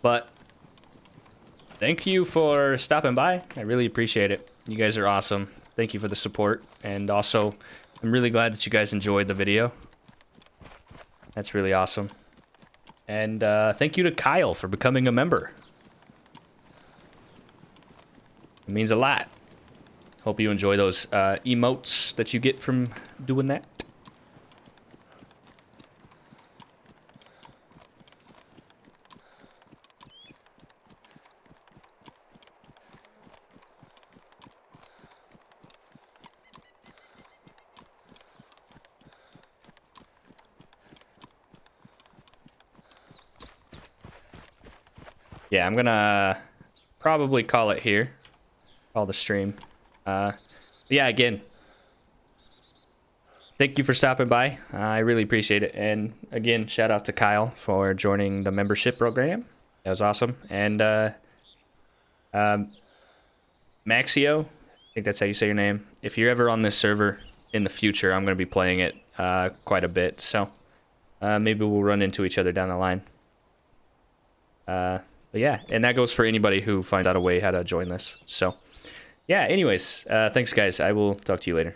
But thank you for stopping by. I really appreciate it. You guys are awesome. Thank you for the support. And also, I'm really glad that you guys enjoyed the video. That's really awesome. And thank you to Kyle for becoming a member. It means a lot. Hope you enjoy those emotes that you get from doing that. Yeah, I'm gonna probably call it here. Call the stream. Yeah, again, thank you for stopping by. I really appreciate it. And again, shout out to Kyle for joining the membership program. That was awesome. And Maxio, I think that's how you say your name. If you're ever on this server in the future, I'm gonna be playing it quite a bit. So Maybe we'll run into each other down the line. But yeah, and that goes for anybody who finds out a way how to join this. So yeah, anyways, thanks guys. I will talk to you later.